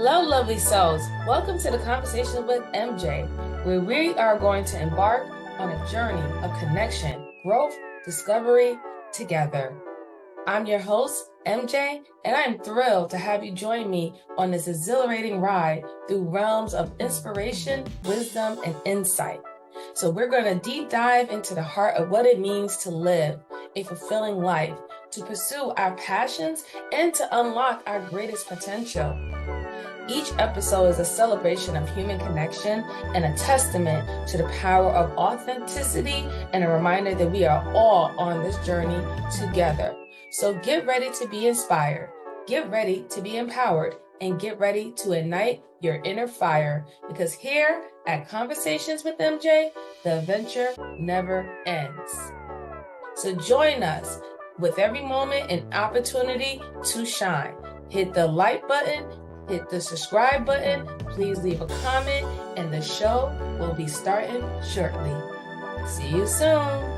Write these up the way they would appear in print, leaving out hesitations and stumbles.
Hello, lovely souls. Welcome to the Conversation with MJ, where we are going to embark on a journey of connection, growth, discovery together. I'm your host, MJ, and I'm thrilled to have you join me on this exhilarating ride through realms of inspiration, wisdom, and insight. So, we're going to deep dive into the heart of what it means to live a fulfilling life, to pursue our passions, and to unlock our greatest potential. Each episode is a celebration of human connection and a testament to the power of authenticity and a reminder that we are all on this journey together. So get ready to be inspired, get ready to be empowered, and get ready to ignite your inner fire, because here at Conversations with MJ, the adventure never ends. So join us with every moment an opportunity to shine. Hit the like button, hit the subscribe button, please leave a comment, and the show will be starting shortly. See you soon.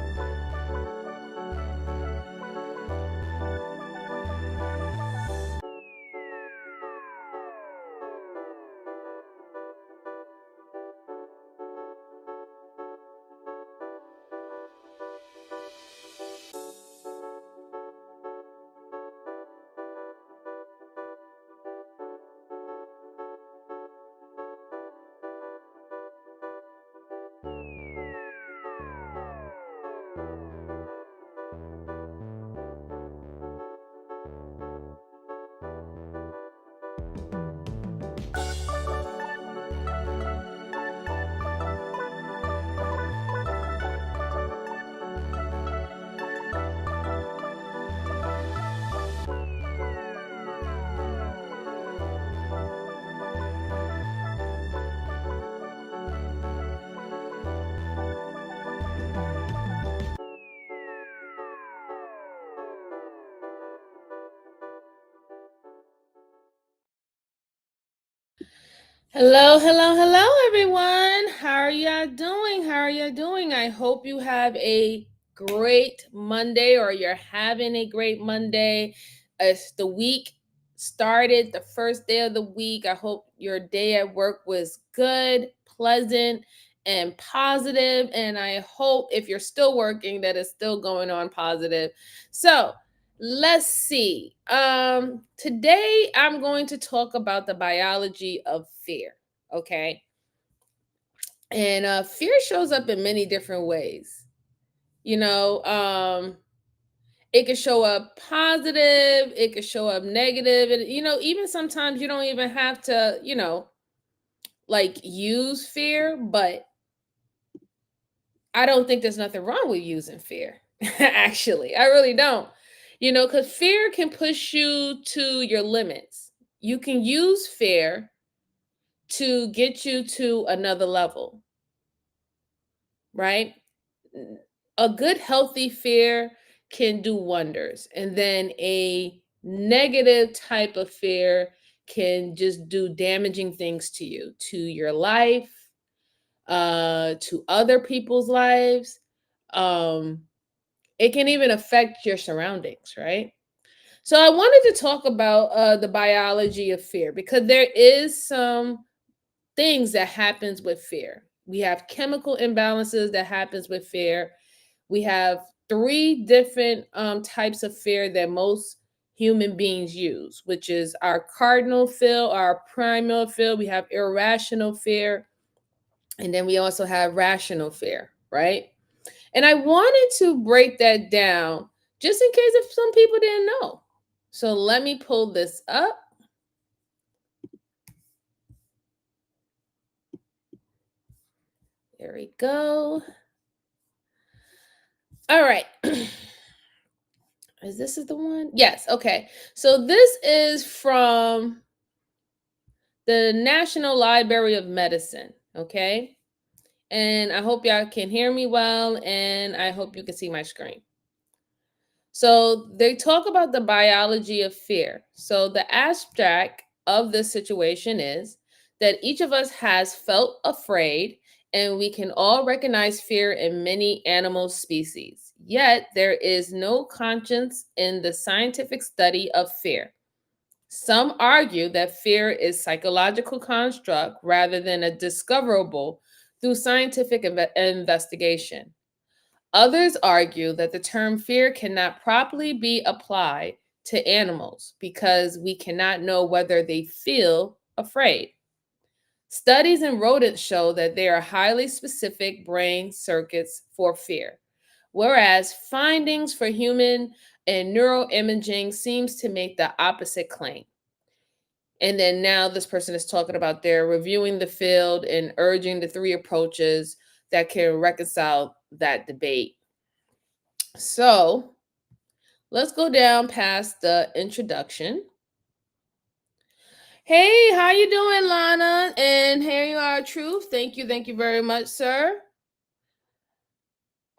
Hello, everyone. How are y'all doing? I hope you have a great Monday, or you're having a great Monday. As the week started, the first day of the week, I hope your day at work was good, pleasant, and positive. And I hope if you're still working, that it's still going on positive. So, let's see. Today I'm going to talk about the biology of fear. Okay. And fear shows up in many different ways. You know, it could show up positive, it could show up negative, and even sometimes you don't even have to, like use fear, but I don't think there's nothing wrong with using fear. Actually, I really don't. Because fear can push you to your limits. You can use fear to get you to another level, right? A good, healthy fear can do wonders. And then a negative type of fear can just do damaging things to you, to your life, to other people's lives. It can even affect your surroundings, right? So I wanted to talk about the biology of fear, because there is some things that happens with fear. We have chemical imbalances that happens with fear. We have three different types of fear that most human beings use, which is our cardinal fear, our primal fear. We have irrational fear, and then we also have rational fear, right? And I wanted to break that down just in case if some people didn't know. So let me pull this up. There we go. All right. Is the one? Yes. Okay. So this is from the National Library of Medicine. Okay. And I hope y'all can hear me well, and I hope you can see my screen. So they talk about the biology of fear. So the abstract of this situation is that each of us has felt afraid, and we can all recognize fear in many animal species. Yet there is no conscience in the scientific study of fear. Some argue that fear is psychological construct rather than a discoverable through scientific investigation. Others argue that the term fear cannot properly be applied to animals because we cannot know whether they feel afraid. Studies in rodents show that there are highly specific brain circuits for fear, whereas findings for human and neuroimaging seems to make the opposite claim. And then now this person is talking about they're reviewing the field and urging the three approaches that can reconcile that debate. So let's go down past the introduction. Hey, how you doing, Lana? And here you are, Truth. Thank you very much, sir.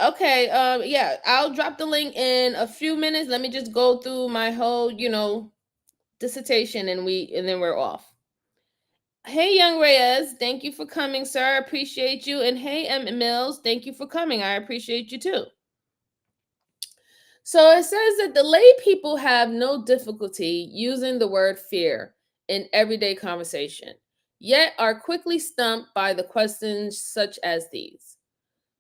Okay, yeah, I'll drop the link in a few minutes. Let me just go through my whole, dissertation and then we're off. Hey, Young Reyes, thank you for coming, sir. I appreciate you. And hey, M. Mills, thank you for coming. I appreciate you too. So it says that the lay people have no difficulty using the word fear in everyday conversation, yet are quickly stumped by the questions such as these.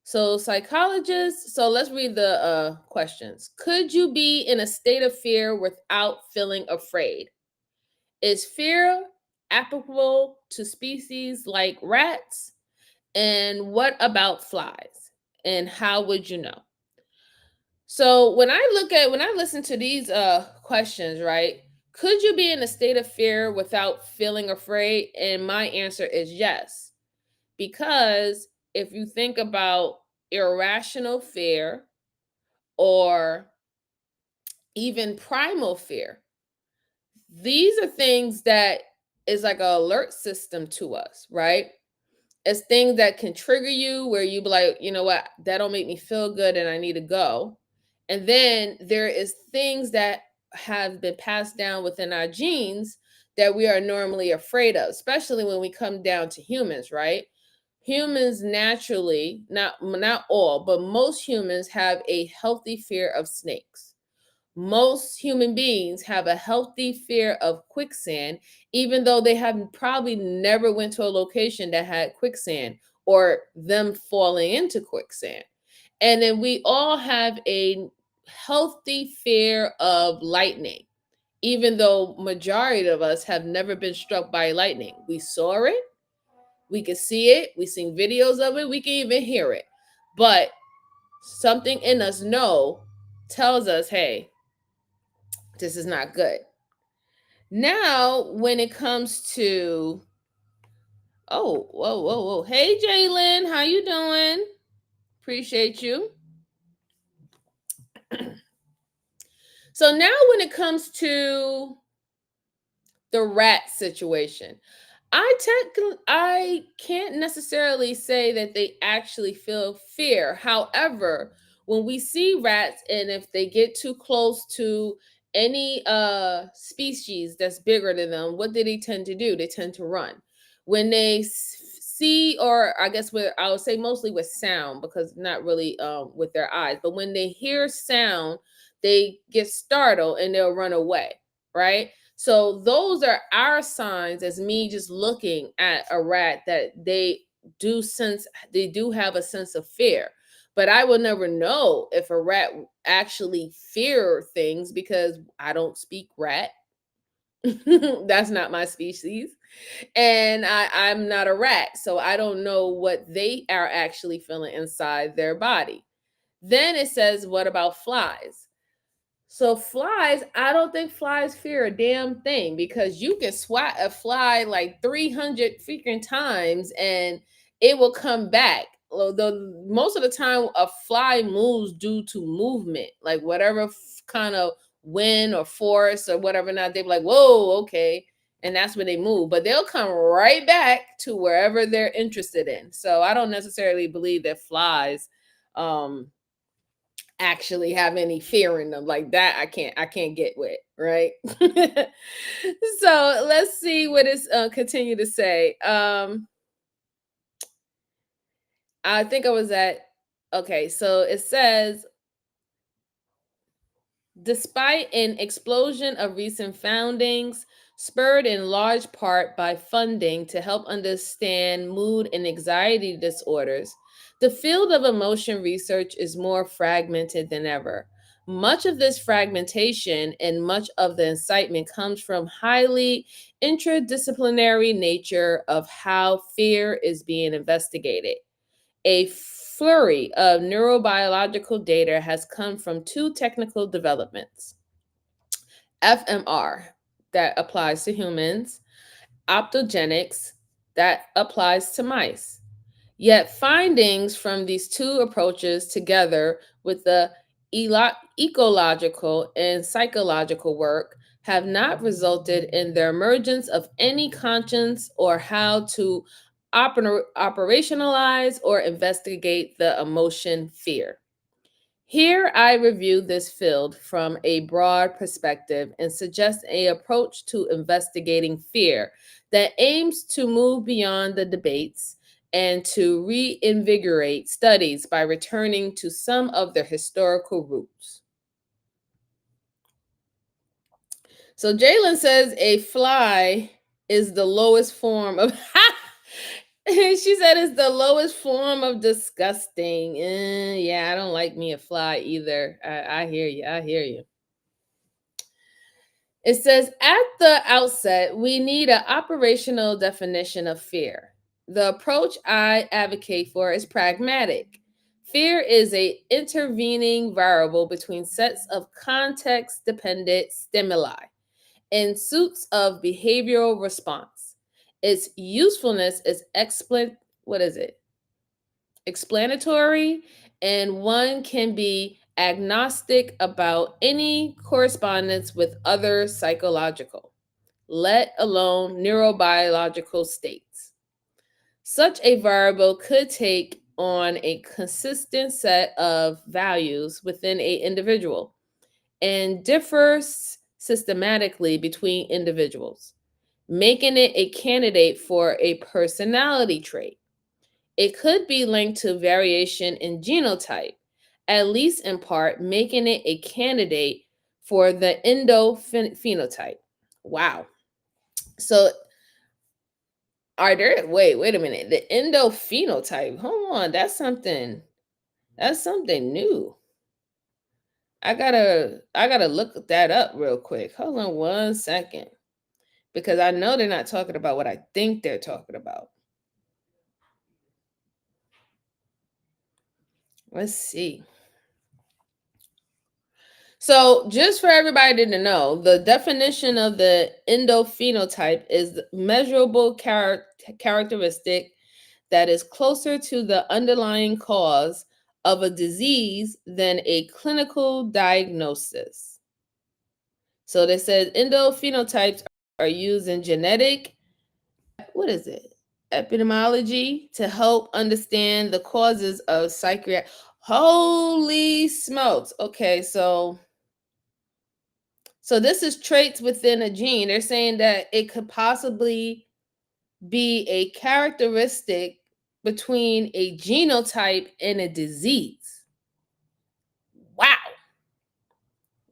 So psychologists, so let's read the questions. Could you be in a state of fear without feeling afraid? Is fear applicable to species like rats? And what about flies? And how would you know? So when I listen to these questions, right? Could you be in a state of fear without feeling afraid? And my answer is yes. Because if you think about irrational fear or even primal fear, these are things that is like an alert system to us, right? It's things that can trigger you where you be like, you know what, that don't make me feel good and I need to go. And then there is things that have been passed down within our genes that we are normally afraid of, especially when we come down to humans, right? Humans naturally, not all, but most humans have a healthy fear of snakes. Most human beings have a healthy fear of quicksand, even though they have probably never went to a location that had quicksand or them falling into quicksand. And then we all have a healthy fear of lightning, even though majority of us have never been struck by lightning. We saw it, we can see it, we seen videos of it, we can even hear it. But something in us tells us, hey, this is not good. Now, when it comes to whoa. Hey Jalen, how you doing? Appreciate you. So now when it comes to the rat situation, I can't necessarily say that they actually feel fear. However, when we see rats and if they get too close to any species that's bigger than them, what do they tend to do? They tend to run. When they see, or I guess with I would say mostly with sound, because not really with their eyes, but when they hear sound, they get startled and they'll run away, right? So those are our signs as me just looking at a rat that they do have a sense of fear. But I will never know if a rat actually fear things because I don't speak rat. That's not my species. And I'm not a rat. So I don't know what they are actually feeling inside their body. Then it says, what about flies? So flies, I don't think flies fear a damn thing because you can swat a fly like 300 freaking times and it will come back. Most of the time, a fly moves due to movement, like whatever kind of wind or force or whatever. Not they're like, whoa, okay, and that's when they move. But they'll come right back to wherever they're interested in. So I don't necessarily believe that flies actually have any fear in them like that. I can't get with, right? So let's see what it's continue to say. I think I was at okay, so it says despite an explosion of recent foundings, spurred in large part by funding to help understand mood and anxiety disorders, the field of emotion research is more fragmented than ever. Much of this fragmentation and much of the incitement comes from highly interdisciplinary nature of how fear is being investigated. A flurry of neurobiological data has come from two technical developments: fMR, that applies to humans, optogenics, that applies to mice. Yet findings from these two approaches, together with the ecological and psychological work, have not resulted in the emergence of any conscience or how to operationalize or investigate the emotion fear. Here I review this field from a broad perspective and suggest an approach to investigating fear that aims to move beyond the debates and to reinvigorate studies by returning to some of their historical roots. So Jalen says a fly is the lowest form of she said it's the lowest form of disgusting. Yeah, I don't like me a fly either. I hear you. I hear you. It says at the outset, we need an operational definition of fear. The approach I advocate for is pragmatic. Fear is a intervening variable between sets of context-dependent stimuli in suits of behavioral response. Its usefulness is explanatory, and one can be agnostic about any correspondence with other psychological, let alone neurobiological states. Such a variable could take on a consistent set of values within an individual and differs systematically between individuals, making it a candidate for a personality trait. It could be linked to variation in genotype, at least in part, making it a candidate for the endophenotype. Wow. So wait a minute. The endophenotype. Hold on, that's something new. I gotta look that up real quick. Hold on 1 second. Because I know they're not talking about what I think they're talking about. Let's see. So, just for everybody to know, the definition of the endophenotype is measurable characteristic that is closer to the underlying cause of a disease than a clinical diagnosis. So, they said endophenotypes are used in genetic, epidemiology to help understand the causes of psychiatric. Holy smokes. Okay, so this is traits within a gene. They're saying that it could possibly be a characteristic between a genotype and a disease. Wow.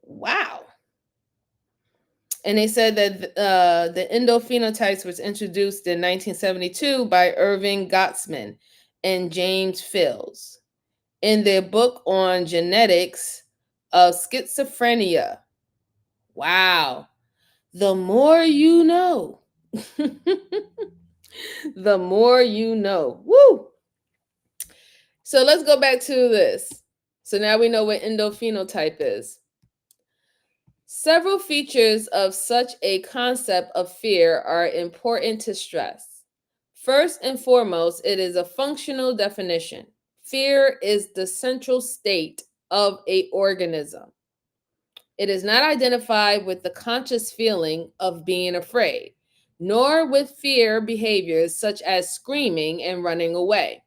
Wow. And they said that the endophenotypes was introduced in 1972 by Irving Gottesman and James Fields in their book on genetics of schizophrenia. Wow. The more you know. The more you know. Woo! So let's go back to this. So now we know what endophenotype is. Several features of such a concept of fear are important to stress. First and foremost, it is a functional definition. Fear is the central state of an organism. It is not identified with the conscious feeling of being afraid, nor with fear behaviors such as screaming and running away.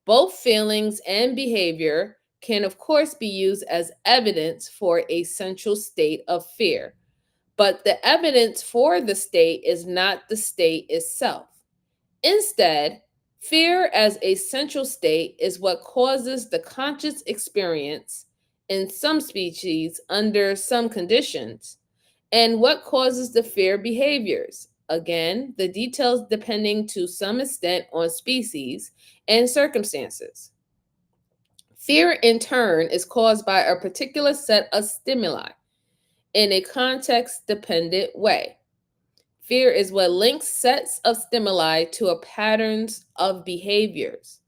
Both feelings and behavior can, of course, be used as evidence for a central state of fear, but the evidence for the state is not the state itself. Instead, fear as a central state is what causes the conscious experience in some species under some conditions, And what causes the fear behaviors? Again, the details depending to some extent on species and circumstances. Fear, in turn, is caused by a particular set of stimuli in a context dependent way. Fear is what links sets of stimuli to a patterns of behaviors.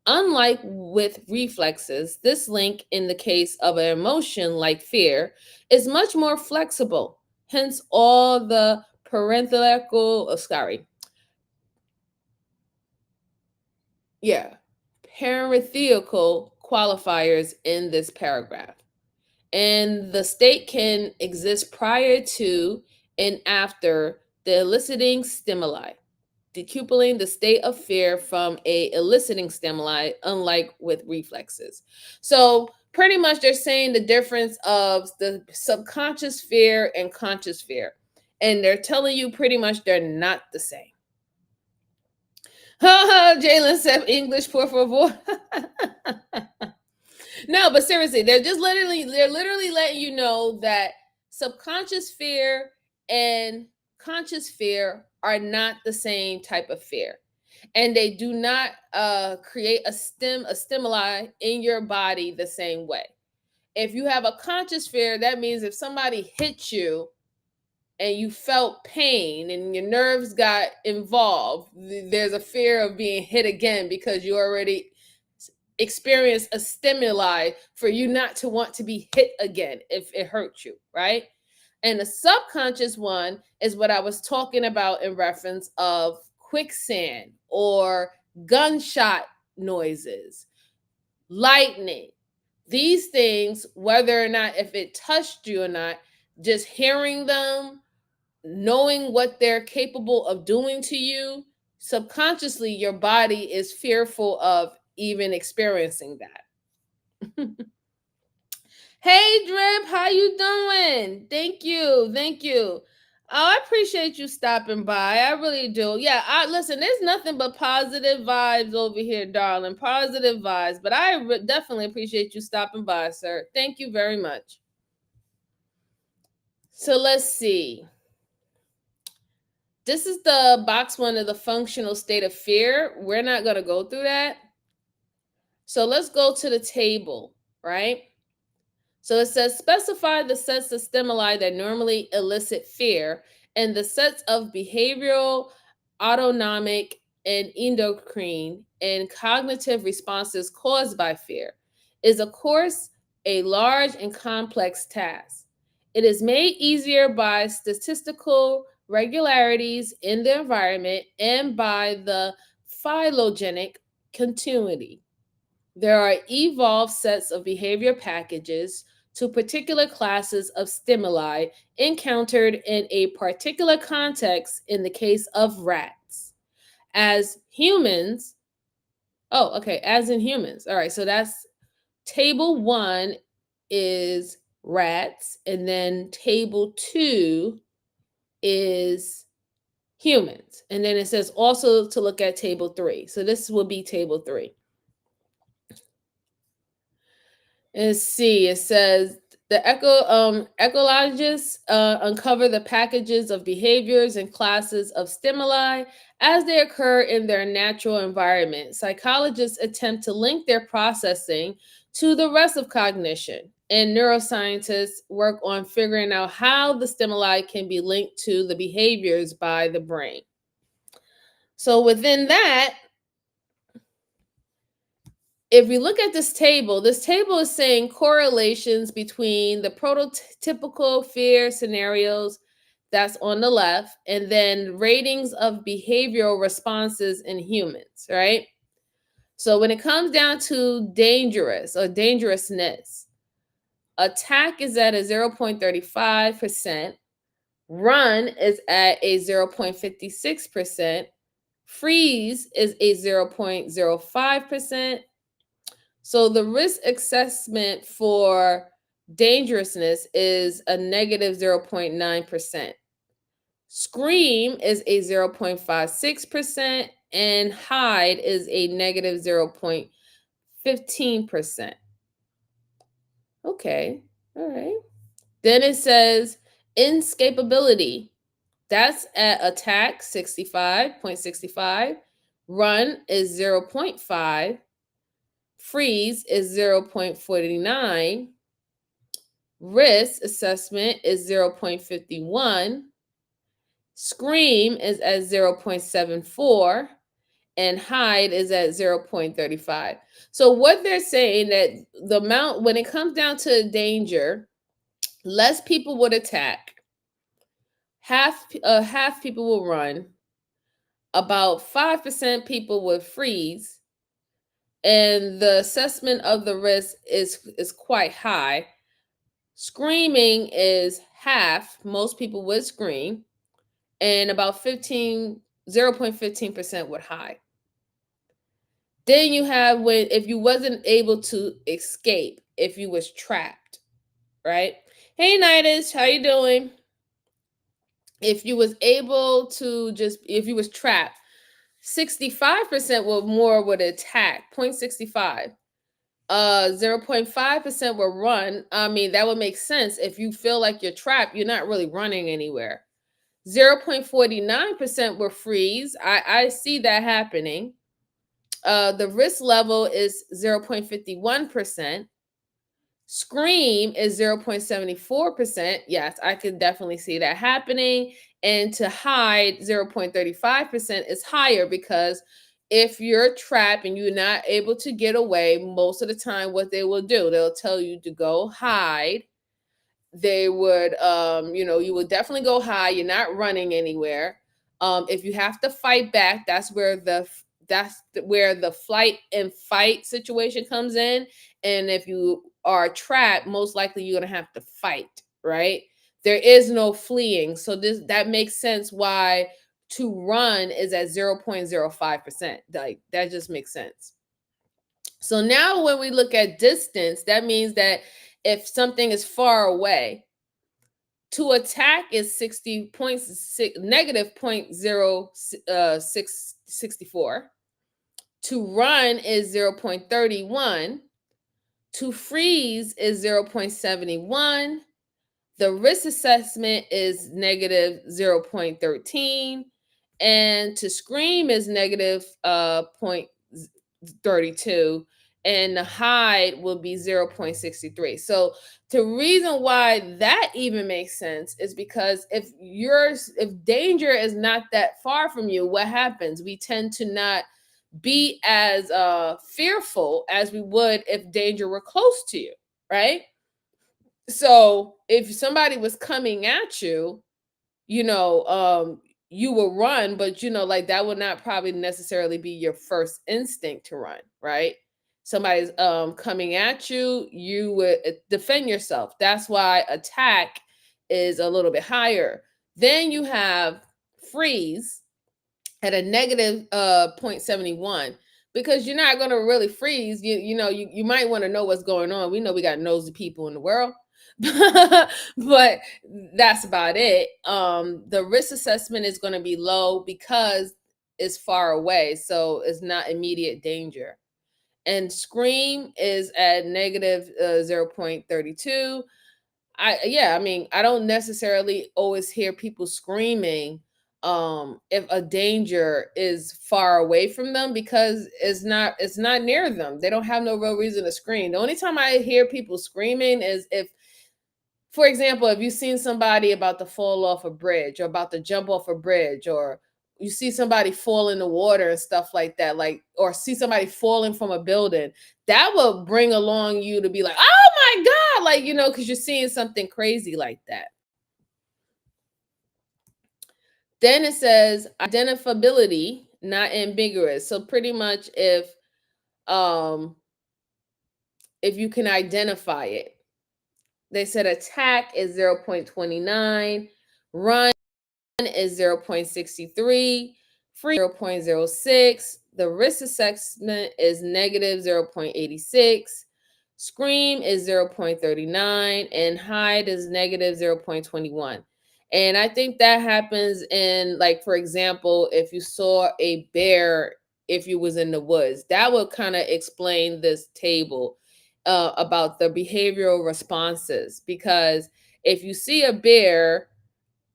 Unlike with reflexes, this link in the case of an emotion like fear is much more flexible. Hence all the parenthetical qualifiers in this paragraph. And the state can exist prior to and after the eliciting stimuli, decoupling the state of fear from a eliciting stimuli, unlike with reflexes. So pretty much they're saying the difference of the subconscious fear and conscious fear. And they're telling you pretty much they're not the same. Jalen said English, por favor. No, but seriously, they're literally letting you know that subconscious fear and conscious fear are not the same type of fear. And they do not create a stimuli in your body the same way. If you have a conscious fear, that means if somebody hits you and you felt pain and your nerves got involved, there's a fear of being hit again because you already experienced a stimuli for you not to want to be hit again if it hurts you, right? And the subconscious one is what I was talking about in reference of quicksand or gunshot noises, lightning. These things, whether or not if it touched you or not, just hearing them, knowing what they're capable of doing to you, subconsciously your body is fearful of even experiencing that. Hey Drip, how you doing? Thank you. Oh, I appreciate you stopping by. I really do. Yeah, listen, there's nothing but positive vibes over here, darling. Positive vibes. But I definitely appreciate you stopping by, sir. Thank you very much. So let's see. This is the box one of the functional state of fear. We're not going to go through that. So let's go to the table, right? So it says specify the sets of stimuli that normally elicit fear and the sets of behavioral, autonomic, and endocrine and cognitive responses caused by fear. Is of course a large and complex task. It is made easier by statistical regularities in the environment and by the phylogenetic continuity. There are evolved sets of behavior packages to particular classes of stimuli encountered in a particular context in the case of rats. As humans, as in humans. All right, so that's table 1 is rats, and then table 2 is humans. And then it says also to look at table 3. So this will be table 3. Let's see. It says the ecologists uncover the packages of behaviors and classes of stimuli as they occur in their natural environment. Psychologists attempt to link their processing to the rest of cognition, and neuroscientists work on figuring out how the stimuli can be linked to the behaviors by the brain. So within that, if we look at this table is saying correlations between the prototypical fear scenarios that's on the left and then ratings of behavioral responses in humans, right? So when it comes down to dangerousness, attack is at a 0.35%, run is at a 0.56%, freeze is a 0.05%. So the risk assessment for dangerousness is a negative 0.9%. Scream is a 0.56%, and hide is a negative 0.15%. Okay, all right. Then it says Inescapability, that's at attack 65.65. Run is 0.5. Freeze is 0.49. Risk assessment is 0.51. Scream is at 0.74. And hide is at 0.35. So what they're saying that the amount, when it comes down to danger, less people would attack, half people will run, about 5% people would freeze, and the assessment of the risk is quite high. Screaming is half, most people would scream, and about 0.15% would hide. Then you have when if you wasn't able to escape, if you was trapped, right? Hey Nidus, how you doing? If you was able to if you was trapped, 65% would attack, 0.65. 0.5% will run. I mean, that would make sense. If you feel like you're trapped, you're not really running anywhere. 0.49% will freeze. I see that happening. The risk level is 0.51%. Scream is 0.74%. Yes, I could definitely see that happening. And to hide, 0.35% is higher because if you're trapped and you're not able to get away, most of the time, what they will do, they'll tell you to go hide. They would, you would definitely go hide. You're not running anywhere. If you have to fight back, that's where the flight and fight situation comes in. And if you are trapped, most likely you're gonna have to fight, right? There is no fleeing. So that makes sense why to run is at 0.05%. Like that just makes sense. So now when we look at distance, that means that if something is far away, to attack is 60.6 negative 0.0664. To run is 0.31. To freeze is 0.71. The risk assessment is negative 0.13. And to scream is negative 0.32. And the hide will be 0.63. So the reason why that even makes sense is because if danger is not that far from you, what happens? We tend to not be as fearful as we would if danger were close to you, right? So if somebody was coming at you, you will run, but like that would not probably necessarily be your first instinct to run, right? Somebody's coming at you, you would defend yourself. That's why attack is a little bit higher. Then you have freeze at a negative 0.71, because you're not going to really freeze. You might want to know what's going on. We know we got nosy people in the world. But that's about it. The risk assessment is going to be low because it's far away, so it's not immediate danger. And scream is at negative 0.32. I mean, I don't necessarily always hear people screaming if a danger is far away from them, because it's not near them. They don't have no real reason to scream. The only time I hear people screaming is if, for example, if you've seen somebody about to fall off a bridge or about to jump off a bridge, or you see somebody fall in the water and stuff like that, like, or see somebody falling from a building, that will bring along you to be like, oh my God, like, because you're seeing something crazy like that. Then it says identifiability, not ambiguous. So pretty much if you can identify it. They said attack is 0.29, run is 0.63, free 0.06, the risk assessment is negative 0.86, scream is 0.39, and hide is negative 0.21. And I think that happens in, like, for example, if you saw a bear, if you was in the woods, that would kind of explain this table about the behavioral responses, because If you see a bear,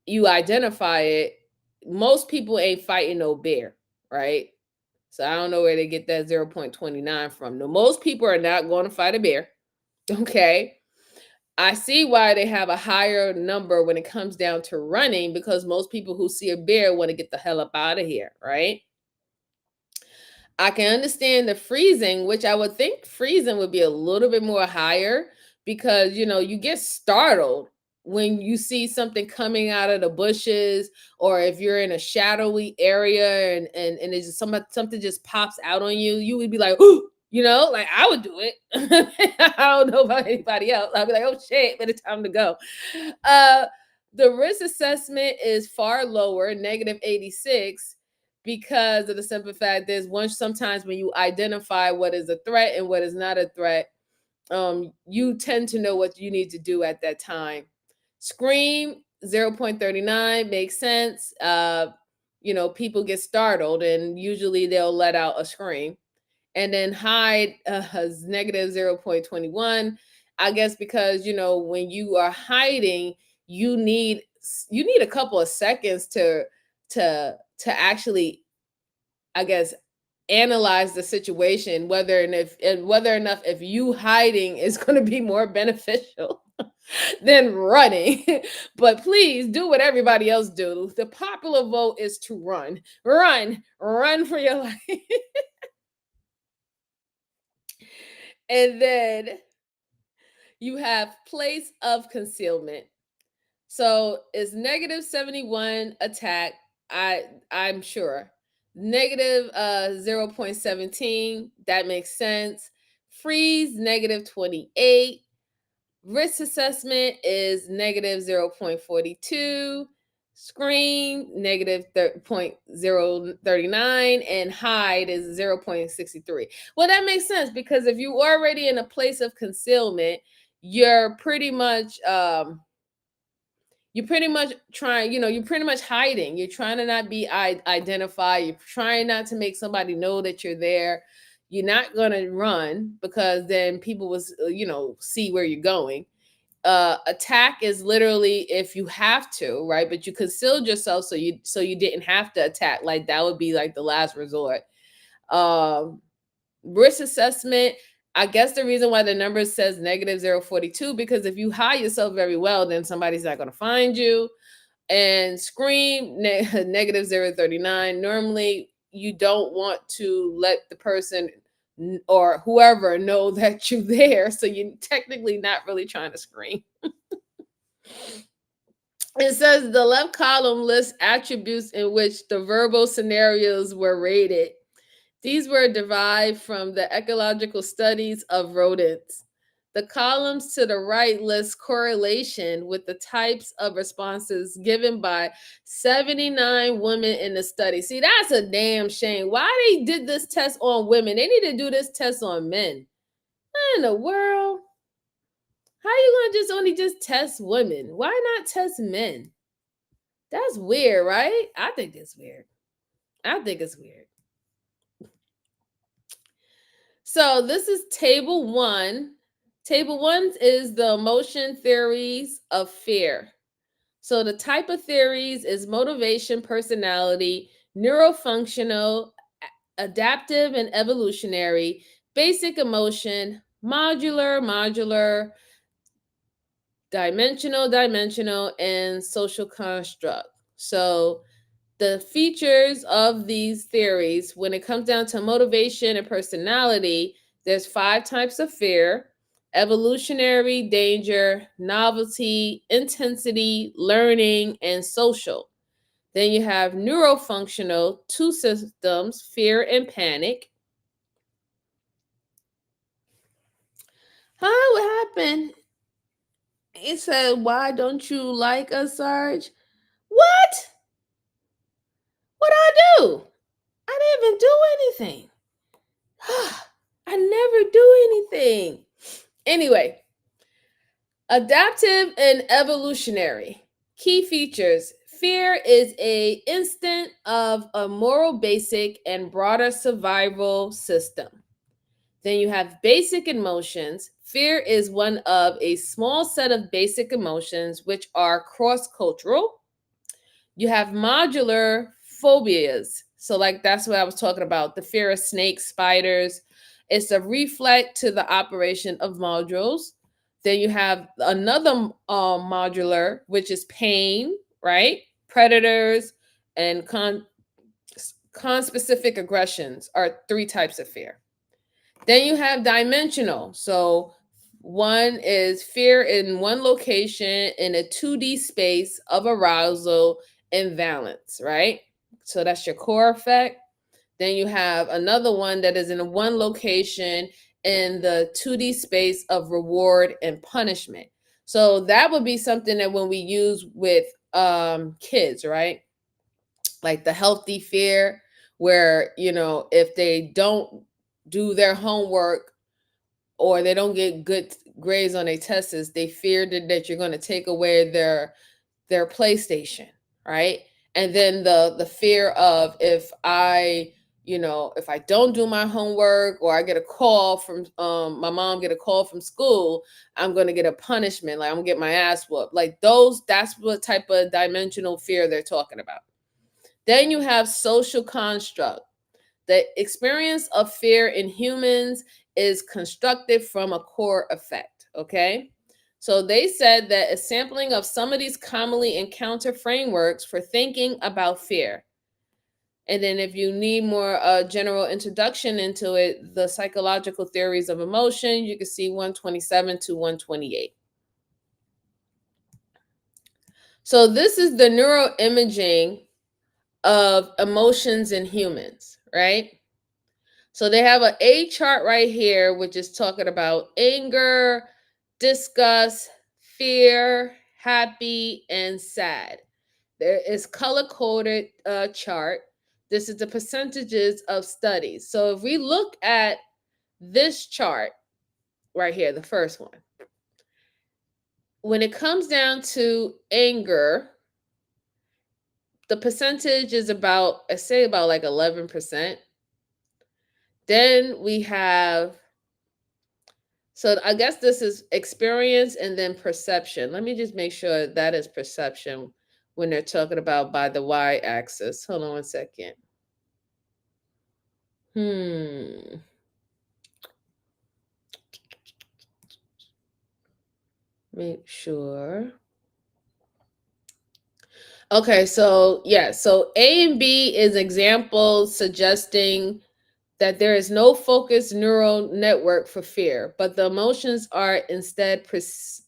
you identify it. Most people ain't fighting no bear, right? So I don't know where they get that 0.29 from. No, most people are not going to fight a bear. Okay. I see why they have a higher number when it comes down to running, because most people who see a bear want to get the hell up out of here, right? I can understand the freezing, which I would think freezing would be a little bit more higher, because you get startled when you see something coming out of the bushes, or if you're in a shadowy area and it's just something just pops out on you, you would be like, ooh, like I would do it. I don't know about anybody else. I'd be like, oh shit, but it's time to go. Uh the risk assessment is far lower, -86, because of the simple fact there's sometimes when you identify what is a threat and what is not a threat, you tend to know what you need to do at that time. Scream 0.39 makes sense. People get startled and usually they'll let out a scream. And then hide is -0.21. I guess because when you are hiding, you need a couple of seconds to actually, I guess, analyze the situation, whether enough if you hiding is going to be more beneficial than running. But please do what everybody else do. The popular vote is to run for your life. And then you have place of concealment. So it's -71 attack. I'm sure. Negative 0.17. That makes sense. Freeze -28. Risk assessment is -0.42. Scream -0.039, and hide is 0.63. Well, that makes sense, because if you're already in a place of concealment, you're pretty much trying, you're pretty much hiding. You're trying to not be identified. You're trying not to make somebody know that you're there. You're not going to run, because then people will see where you're going. Attack is literally if you have to, right? But you concealed yourself so you didn't have to attack. Like that would be like the last resort. um Risk assessment, I guess the reason why the number says -0.42, because if you hide yourself very well, then somebody's not going to find you. And scream -0.39. Normally you don't want to let the person or whoever know that you're there, so you're technically not really trying to scream. It says the left column lists attributes in which the verbal scenarios were rated. These were derived from the ecological studies of rodents. The columns to the right list correlation with the types of responses given by 79 women in the study. See, that's a damn shame. Why they did this test on women? They need to do this test on men. What in the world? How you gonna just test women? Why not test men? That's weird, right? I think it's weird. I think it's weird. So this is table one. Table one is the emotion theories of fear. So the type of theories is motivation, personality, neurofunctional, adaptive and evolutionary, basic emotion, modular, dimensional, and social construct. So the features of these theories, when it comes down to motivation and personality, there's 5 types of fear: evolutionary, danger, novelty, intensity, learning, and social. Then you have neurofunctional, 2 systems: fear and panic. Huh? What happened? It said, why don't you like us, Sarge? What? What I do? I didn't even do anything. I never do anything. Anyway, adaptive and evolutionary. Key features. Fear is a instant of a moral basic and broader survival system. Then you have basic emotions. Fear is one of a small set of basic emotions which are cross-cultural. You have modular phobias. So, like, that's what I was talking about, the fear of snakes, spiders. It's a reflect to the operation of modules. Then you have another modular, which is pain, right? Predators and conspecific aggressions are 3 types of fear. Then you have dimensional. So one is fear in one location in a 2D space of arousal and valence, right? So that's your core effect. Then you have another one that is in one location in the 2D space of reward and punishment. So that would be something that when we use with kids, right? Like the healthy fear, where, if they don't do their homework or they don't get good grades on their tests, they fear that you're going to take away their PlayStation, right? And then the fear of if I don't do my homework, or I get a call from my mom get a call from school, I'm going to get a punishment, like I'm going to get my ass whooped. Like that's what type of dimensional fear they're talking about. Then you have social construct. The experience of fear in humans is constructed from a core effect, okay? So they said that a sampling of some of these commonly encountered frameworks for thinking about fear. And then if you need more general introduction into it, the psychological theories of emotion, you can see 127 to 128. So this is the neuroimaging of emotions in humans, right? So they have an A chart right here, which is talking about anger, disgust, fear, happy, and sad. There is color-coded chart. This is the percentages of studies. So if we look at this chart right here, the first one, when it comes down to anger, the percentage is about, I say about like 11%. Then we have, so I guess this is experience and then perception. Let me just make sure that is perception when they're talking about by the y-axis. Hold on one second. Make sure. Okay, so yeah, so A and B is examples suggesting that there is no focused neural network for fear, but the emotions are instead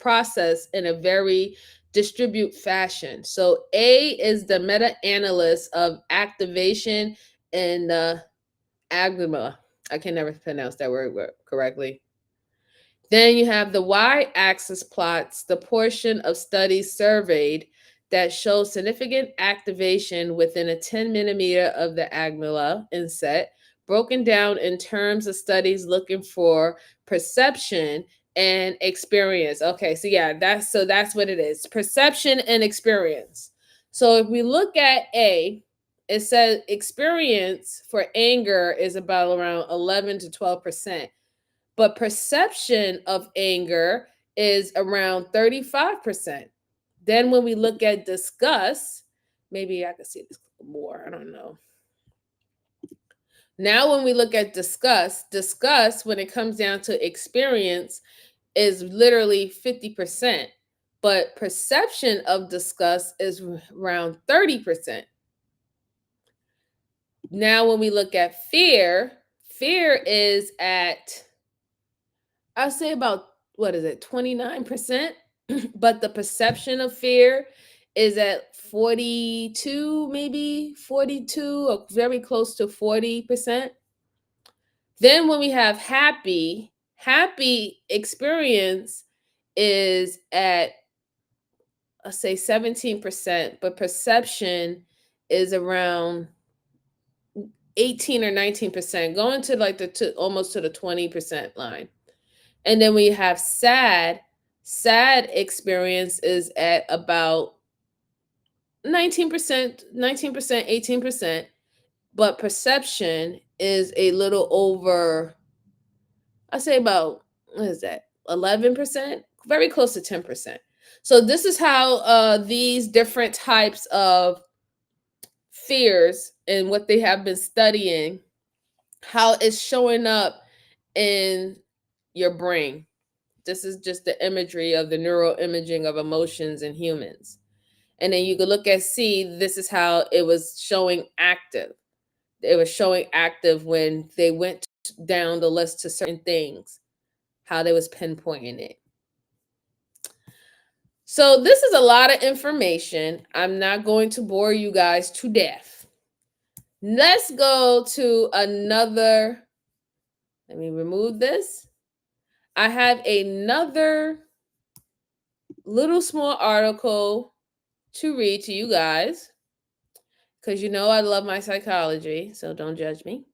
processed in a very distribute fashion. So A is the meta-analysis of activation in the amygdala. I can never pronounce that word correctly. Then you have the y-axis plots the portion of studies surveyed that show significant activation within a 10 millimeter of the amygdala inset, broken down in terms of studies looking for perception and experience. Okay, so yeah, that's what it is. Perception and experience. So if we look at A, it says experience for anger is about around 11 to 12%, but perception of anger is around 35%. Then when we look at disgust, maybe I can see this more, I don't know. Now, when we look at disgust, when it comes down to experience, is literally 50%, but perception of disgust is around 30%. Now, when we look at fear is at, I'll say about, 29%, but the perception of fear is at 42, maybe 42, or very close to 40%. Then when we have happy experience is at, let's say 17%, but perception is around 18 or 19%, going to like almost to the 20% line. And then we have sad experience is at about 19%, 18%, but perception is a little over, I say about, what is that? 11%, very close to 10%. So this is how these different types of fears and what they have been studying, how it's showing up in your brain. This is just the imagery of the neuroimaging of emotions in humans. And then you can look at C, this is how it was showing active. It was showing active when they went down the list to certain things, how they was pinpointing it. So this is a lot of information. I'm not going to bore you guys to death. Let's go to another. Let me remove this. I have another little small article to read to you guys because you know I love my psychology, so don't judge me.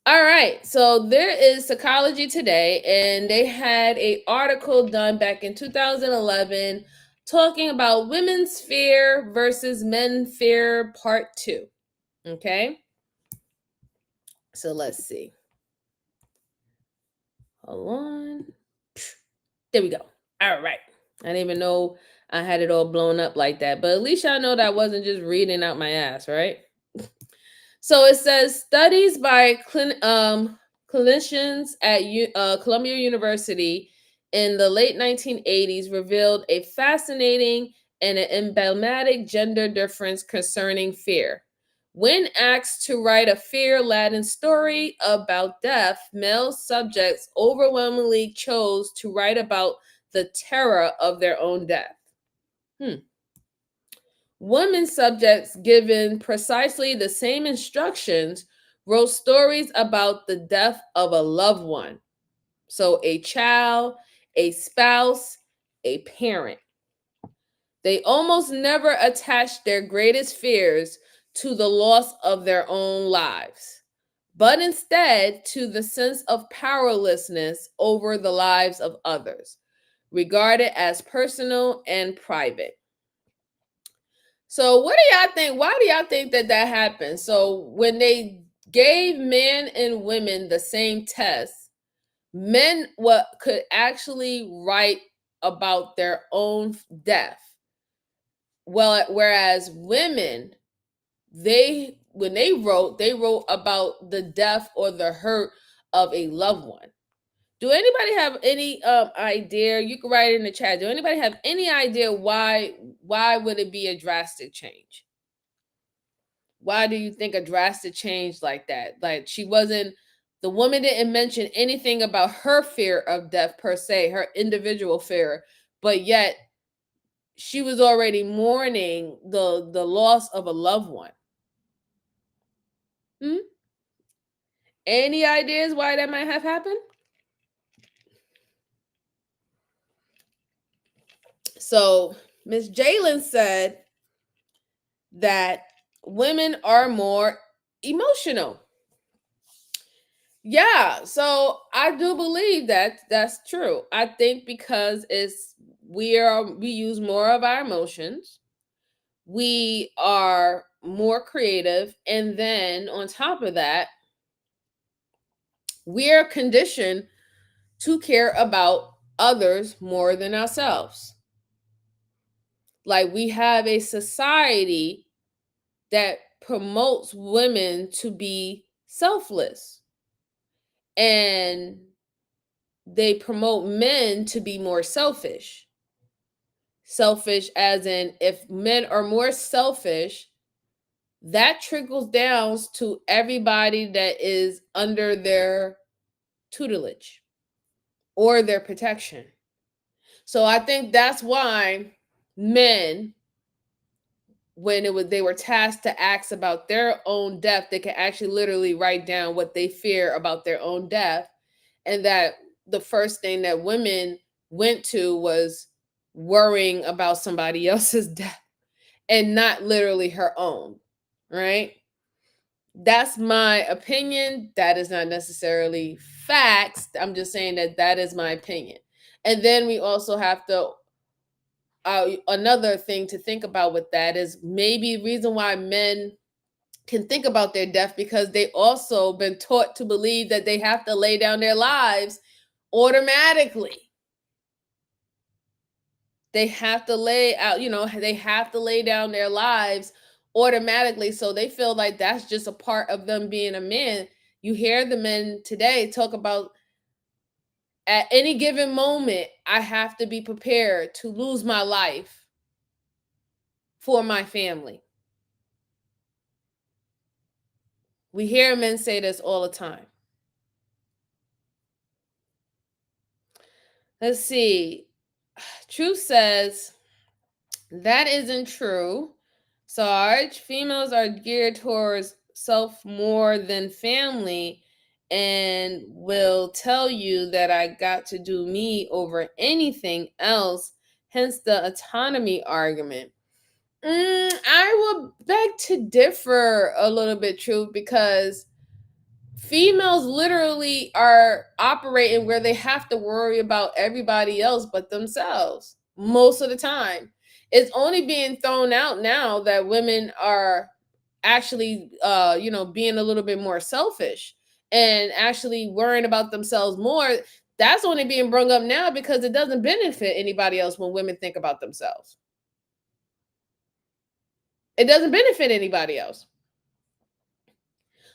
All right, so there is Psychology Today, and they had an article done back in 2011 talking about women's fear versus men fear part 2. Okay, so let's see. Hold on. There we go. All right. I didn't even know I had it all blown up like that, but at least y'all know that I wasn't just reading out my ass, right? So it says studies by clinicians at Columbia University in the late 1980s revealed a fascinating and an emblematic gender difference concerning fear. When asked to write a fear-laden story about death, male subjects overwhelmingly chose to write about the terror of their own death. Women subjects, given precisely the same instructions, wrote stories about the death of a loved one. So a child, a spouse, a parent. They almost never attached their greatest fears to the loss of their own lives, but instead to the sense of powerlessness over the lives of others, regarded as personal and private. So what do y'all think? Why do y'all think that happened? So when they gave men and women the same test, men could actually write about their own death. Well, whereas women, when they wrote about the death or the hurt of a loved one. Do anybody have any idea? You can write it in the chat. Do anybody have any idea why would it be a drastic change? Why do you think a drastic change like that? Like the woman didn't mention anything about her fear of death per se, her individual fear, but yet she was already mourning the loss of a loved one. Any ideas why that might have happened? So Miss Jalen said that women are more emotional. Yeah, so I do believe that that's true. I think because we use more of our emotions. We are more creative, and then on top of that, we are conditioned to care about others more than ourselves. Like we have a society that promotes women to be selfless, and they promote men to be more selfish. Selfish as in, if men are more selfish, that trickles down to everybody that is under their tutelage or their protection. So I think that's why men, when they were tasked to ask about their own death, they could actually literally write down what they fear about their own death, and that the first thing that women went to was worrying about somebody else's death and not literally her own, right? That's my opinion. That is not necessarily facts. I'm just saying that is my opinion. And then we also have to another thing to think about with that is maybe the reason why men can think about their death because they also been taught to believe that they have to lay down their lives automatically. They have to lay out, they have to lay down their lives automatically. So they feel like that's just a part of them being a man. You hear the men today talk about, at any given moment, I have to be prepared to lose my life for my family. We hear men say this all the time. Let's see. Truth says that isn't true. Sarge, females are geared towards self more than family and will tell you that I got to do me over anything else, hence the autonomy argument. I will beg to differ a little bit, Truth, because females literally are operating where they have to worry about everybody else but themselves most of the time. It's only being thrown out now that women are actually being a little bit more selfish and actually worrying about themselves more. That's only being brought up now because it doesn't benefit anybody else when women think about themselves. It doesn't benefit anybody else.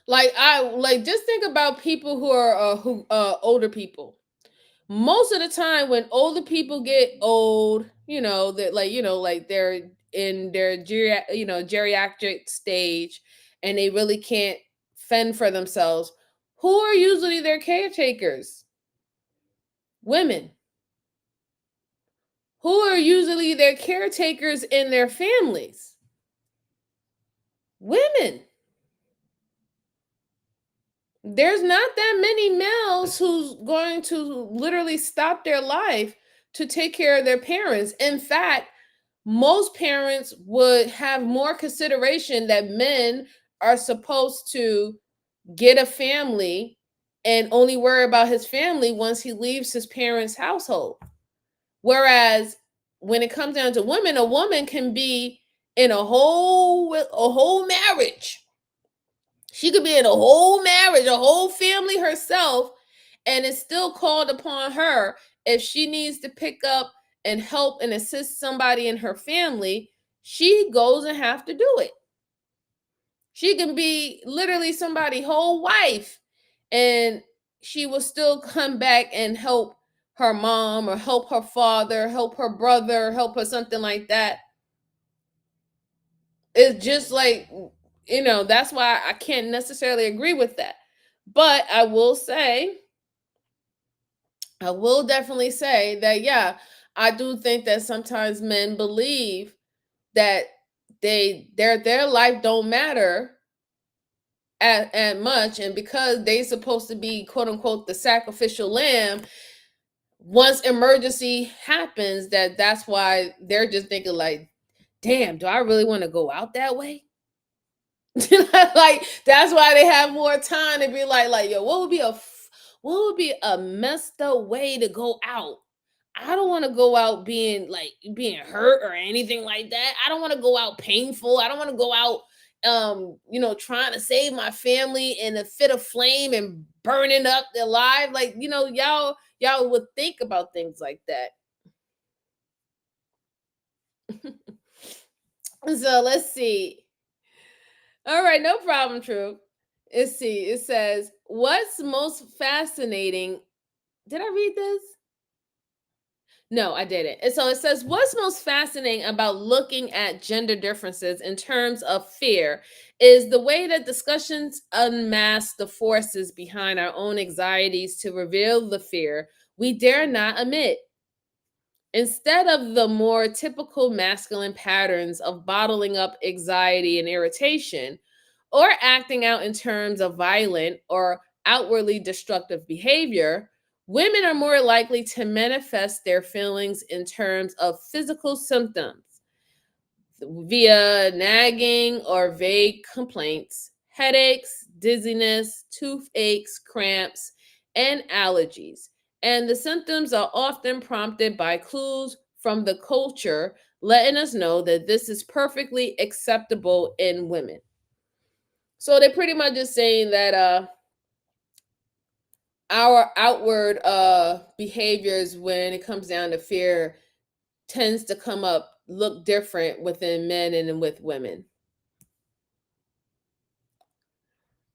Just think about people who are older people. Most of the time when older people get old, that they're in their geriatric stage and they really can't fend for themselves, who are usually their caretakers? Women. Who are usually their caretakers in their families? Women. There's not that many males who's going to literally stop their life to take care of their parents. In fact, most parents would have more consideration that men are supposed to get a family and only worry about his family once he leaves his parents' household. Whereas when it comes down to women, a woman can be in a whole marriage. She could be in a whole marriage, a whole family herself, and it's still called upon her if she needs to pick up and help and assist somebody in her family. She goes and have to do it. She can be literally somebody's whole wife, and she will still come back and help her mom or help her father, help her brother, help her something like that. It's just like, that's why I can't necessarily agree with that. But I will definitely say that, yeah, I do think that sometimes men believe that their life don't matter at much, and because they supposed to be quote unquote the sacrificial lamb, once emergency happens, that's why they're just thinking like, damn, do I really want to go out that way? Like, that's why they have more time to be like, yo, what would be a messed up way to go out? I don't want to go out being hurt or anything like that. I don't want to go out painful. I don't want to go out trying to save my family in a fit of flame and burning up their life. Like, y'all would think about things like that. So let's see. All right, no problem, True. Let's see. It says, what's most fascinating? Did I read this? No, I didn't. And so it says, what's most fascinating about looking at gender differences in terms of fear is the way that discussions unmask the forces behind our own anxieties to reveal the fear we dare not admit. Instead of the more typical masculine patterns of bottling up anxiety and irritation, or acting out in terms of violent or outwardly destructive behavior, women are more likely to manifest their feelings in terms of physical symptoms via nagging or vague complaints, headaches, dizziness, toothaches, cramps, and allergies. And the symptoms are often prompted by clues from the culture, letting us know that this is perfectly acceptable in women. So they're pretty much just saying that our outward behaviors when it comes down to fear tends to look different within men and with women.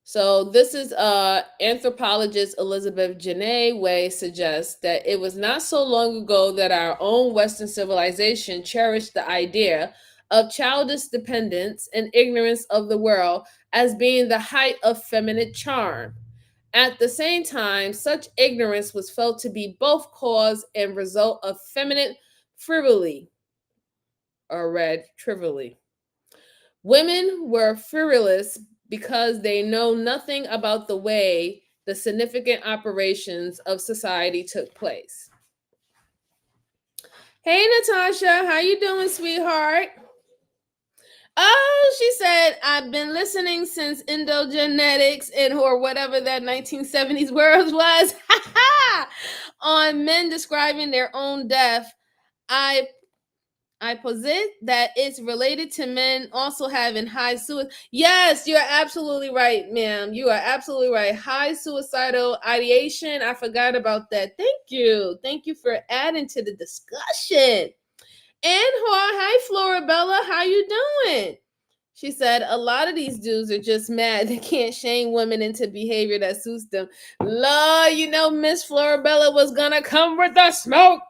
So this is anthropologist Elizabeth Janae Way suggests that it was not so long ago that our own Western civilization cherished the idea of childish dependence and ignorance of the world as being the height of feminine charm. At the same time, such ignorance was felt to be both cause and result of feminine frivolity, or read trivially. Women were frivolous because they know nothing about the way the significant operations of society took place. Hey Natasha, how you doing, sweetheart? Oh, she said, I've been listening since endogenetics or whatever that 1970s word was on men describing their own death. I posit that it's related to men also having high suicide. Yes, you're absolutely right, ma'am. You are absolutely right. High suicidal ideation. I forgot about that. Thank you. Thank you for adding to the discussion. And hi, Florabella. How you doing? She said, a lot of these dudes are just mad. They can't shame women into behavior that suits them. Lord, you know Miss Florabella was going to come with the smoke.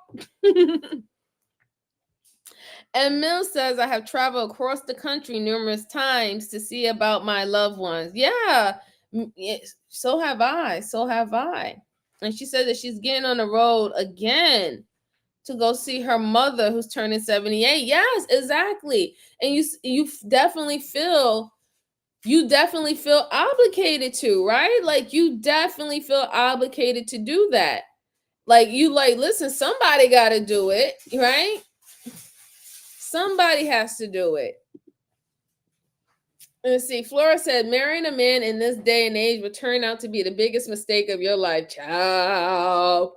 And Mills says, I have traveled across the country numerous times to see about my loved ones. Yeah, so have I. So have I. And she said that she's getting on the road again to go see her mother who's turning 78. Yes, exactly. And you definitely feel obligated to, right? Like you definitely feel obligated to do that. Like listen, somebody got to do it, right? Somebody has to do it. Let's see. Flora said, marrying a man in this day and age would turn out to be the biggest mistake of your life. Ciao.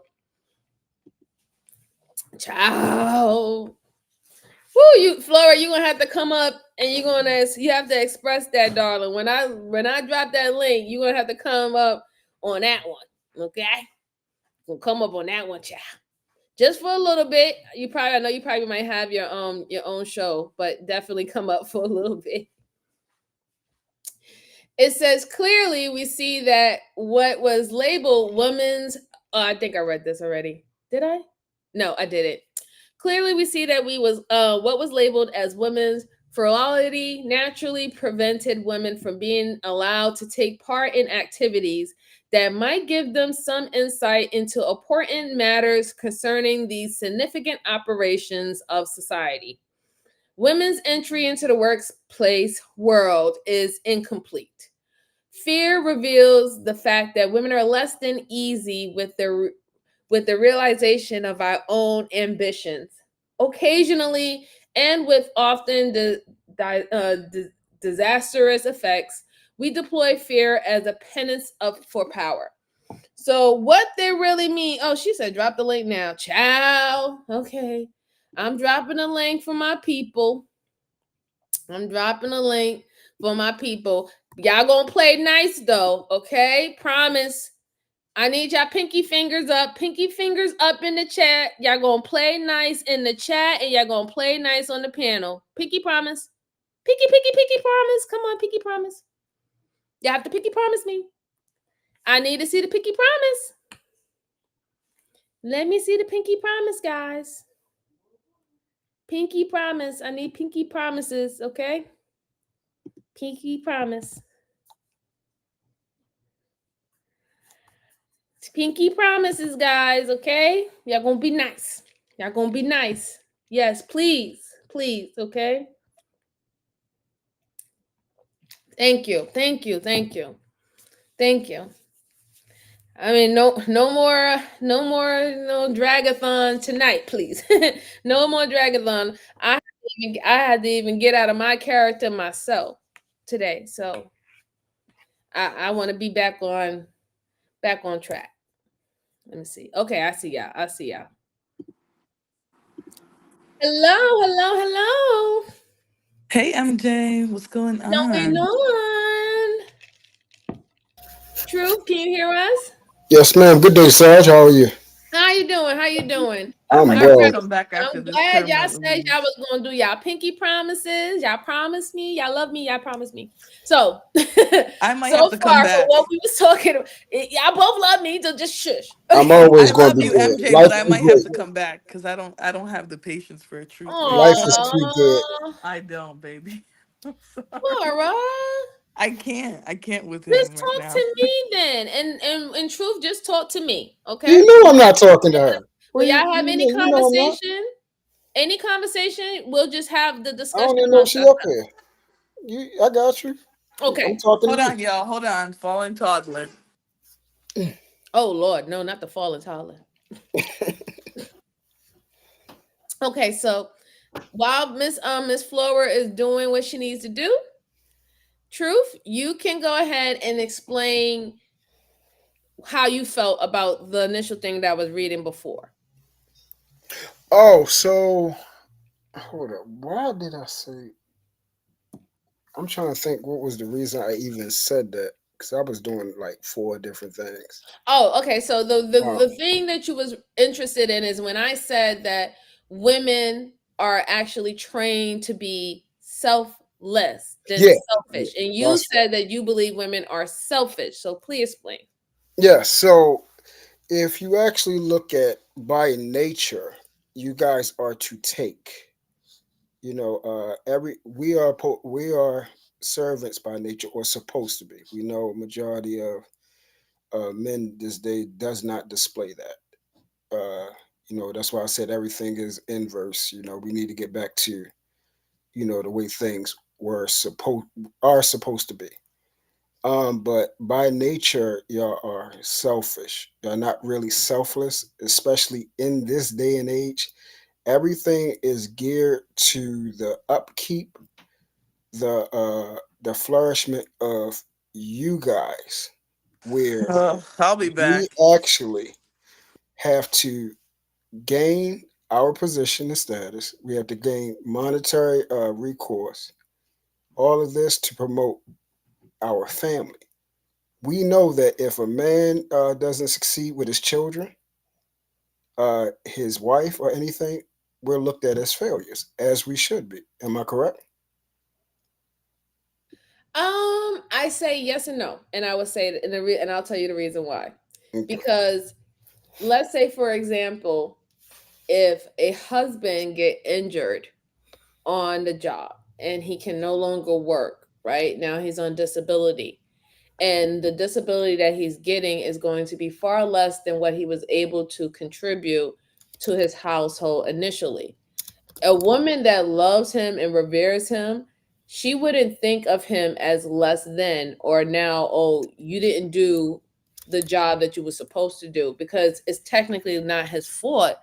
Ciao. Woo, Flora, you're gonna have to come up and you have to express that, darling. When I drop that link, you're gonna have to come up on that one. Okay? We'll come up on that one, child. Just for a little bit. I know you probably might have your own show, but definitely come up for a little bit. It says, clearly we see that what was labeled women's I think I read this already. Did I? No, I didn't. Clearly we see that what was labeled as women's frivolity naturally prevented women from being allowed to take part in activities that might give them some insight into important matters concerning the significant operations of society. Women's entry into the workplace world is incomplete. Fear reveals the fact that women are less than easy with the realization of our own ambitions. Occasionally, and with often disastrous effects, we deploy fear as a penance for power. So what they really mean, oh, she said, drop the link now. Ciao. Okay. I'm dropping a link for my people. I'm dropping a link for my people. Y'all gonna play nice though, okay? Promise. I need y'all pinky fingers up. Pinky fingers up in the chat. Y'all gonna play nice in the chat and y'all gonna play nice on the panel. Pinky promise. Pinky promise. Come on, pinky promise. Y'all have to pinky promise me. I need to see the pinky promise. Let me see the pinky promise, guys. Pinky promise. I need pinky promises, okay? Pinky promise. Pinky promises, guys, okay? Y'all gonna be nice. Y'all gonna be nice. Yes, please. Please, okay? Thank you. Thank you. Thank you. Thank you. I mean, no more dragathon tonight, please. No more dragathon. I had to even get out of my character myself today. So I want to be back on track. Let me see. Okay, I see y'all. Hello. Hey MJ, what's going on? Truth, can you hear us? Yes, ma'am. Good day, Sarge. How are you? How you doing? How you doing? I I'm might All have to well. right. come back after I'm this glad term y'all at said y'all least. was gonna do y'all pinky promises. Y'all promised me. Y'all love me. Y'all promised me. So, I might so have to come far from back. what we was talking, y'all both love me. So just shush. I'm Okay. always I going to love be you, good. MJ, Life but I is might have to good. come back because I don't have the patience for a truth right Life now. is too good. Aww, I don't, baby. I'm sorry. Laura. I can't. I can't with Just him right talk now. to me then, and in truth, just talk to me. You Okay. know I'm not talking to her. When Well, y'all have any you know I'm not. conversation, we'll just have the I don't discussion even know if amongst she up ourselves. here. I got you. I'm Okay. talking to Hold you. on, y'all. Hold on. Fallen toddler. Oh Lord, no, not the fallen toddler. Okay, so while Miss Flora is doing what she needs to do, Truth, you can go ahead and explain how you felt about the initial thing that I was reading before. Oh, so hold up. Why did I say? I'm trying to think what was the reason I even said that because I was doing like four different things. Oh, okay. So Uh, the thing that you was interested in is when I said that women are actually trained to be selfless than yeah, yeah, selfish, and you that's said that you believe women are selfish. So please explain. yeah. So if you actually look at by nature, you guys are to take. Every we are servants by nature, or supposed to be. We know majority of men this day does not display that. That's why I said everything is inverse. We need to get back to the way things are supposed to be. But by nature, y'all are selfish. You're not really selfless, especially in this day and age. Everything is geared to the upkeep, the flourishment of you guys, where I'll be we back. actually have to gain our position and status. We have to gain monetary recourse. All of this to promote our family. We know that if a man doesn't succeed with his children, his wife, or anything, we're looked at as failures, as we should be. Am I correct? I say yes and no, and I would say that, and I'll tell you the reason why. Okay. Because let's say, for example, if a husband get injured on the job and he can no longer work, right now he's on disability, and the disability that he's getting is going to be far less than what he was able to contribute to his household initially. A woman that loves him and reveres him, she wouldn't think of him as less than, or now, oh, you didn't do the job that you were supposed to do, because it's technically not his fault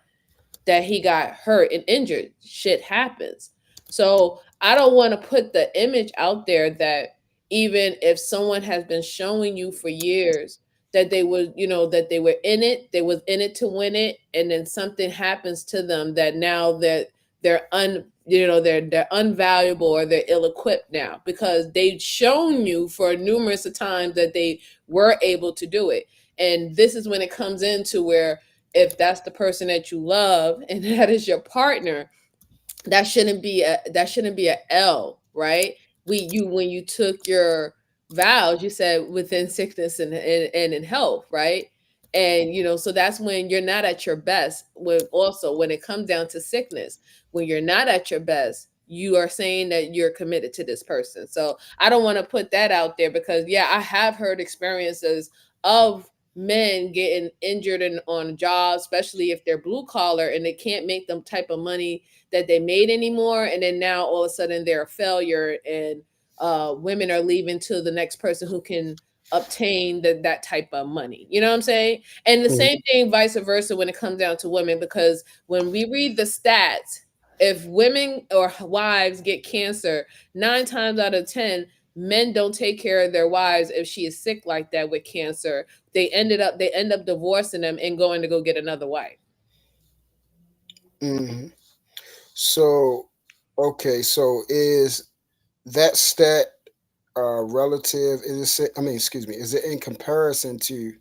that he got hurt and injured. Shit happens. So I don't want to put the image out there that even if someone has been showing you for years that they were, that they were in it, they was in it to win it, and then something happens to them that now that they're unvaluable, or they're ill-equipped now, because they've shown you for numerous of times that they were able to do it. And this is when it comes into where, if that's the person that you love and that is your partner, that shouldn't be a L, right? When you took your vows, you said within sickness and in health, right? And so that's when you're not at your best. When it comes down to sickness, when you're not at your best, you are saying that you're committed to this person. So I don't want to put that out there, because yeah, I have heard experiences of men getting injured on jobs, especially if they're blue collar and they can't make them type of money that they made anymore, and then now all of a sudden they're a failure, and women are leaving to the next person who can obtain that type of money. You know what I'm saying? And the Mhm. same thing vice versa when it comes down to women, because when we read the stats, if women or wives get cancer, 9 times out of 10, men don't take care of their wives if she is sick like that with cancer. They end up divorcing them and going to go get another wife. Mhm. So, okay, so is that stat relative? Is it? I mean, excuse me. Is it in comparison to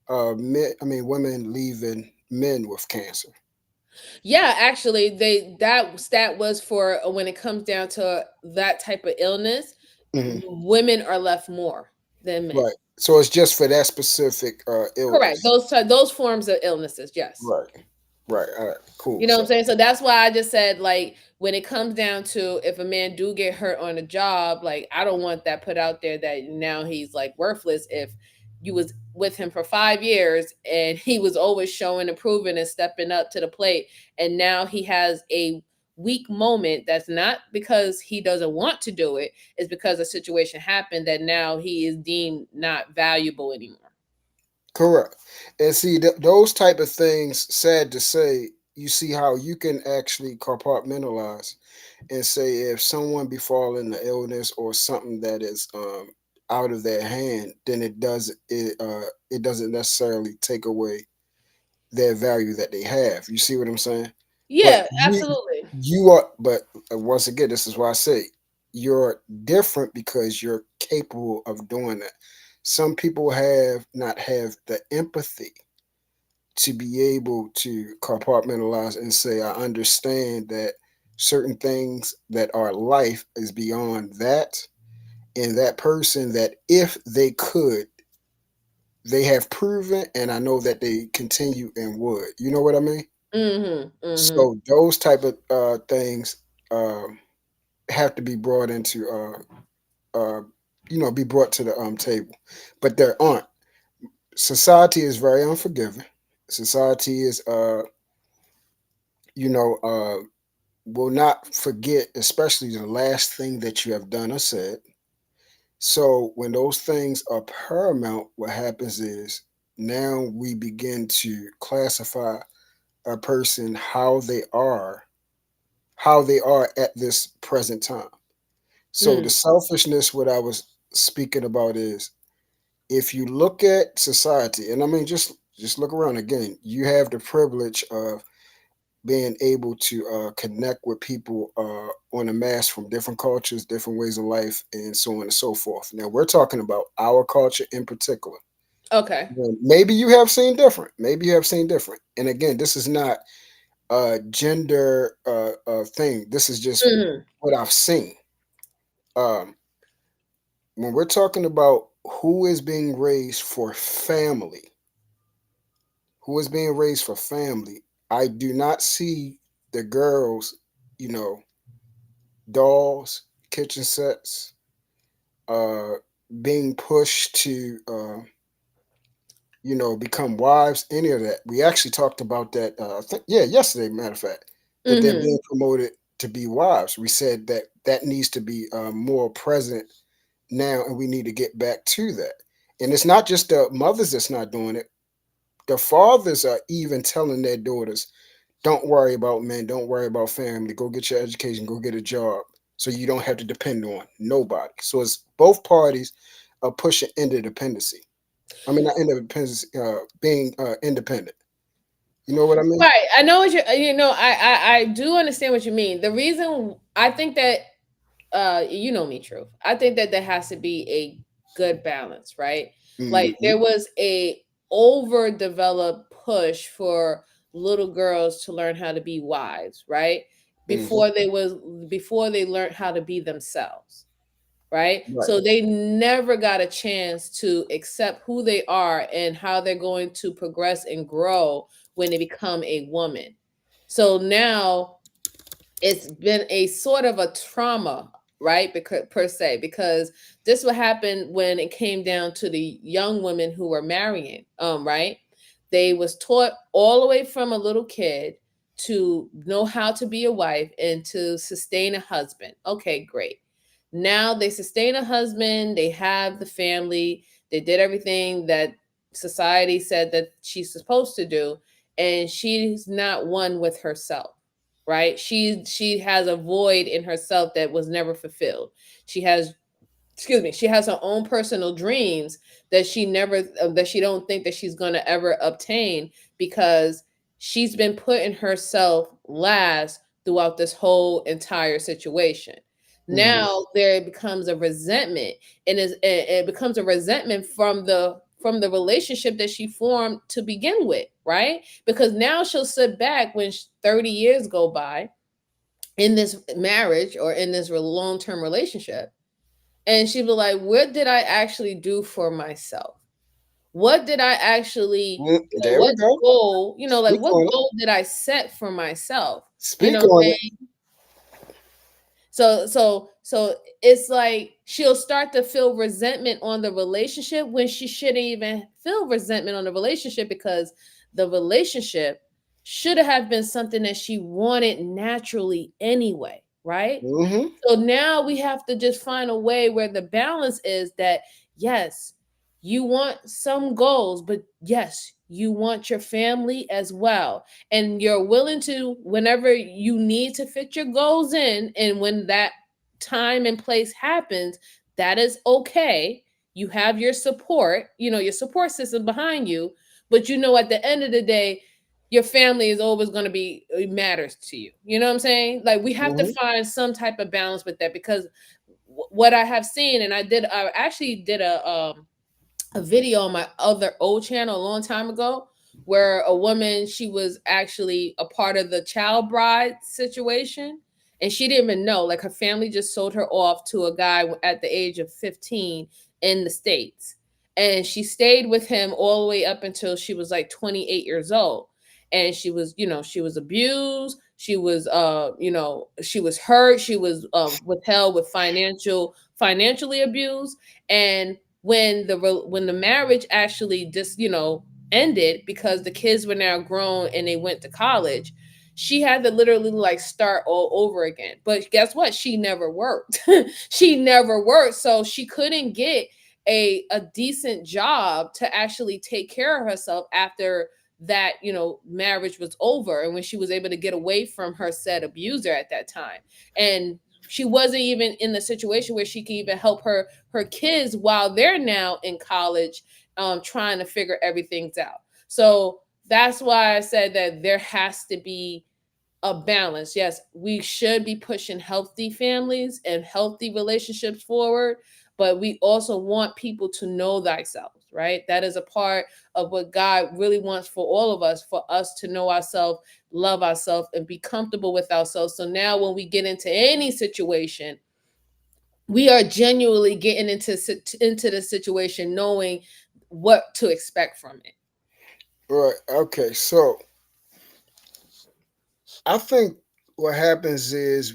women leaving men with cancer. Yeah, actually, that stat was for when it comes down to that type of illness, Hmm. women are left more than men. Right. So it's just for that specific Correct. illness. Those forms of illnesses, yes. Right. Right. All right. Cool. You know what So I'm saying? So that's why I just said, like, when it comes down to if a man do get hurt on a job, like, I don't want that put out there that now he's like worthless. If you was with him for 5 years and he was always showing, improving, and stepping up to the plate, and now he has a weak moment, that's not because he doesn't want to do it, it's because a situation happened that now he is deemed not valuable anymore. correct. And see those type of things. Sad to say, you see how you can actually compartmentalize and say if someone befallen an illness or something that is out of their hand, then it doesn't necessarily take away their value that they have. You see what I'm saying? But Yeah, absolutely. you are, but once again, this is why I say you're different because you're capable of doing that. Some people have not have the empathy to be able to compartmentalize and say, I understand that certain things that are life is beyond that. And that person, that if they could, they have proven, and I know that they continue and would. You know what I mean? Mm-hmm. Mm-hmm. So those type of things um, have to be brought into, be brought to the table. But there aren't. Society is very unforgiving. Society is, you know, will not forget, especially the last thing that you have done or said. So when those things are paramount, what happens is now we begin to classify a person how they are at this present time. So the Mm. selfishness, what I was speaking about is if you look at society, and I mean just look around again, you have the privilege of being able to connect with people on a mass from different cultures, different ways of life, and so on and so forth. Now we're talking about our culture in particular. Okay. Well, maybe you have seen different. Maybe you have seen different. And again, this is not a gender thing. This is just Mm-hmm. what I've seen. Um, when we're talking about who is being raised for family, who is being raised for family, I do not see the girls, you know, dolls, kitchen sets, uh, being pushed to, become wives, any of that. We actually talked about that, I think, yeah, yesterday, matter of fact, that they're Mm-hmm. being promoted to be wives. We said that that needs to be more present now, and we need to get back to that. And it's not just the mothers that's not doing it. The fathers are even telling their daughters, don't worry about men, don't worry about family, go get your education, go get a job, so you don't have to depend on nobody. So it's both parties are pushing interdependency. I mean, not independence, being independent. You know what I mean? Right. I know what I do understand what you mean. The reason I think that you know me, Truth. I think that there has to be a good balance, right? Like Hmm. there was a overdeveloped push for little girls to learn how to be wives, right? Hmm. Before they learned how to be themselves, right? Right. So they never got a chance to accept who they are and how they're going to progress and grow when they become a woman. So now it's been a sort of a trauma, right? Because per se, because this what happened when it came down to the young women who were marrying, right? They was taught all the way from a little kid to know how to be a wife and to sustain a husband. Okay, great. Now they sustain a husband, they have the family, they did everything that society said that she's supposed to do, and she's not one with herself, right? She has a void in herself that was never fulfilled. She has, excuse me, she has her own personal dreams that she never that she don't think that she's going to ever obtain because she's been putting herself last throughout this whole entire situation. Hmm. Now there becomes a resentment, and it becomes a resentment from the from the relationship that she formed to begin with, right? Because now she'll sit back when 30 years go by in this marriage or in this long-term relationship, and she'll be like, what did I actually do for myself? What did I actually, There we what go. goal, like Speak what on it. goal did I set for myself? Speak What I'm on it. saying? So it's like she'll start to feel resentment on the relationship when she shouldn't even feel resentment on the relationship, because the relationship should have been something that she wanted naturally anyway, right? Mm-hmm. So now we have to just find a way where the balance is that, yes, you want some goals, but yes, you want your family as well. And you're willing to, whenever you need to fit your goals in, and when that time and place happens, that is okay. You have your support, your support system behind you. But at the end of the day, your family is always going to be, it matters to you. You know what I'm saying? Like, we have to Mm-hmm. find some type of balance with that, because what I have seen, and I actually did a video on my other old channel a long time ago, where a woman, she was actually a part of the child bride situation, and she didn't even know, like, her family just sold her off to a guy at the age of 15 in the States, and she stayed with him all the way up until she was like 28 years old. And she was, she was abused, she was she was hurt, she was withheld with financially abused. And when the marriage actually just ended, because the kids were now grown and they went to college, she had to literally like start all over again. But guess what? She never worked. She never worked, so she couldn't get a decent job to actually take care of herself after that marriage was over, and when she was able to get away from her said abuser at that time. And she wasn't even in the situation where she could even help her kids while they're now in college, trying to figure everything out. So that's why I said that there has to be a balance. Yes, we should be pushing healthy families and healthy relationships forward, but we also want people to know thyself, right? That is a part of what God really wants for all of us, for us to know ourselves, love ourselves, and be comfortable with ourselves. So now when we get into any situation, we are genuinely getting into the situation knowing what to expect from it. Right. Okay. So I think what happens is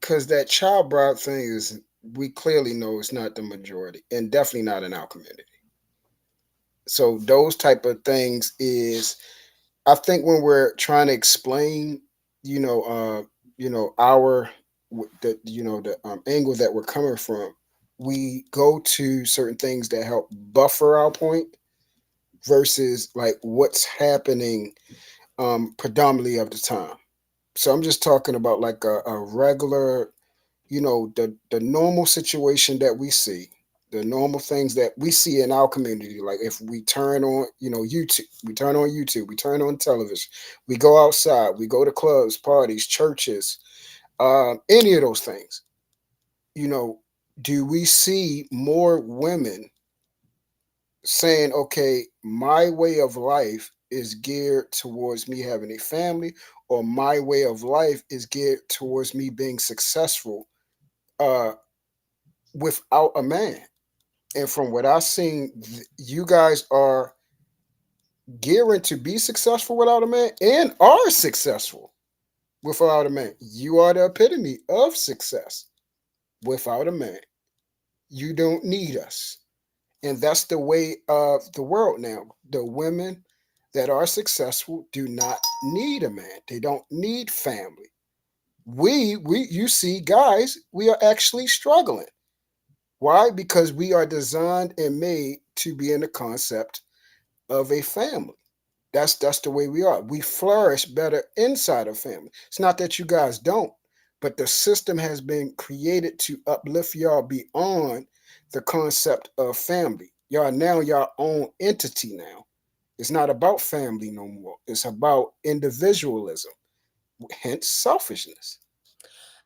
because that child bride thing is, we clearly know it's not the majority, and definitely not in our community. So those type of things is, I think when we're trying to explain, you know, uh, our the the angle that we're coming from, we go to certain things that help buffer our point versus like what's happening predominantly of the time. So I'm just talking about like a regular, the normal situation that we see, the normal things that we see in our community. Like if we turn on, YouTube, we turn on YouTube, we turn on television, we go outside, we go to clubs, parties, churches, any of those things. You know, do we see more women saying, okay, my way of life is geared towards me having a family, or my way of life is geared towards me being successful uh, without a man? And from what I've seen, you guys are gearing to be successful without a man and are successful without a man. You are the epitome of success without a man. You don't need us. And that's the way of the world now. The women that are successful do not need a man. They don't need family. We you see, guys, we are actually struggling. Why? Because we are designed and made to be in the concept of a family. That's the way we are. We flourish better inside of family. It's not that you guys don't, but the system has been created to uplift y'all beyond the concept of family. Y'all now your own entity now. It's not about family no more. It's about individualism, hence selfishness.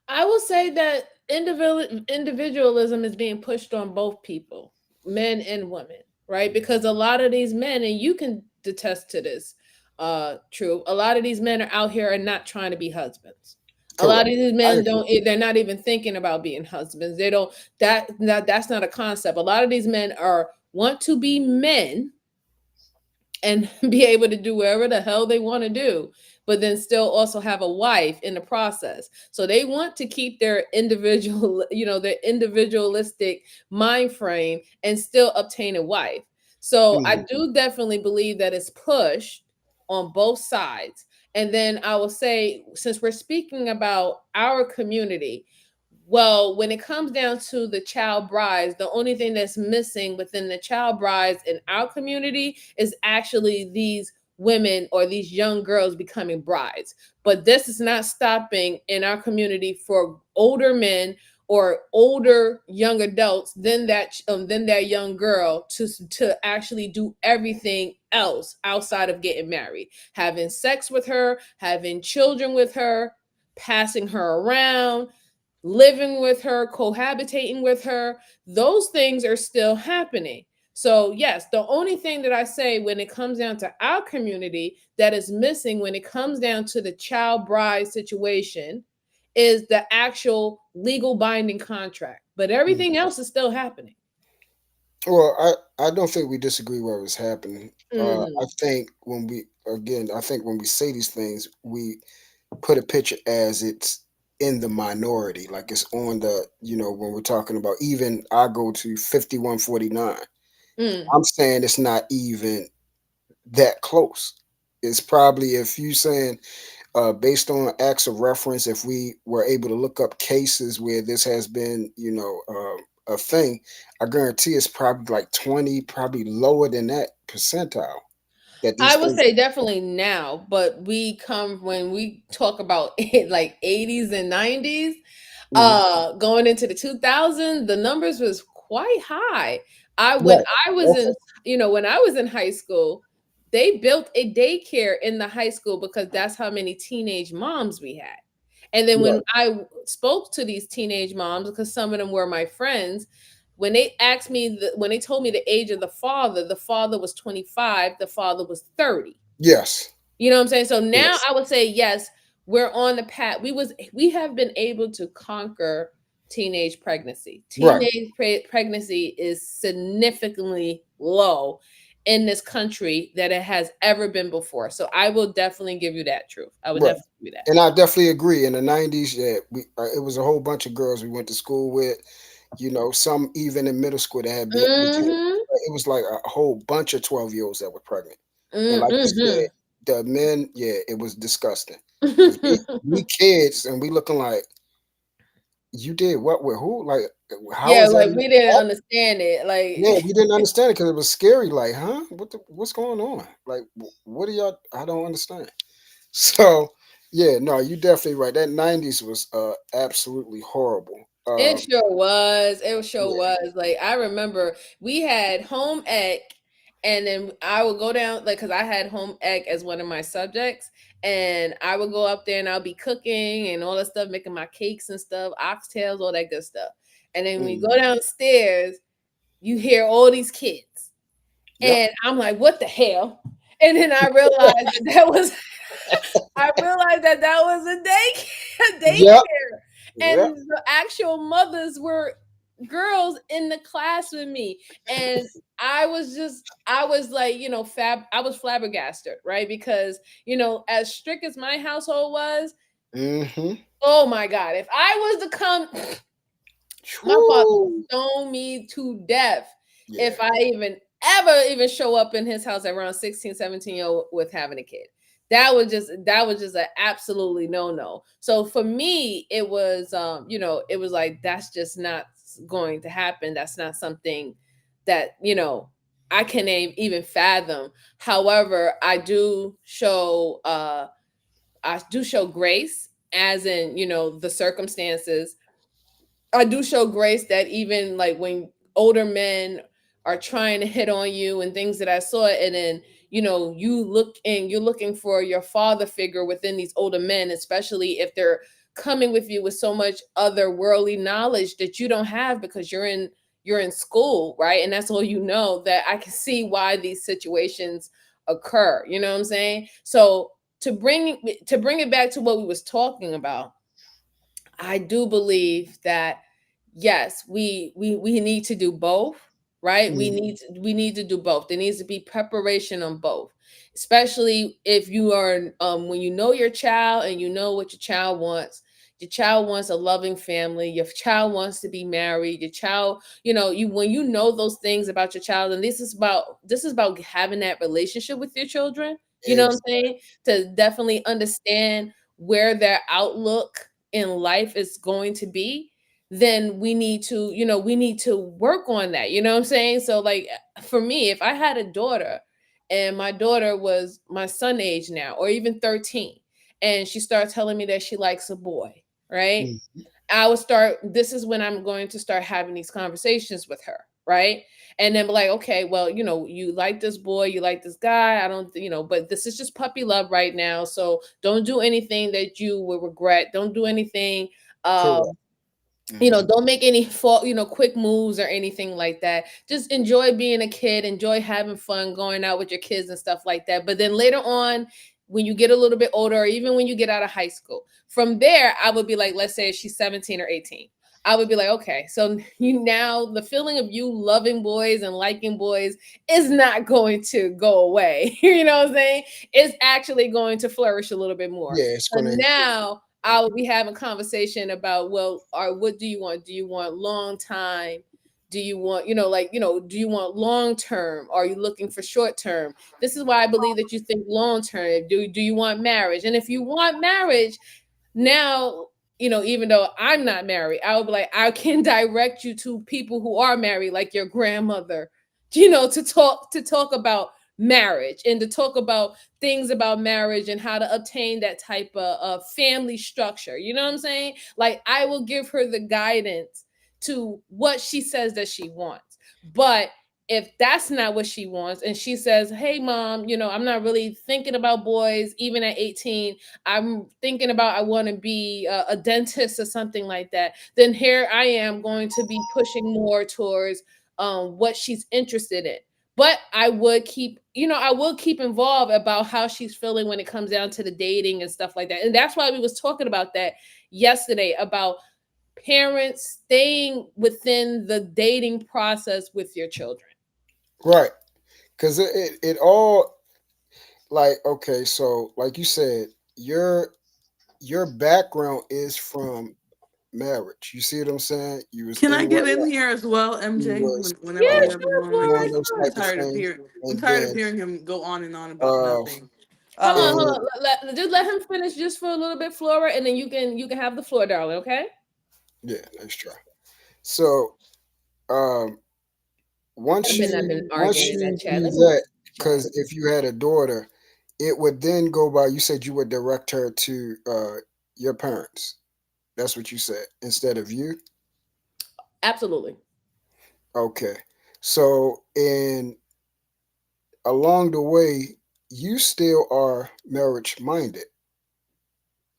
I will say that individualism is being pushed on both people. men and women, right? Because a lot of these men, and you can attest to this, true. A lot of these men are out here and not trying to be husbands. A lot Correct. of these I men agree. don't. They're not even thinking about being husbands. They don't. That's not a concept. A lot of these men are want to be men and be able to do whatever the hell they want to do, but then still also have a wife in the process. So they want to keep their individual, their individualistic mind frame and still obtain a wife. So I Mhm. do definitely believe that it's pushed on both sides. And then I will say, since we're speaking about our community, well, when it comes down to the child brides, the only thing that's missing within the child brides in our community is actually these women or these young girls becoming brides. But this is not stopping in our community for older men or older young adults than that young girl to actually do everything else outside of getting married, having sex with her, having children with her, passing her around, living with her, cohabitating with her. Those things are still happening. So, yes, the only thing that I say when it comes down to our community that is missing when it comes down to the child bride situation is the actual legal binding contract. But Mhm. everything else is still happening. Well, I don't think we disagree where it's happening. I Mhm. think I think when we say these things, we put a picture as it's in the minority, like it's on the, when we're talking about, even I go to 5149. Mm. I'm saying it's not even that close. It's probably, if you saying, based on acts of reference, if we were able to look up cases where this has been, a thing, I guarantee it's probably like 20, probably lower than that percentile that I these would things. say definitely now, but we come when we talk about like 80s and 90s, Mhm. going into the 2000s, the numbers was quite high. I when Right. I was Okay. in, when I was in high school, they built a daycare in the high school because that's how many teenage moms we had. And then when Right. I spoke to these teenage moms, because some of them were my friends, when they asked me, when they told me the age of the father was 25, the father was 30. Yes. You know what I'm saying? So now Yes. I would say yes, we're on the path. We have been able to conquer teenage pregnancy. Right. Pregnancy is significantly low in this country that it has ever been before. So I will definitely give you that truth. I would Right. definitely give you that. And I definitely agree. In the '90s, yeah, it was a whole bunch of girls we went to school with. Some even in middle school that had became. Mhm. It was like a whole bunch of 12-year-olds that were pregnant. And like you said, Mhm. the men, yeah, it was disgusting. Because we kids and we looking like, you did what with who? Like, how Yeah, is that like even we didn't happening? understand it. Yeah, Like we didn't understand it because it was scary. Like, huh? What's going on? Like, what are y'all? I don't understand. So, yeah, no, you definitely right. That '90s was absolutely horrible. it sure was. It sure Yeah, was. Like I remember we had home ec, and then I would go down like because I had home ec as one of my subjects, and I would go up there and I'll be cooking and all that stuff, making my cakes and stuff, oxtails, all that good stuff. And then when we go mhm, downstairs, you hear all these kids, yep, and I'm like, "What the hell?" And then I realized that was I realized that was a yep, daycare, yep. and the actual mothers were girls in the class with me, and I was like, I was flabbergasted, right? Because as strict as my household was, Mm-hmm. oh my god, if I was to come, my father would Whew. stone me to death if Yeah, I even show up in his house around 16, 17 year old with having a kid. That was just an absolutely no. So for me, it was it was like that's just not going to happen. That's not something that, I can even fathom. However, I do show grace as in, the circumstances. I do show grace that even like when older men are trying to hit on you and things that I saw, and then you're looking for your father figure within these older men, especially if they're coming with you with so much other worldly knowledge that you don't have because you're in you're in school, right? And that's all you know, that I can see why these situations occur. You know what I'm saying? So to bring it back to what we was talking about, I do believe that yes, we need to do both, right? Mm, We need to do both. There needs to be preparation on both, especially if you are when you know your child and you know what your child wants. Your child wants a loving family. Your child wants to be married. Your child, you know, you when you know those things about your child, and this is about having that relationship with your children. You know what I'm exactly. saying? To definitely understand where their outlook in life is going to be, then we need to, you know, we need to work on that. You know what I'm saying? So like for me, if I had a daughter and my daughter was my son age now, or even 13, and she starts telling me that she likes a boy, right? Mm, I would start, this is when I'm going to start having these conversations with her, right? And then be like, okay, well, you know, you like this boy, you like this guy. I don't, you know, but this is just puppy love right now. So don't do anything that you will regret. Don't do anything, correct. you know, Hmm. don't make any fault, you know, quick moves or anything like that. Just enjoy being a kid, enjoy having fun, going out with your kids and stuff like that. But then later on, when you get a little bit older, or even when you get out of high school, from there, I would be like, let's say she's 17 or 18. I would be like, okay, so you now the feeling of you loving boys and liking boys is not going to go away. You know what I'm saying? It's actually going to flourish a little bit more. Yeah, it's So going to increase. now I will be having conversation about, well, or what do you want? Do you want long time? Do you want, you know, like, you know, do you want long term? Are you looking for short term? This is why I believe that you think long term. Do you want marriage? And if you want marriage, now, you know, even though I'm not married, I would be like, I can direct you to people who are married, like your grandmother, you know, to talk about marriage and to talk about things about marriage and how to obtain that type of family structure. You know what I'm saying? Like I will give her the guidance to what she says that she wants. But if that's not what she wants and she says, hey mom, you know, I'm not really thinking about boys even at 18, I'm thinking about I want to be a dentist or something like that, then here I am going to be pushing more towards what she's interested in. But I would keep, you know, I will keep involved about how she's feeling when it comes down to the dating and stuff like that. And that's why we was talking about that yesterday, about parents staying within the dating process with your children. Right. Because it all, like, okay, so like you said, your background is from marriage. You see what I'm saying? You was Can I in get in wedlock. here as well, You MJ? was Whenever Yeah, you uh, have a sure, moment, Flora, doing because those I'm sure. type of tired of things, hearing. I'm and tired of then hearing him go on and on about uh, nothing. Hold Um, on. Just let him finish just for a little bit, Flora, and then you can have the floor, darling. Okay? yeah, let's try. So um, I've been I've been once arguing in that you chat. do Let me that, chat. because if you had a daughter, it would then go by. You said you would direct her to your parents. That's what you said instead of you. Absolutely. Okay. So in along the way, you still are marriage minded.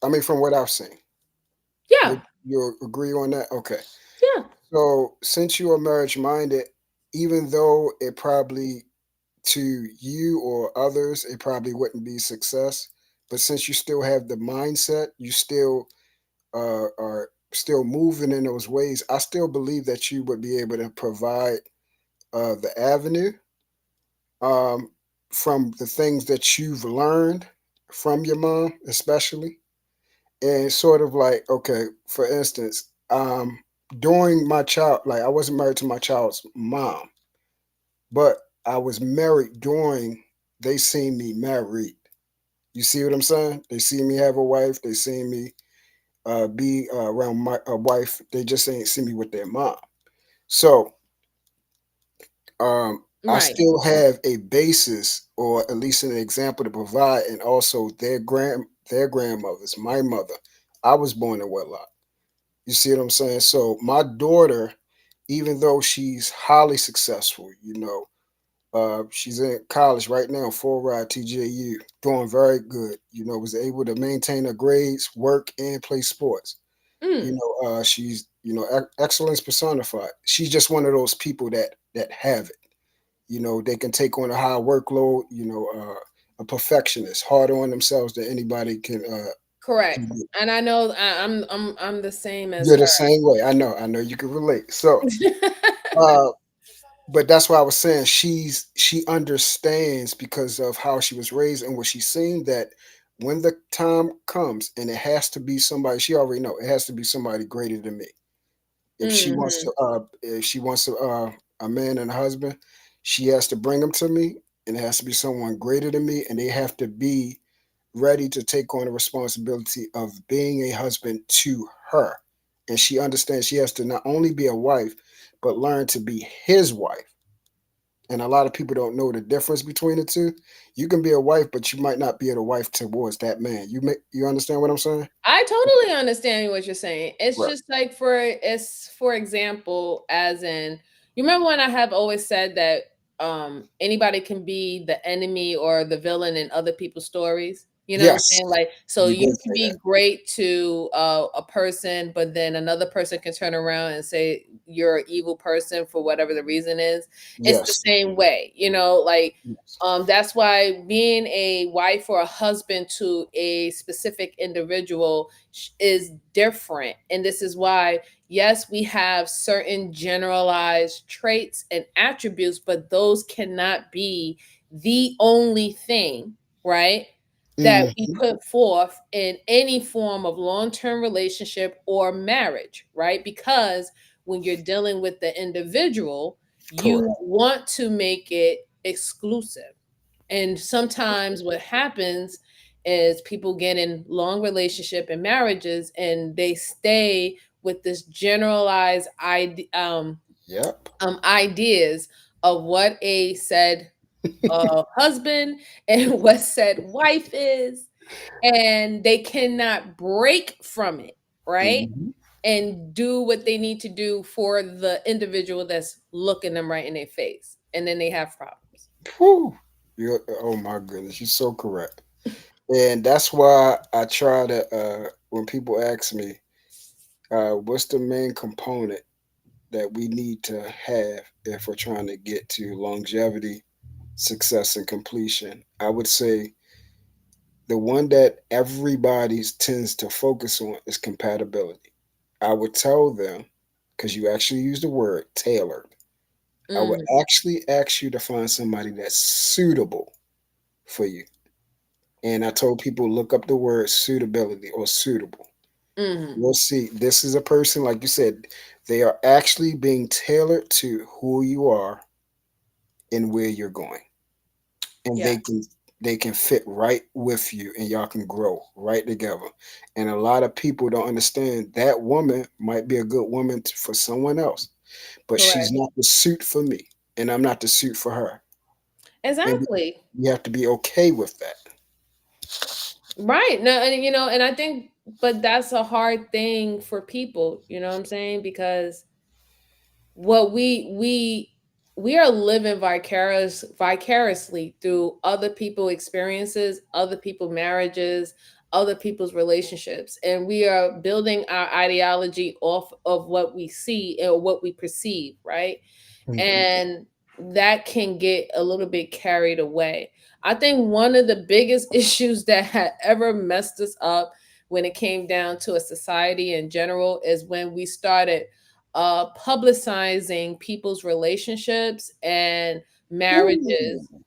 I mean, from what I've seen. Yeah. Would you agree on that? Okay. Yeah. So since you are marriage minded, even though it probably to you or others, it probably wouldn't be success. But since you still have the mindset, you still are still moving in those ways. I still believe that you would be able to provide the avenue um, from the things that you've learned from your mom, especially. And sort of like, okay, for instance, during my child, like I wasn't married to my child's mom, but I was married during they seen me married. You see what I'm saying? They see me have a wife. They see me be around my a wife. They just ain't see me with their mom. So I Right. still have a basis or at least an example to provide, and also their grandmothers, my mother. I was born in wedlock. You see what I'm saying? So my daughter, even though she's highly successful, she's in college right now, full ride TJU, doing very good. Was able to maintain her grades, work, and play sports. Mm. She's excellence personified. She's just one of those people that have it. They can take on a high workload. A perfectionist, harder on themselves than anybody can Correct. be. And I know I'm the same as You're the her. same way. I know you can relate. So, uh, but that's why I was saying she understands because of how she was raised and what she's seen, that when the time comes and it has to be somebody, she already know it has to be somebody greater than me. Hmm. If she wants a man and a husband, she has to bring them to me, and it has to be someone greater than me, and they have to be ready to take on the responsibility of being a husband to her. And she understands she has to not only be a wife, but learn to be his wife. And a lot of people don't know the difference between the two. You can be a wife, but you might not be a wife towards that man. You understand what I'm saying? I totally understand what you're saying. It's Right. just like for example, as in, you remember when I have always said that anybody can be the enemy or the villain in other people's stories. You know what I'm Yes, saying? Like, so you you did can say be that. great to a person, but then another person can turn around and say you're an evil person for whatever the reason is. It's the Yes. same way, like Yes. that's why being a wife or a husband to a specific individual is different. And this is why, yes, we have certain generalized traits and attributes, but those cannot be the only thing, right? That we Mhm. put forth in any form of long term relationship or marriage, right? Because when you're dealing with the individual, Correct. you want to make it exclusive. And sometimes what happens is people get in long relationship and marriages and they stay with this generalized Yep. ideas of what a said husband and what said wife is, and they cannot break from it, right? Mhm. And do what they need to do for the individual that's looking them right in their face. And then they have problems. Whew. Oh my goodness, you're so correct. And that's why I try to, when people ask me, what's the main component that we need to have if we're trying to get to longevity, success, and completion, I would say the one that everybody tends to focus on is compatibility. I would tell them, because you actually use the word tailored, I would Mhm. actually ask you to find somebody that's suitable for you. And I told people look up the word suitability or suitable. Mhm. You'll see this is a person, like you said, they are actually being tailored to who you are and where you're going. And Yeah, they can fit right with you and y'all can grow right together. And a lot of people don't understand that woman might be a good woman for someone else, but she's correct. not the suit for me and I'm not the suit for her. And Exactly. we have to be okay with that. Right. No, and and I think but that's a hard thing for people, you know what I'm saying? Because what we are living vicariously through other people experiences, other people marriages, other people's relationships, and we are building our ideology off of what we see or what we perceive, right? Mhm. And that can get a little bit carried away. I think one of the biggest issues that had ever messed us up when it came down to a society in general is when we started publicizing people's relationships and marriages Ooh.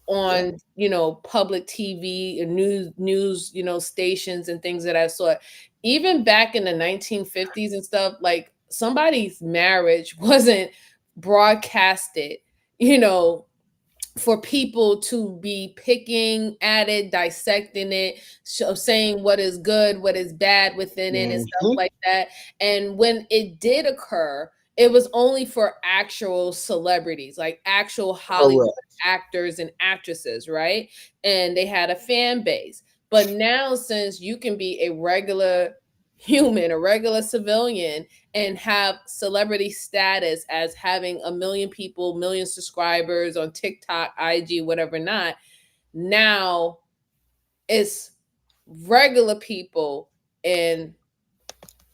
Yep. on public TV and news stations and things of that sort. Even back in the 1950s and stuff, like somebody's marriage wasn't broadcasted, you know, for people to be picking at it, dissecting it, saying what is good, what is bad within it, and stuff Mhm. like that. And when it did occur, it was only for actual celebrities, like actual Hollywood Correct. actors and actresses, right? And they had a fan base. But now, since you can be a regular human, a regular civilian, and have celebrity status as having a million people, million subscribers on TikTok, IG, whatever not. Now it's regular people and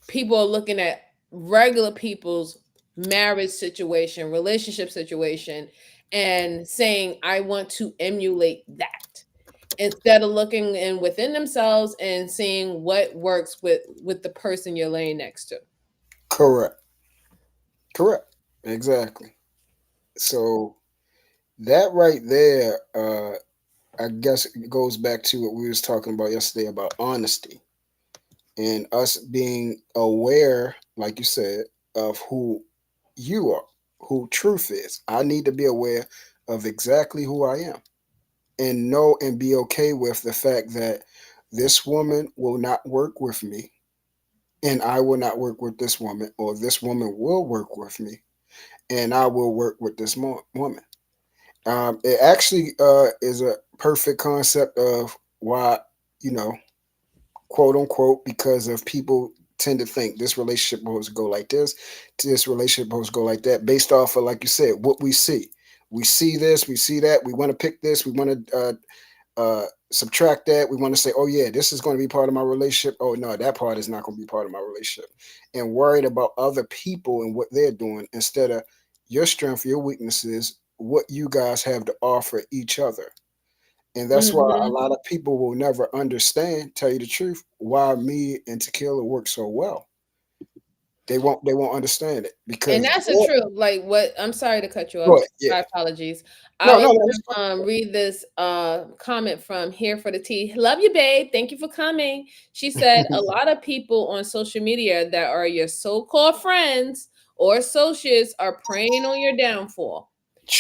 people are looking at regular people's marriage situation, relationship situation, and saying, I want to emulate that, instead of looking in within themselves and seeing what works with the person you're laying next to. Correct. Correct. Exactly. So that right there, I guess it goes back to what we was talking about yesterday about honesty and us being aware, like you said, of who you are, who truth is. I need to be aware of exactly who I am and know and be okay with the fact that this woman will not work with me and I will not work with this woman, or this woman will work with me and I will work with this woman. It actually is a perfect concept of why, you know, quote unquote, because of people tend to think this relationship supposed to go like this relationship supposed to go like that, based off of, like you said, what we see. We see this, we see that, we want to pick this, we want to subtract that. We want to say, oh yeah, this is going to be part of my relationship. Oh no, that part is not going to be part of my relationship. And worried about other people and what they're doing instead of your strength, your weaknesses, what you guys have to offer each other. And that's why a Hmm. lot of people will never understand, tell you the truth, why me and Tequila work so well. They won't understand it And because that's the truth. Like, what, I'm sorry to cut you off. but yeah. My apologies. No, I no, no, want it's to read this comment from Here for the Tea. Love you, babe. Thank you for coming. She said, a fine. lot of people on social media that are your so-called friends or associates are preying on your downfall,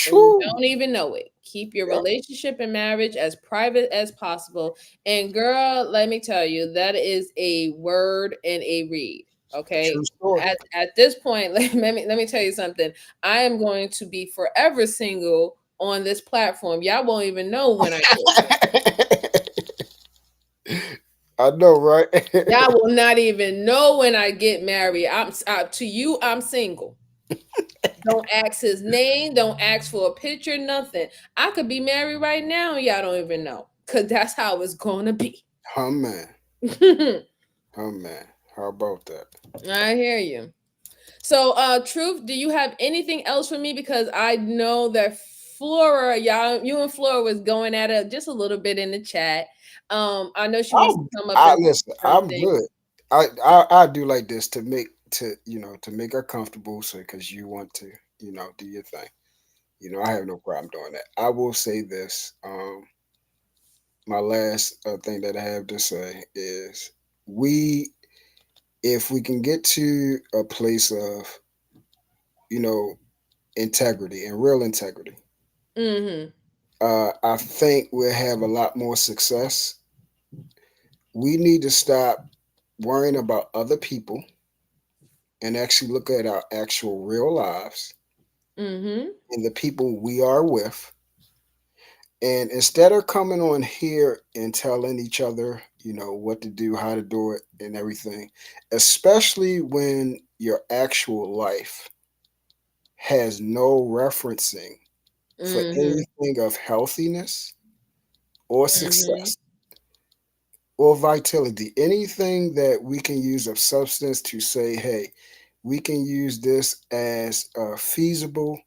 and you True. don't even know it. Keep your Yeah, relationship and marriage as private as possible. And girl, let me tell you, that is a word and a read. true Okay. story. At this point, let me tell you something. I am going to be forever single on this platform. Y'all won't even know when I get married. I know, right? Y'all will not even know when I get married. To you, I'm single. Don't ask his name. Don't ask for a picture. Nothing. I could be married right now, and y'all don't even know, cause that's how it's gonna be. Oh man. I Oh man. How about that? hear you. So, Truth, do you have anything else for me? Because I know that Flora, you and Flora was going at it just a little bit in the chat. I know she wants to I'm come up I and listen, say I'm something. good. I do like this to make to make her comfortable, so because you want to, do your thing. I have no problem doing that. I will say this. My last thing that I have to say is we if we can get to a place of, you know, integrity and real integrity, Mm-hmm. I think we'll have a lot more success. We need to stop worrying about other people and actually look at our actual real lives Mm-hmm. and the people we are with. And instead of coming on here and telling each other, what to do, how to do it, and everything, especially when your actual life has no referencing for Mm-hmm. anything of healthiness or Mm-hmm. success or vitality, anything that we can use of substance to say, hey, we can use this as a feasible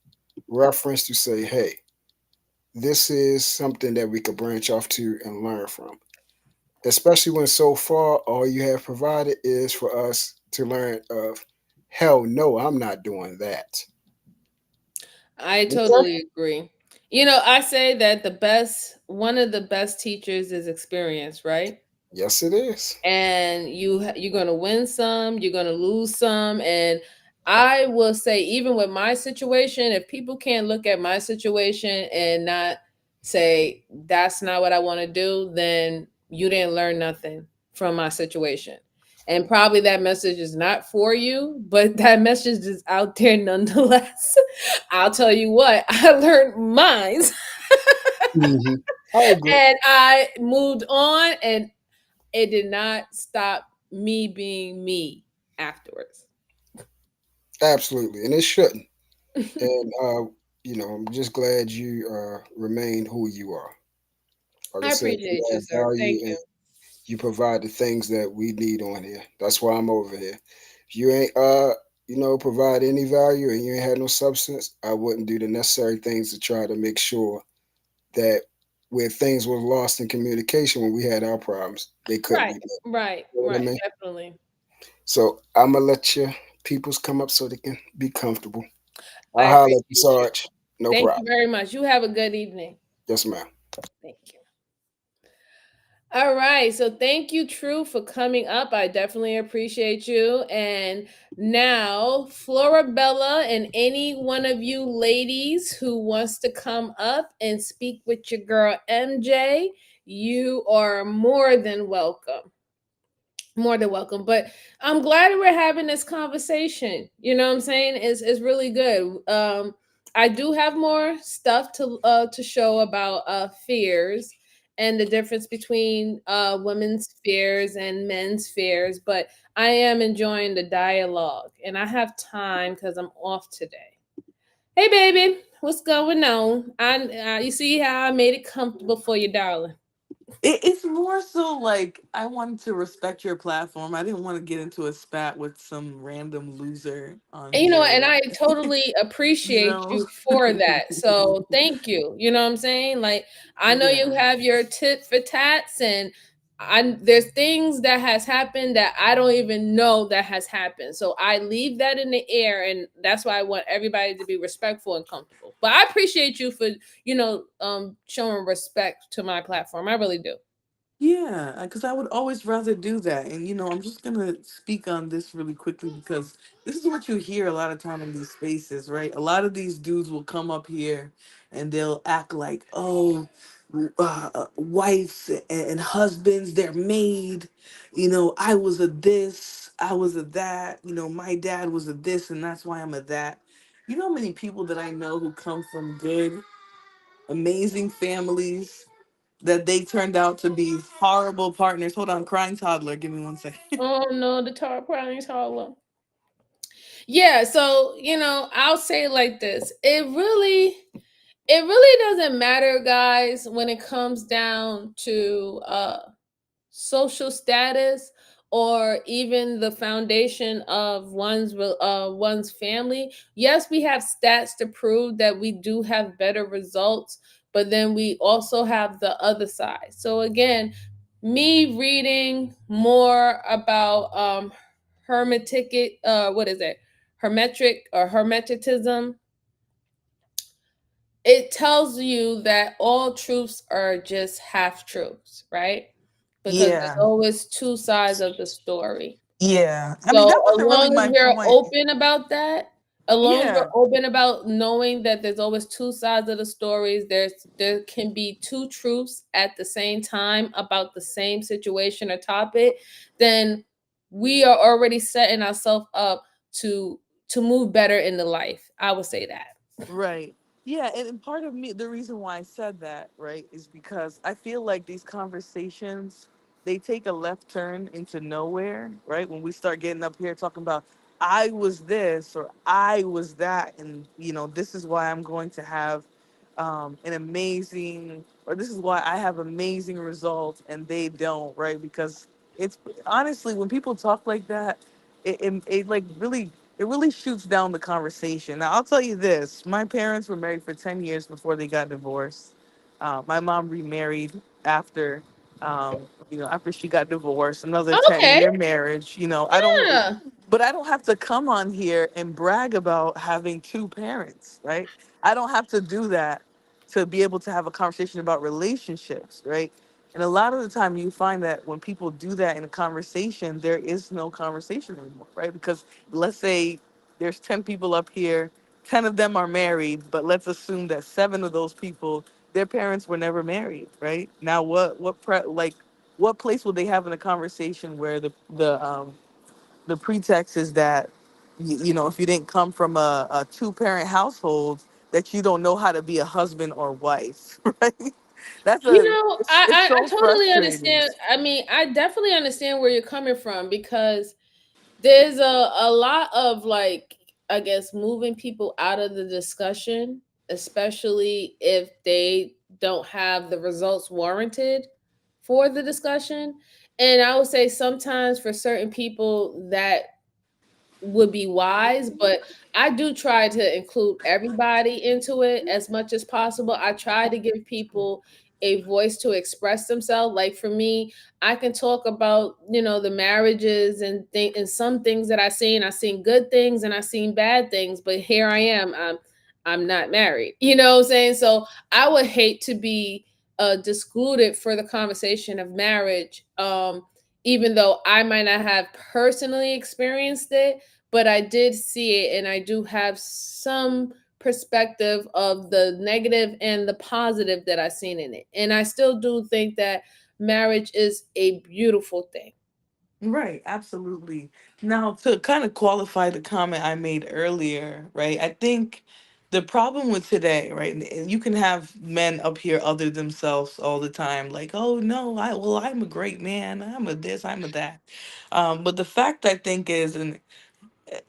reference to say, hey, this is something that we could branch off to and learn from. Especially when so far all you have provided is for us to learn of, hell no, I'm not doing that. I Okay? totally agree. I say that one of the best teachers is experience, right? Yes, it is. And you're going to win some, you're going to lose some. And I will say, even with my situation, if people can't look at my situation and not say that's not what I want to do, then you didn't learn nothing from my situation. And probably that message is not for you, but that message is out there nonetheless. I'll tell you what, I learned mine Mhm. I agree. and I moved on, and it did not stop me being me afterwards. Absolutely. And it shouldn't. And, I'm just glad you remain who you are. Like I I said, appreciate you you, add sir. Thank value and you. You provide the things that we need on here. That's why I'm over here. If you ain't provide any value and you ain't had no substance, I wouldn't do the necessary things to try to make sure that where things were lost in communication when we had our problems, they couldn't be Right, met. right, You know what I right. mean? Definitely. So I'm gonna let your peoples come up so they can be comfortable. I'll I holler at you, appreciate you. Sarge. No Thank problem. you very much. You have a good evening. Yes, ma'am. Thank you. All right. So thank you, True, for coming up. I definitely appreciate you. And now, Florabella and any one of you ladies who wants to come up and speak with your girl MJ, you are more than welcome. More than welcome. But I'm glad we're having this conversation. You know what I'm saying? It's really good. I do have more stuff to show about fears and the difference between women's fears and men's fears, but I am enjoying the dialogue and I have time because I'm off today. Hey baby, what's going on? You see how I made it comfortable for you, darling. It's more so like I wanted to respect your platform. I didn't want to get into a spat with some random loser on And, and here. I totally You appreciate know? you for that. So thank you. You know what I'm saying? Like I know you Yeah. have your tit for tats, and there's things that has happened that I don't even know that has happened. So I leave that in the air, and that's why I want everybody to be respectful and comfortable. But I appreciate you for showing respect to my platform. I really do. Yeah, because I would always rather do that. And, I'm just going to speak on this really quickly because this is what you hear a lot of time in these spaces, right? A lot of these dudes will come up here and they'll act like, oh, wives and husbands, they're made. I was a this, I was a that. My dad was a this, and that's why I'm a that. You know how many people that I know who come from good, amazing families that they turned out to be horrible partners. Hold on, crying toddler. Give me one second. Oh no, the tar Brownie's hollow. Yeah, so I'll say it like this. It really doesn't matter, guys, when it comes down to social status or even the foundation of one's family. Yes, we have stats to prove that we do have better results, but then we also have the other side. So again, me reading more about hermetic what is it? Hermetic or hermeticism, it tells you that all truths are just half truths, right? Because there's Yeah, always two sides of the story. yeah. I mean, So that as wasn't really long as my we're point. open about that, as long as Yeah, we're open about knowing that there's always two sides of the stories, there can be two truths at the same time about the same situation or topic, then we are already setting ourselves up to move better in the life. I would say that. right. Yeah, and part of me, the reason why I said that, right, is because I feel like these conversations, they take a left turn into nowhere, right? When we start getting up here talking about, I was this or I was that, and, this is why I'm going to have an amazing, or this is why I have amazing results and they don't, right? Because it's honestly, when people talk like that, it like really, it really shoots down the conversation. Now, I'll tell you this: my parents were married for 10 years before they got divorced. My mom remarried after, after she got divorced. Another ten Okay. year marriage. I don't, Yeah. but I don't have to come on here and brag about having two parents, right? I don't have to do that to be able to have a conversation about relationships, right? And a lot of the time, you find that when people do that in a conversation, there is no conversation anymore, right? Because let's say there's 10 people up here, 10 of them are married, but let's assume that seven of those people, their parents were never married, right? Now, what place would they have in a conversation where the pretext is that if you didn't come from a two-parent household, that you don't know how to be a husband or wife, right? It's I so totally frustrating. understand. I mean, I definitely understand where you're coming from because there's a lot of like, I guess, moving people out of the discussion, especially if they don't have the results warranted for the discussion. And I would say sometimes for certain people that would be wise, but I do try to include everybody into it as much as possible. I try to give people a voice to express themselves. Like for me, I can talk about, the marriages and some things that I seen good things and I seen bad things, but here I am. I'm not married. You know what I'm saying? So I would hate to be excluded for the conversation of marriage. Even though I might not have personally experienced it, but I did see it and I do have some perspective of the negative and the positive that I've seen in it. And I still do think that marriage is a beautiful thing. Right, absolutely. Now, to kind of qualify the comment I made earlier, right? I think the problem with today, right? And you can have men up here other themselves all the time, like, "Oh no, I'm a great man. I'm a this, I'm a that." But the fact I think is, and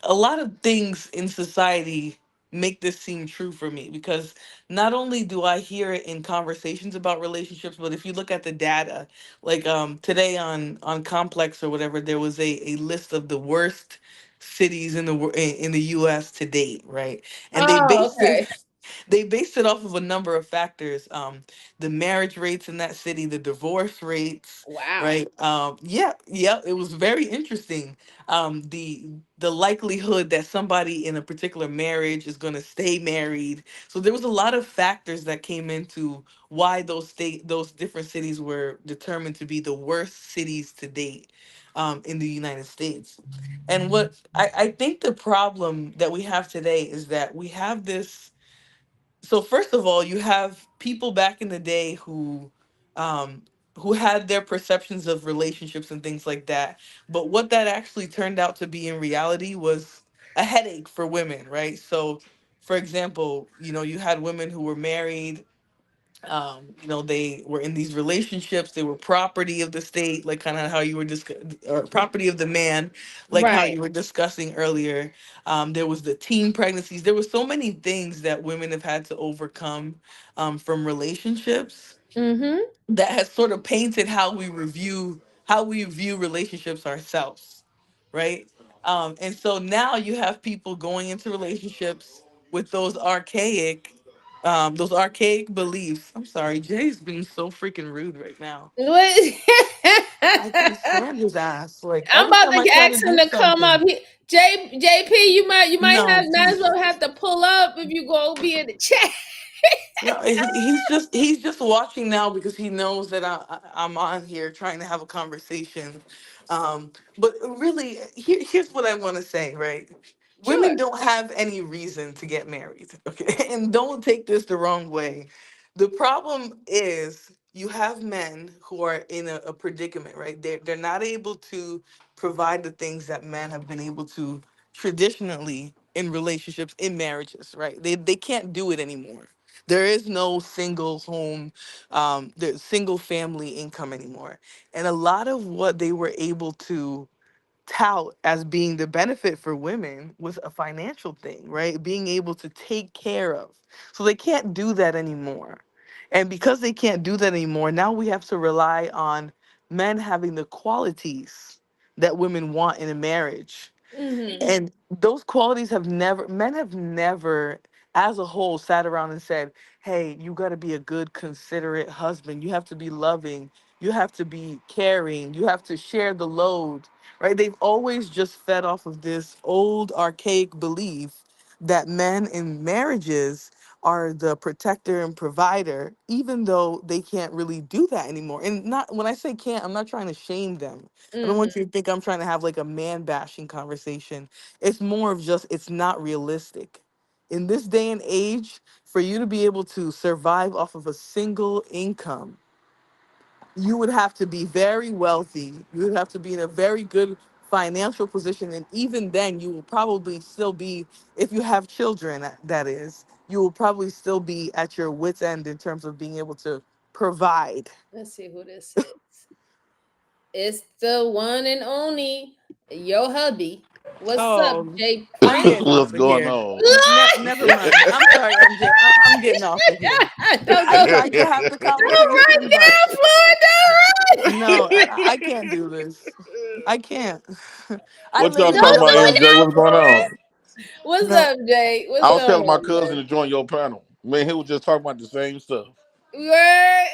a lot of things in society make this seem true for me, because not only do I hear it in conversations about relationships, but if you look at the data, like today on Complex or whatever, there was a list of the worst cities in in the US to date, right? And Oh, okay. they based it off of a number of factors, the marriage rates in that city, the divorce rates, Wow. right? Yeah, it was very interesting. The likelihood that somebody in a particular marriage is going to stay married. So there was a lot of factors that came into why those different cities were determined to be the worst cities to date in the United States. And what I think the problem that we have today is that we have this. So first of all, you have people back in the day um who had their perceptions of relationships and things like that. But what that actually turned out to be in reality was a headache for women, right? So for example, you had women who were married, they were in these relationships, they were property of the state, like kind of how you were or property of the man, like how Right. you were discussing earlier. There was the teen pregnancies. There were so many things that women have had to overcome from relationships Mm-hmm. that has sort of painted how we view relationships ourselves, right? And so now you have people going into relationships with those archaic beliefs. I'm sorry, Jay's being so freaking rude right now. What? I can stand his ass. Like I'm every about time I to try to ask him do to come up. something, JP, no, might as well have to pull up if you go be in the chat. no, he's just watching now because he knows that I'm on here trying to have a conversation. But really, here's what I want to say, right? Sure. Women don't have any reason to get married, okay? And don't take this the wrong way. The problem is you have men who are in a predicament, right? They're not able to provide the things that men have been able to traditionally in relationships, in marriages, right? They can't do it anymore. There is no single home, the single family income anymore. And a lot of what they were able to tout as being the benefit for women was a financial thing, right? Being able to take care of. So they can't do that anymore. And because they can't do that anymore, now we have to rely on men having the qualities that women want in a marriage. Mm-hmm. And those qualities men have never, as a whole, sat around and said, hey, you got to be a good, considerate husband. You have to be loving. You have to be caring. You have to share the load, right? They've always just fed off of this old, archaic belief that men in marriages are the protector and provider, even though they can't really do that anymore. And not when I say can't, I'm not trying to shame them. I don't Mm-hmm. want you to think I'm trying to have like a man bashing conversation. It's more of just, it's not realistic. In this day and age, for you to be able to survive off of a single income, you would have to be very wealthy. You would have to be in a very good financial position. And even then, you will probably still be, if you have children, that is, you will probably still be at your wits' end in terms of being able to provide. Let's see who this is. It's the one and only your hubby. What's up, Oh, Jay I'm Prince? getting What's off of going here. on? Never mind. I'm sorry, MJ. I'm getting off of here. Don't I go. tried to have the Don't run conversation, but down, Floyd. Don't run. No, I can't do this. I can't. I What y'all live talking my Don't about, do it, life. MJ? What's going on? What's No, up, Jay? I What's was going telling my on, cousin Jay? to join your panel. Man, he was just talking about the same stuff. Word.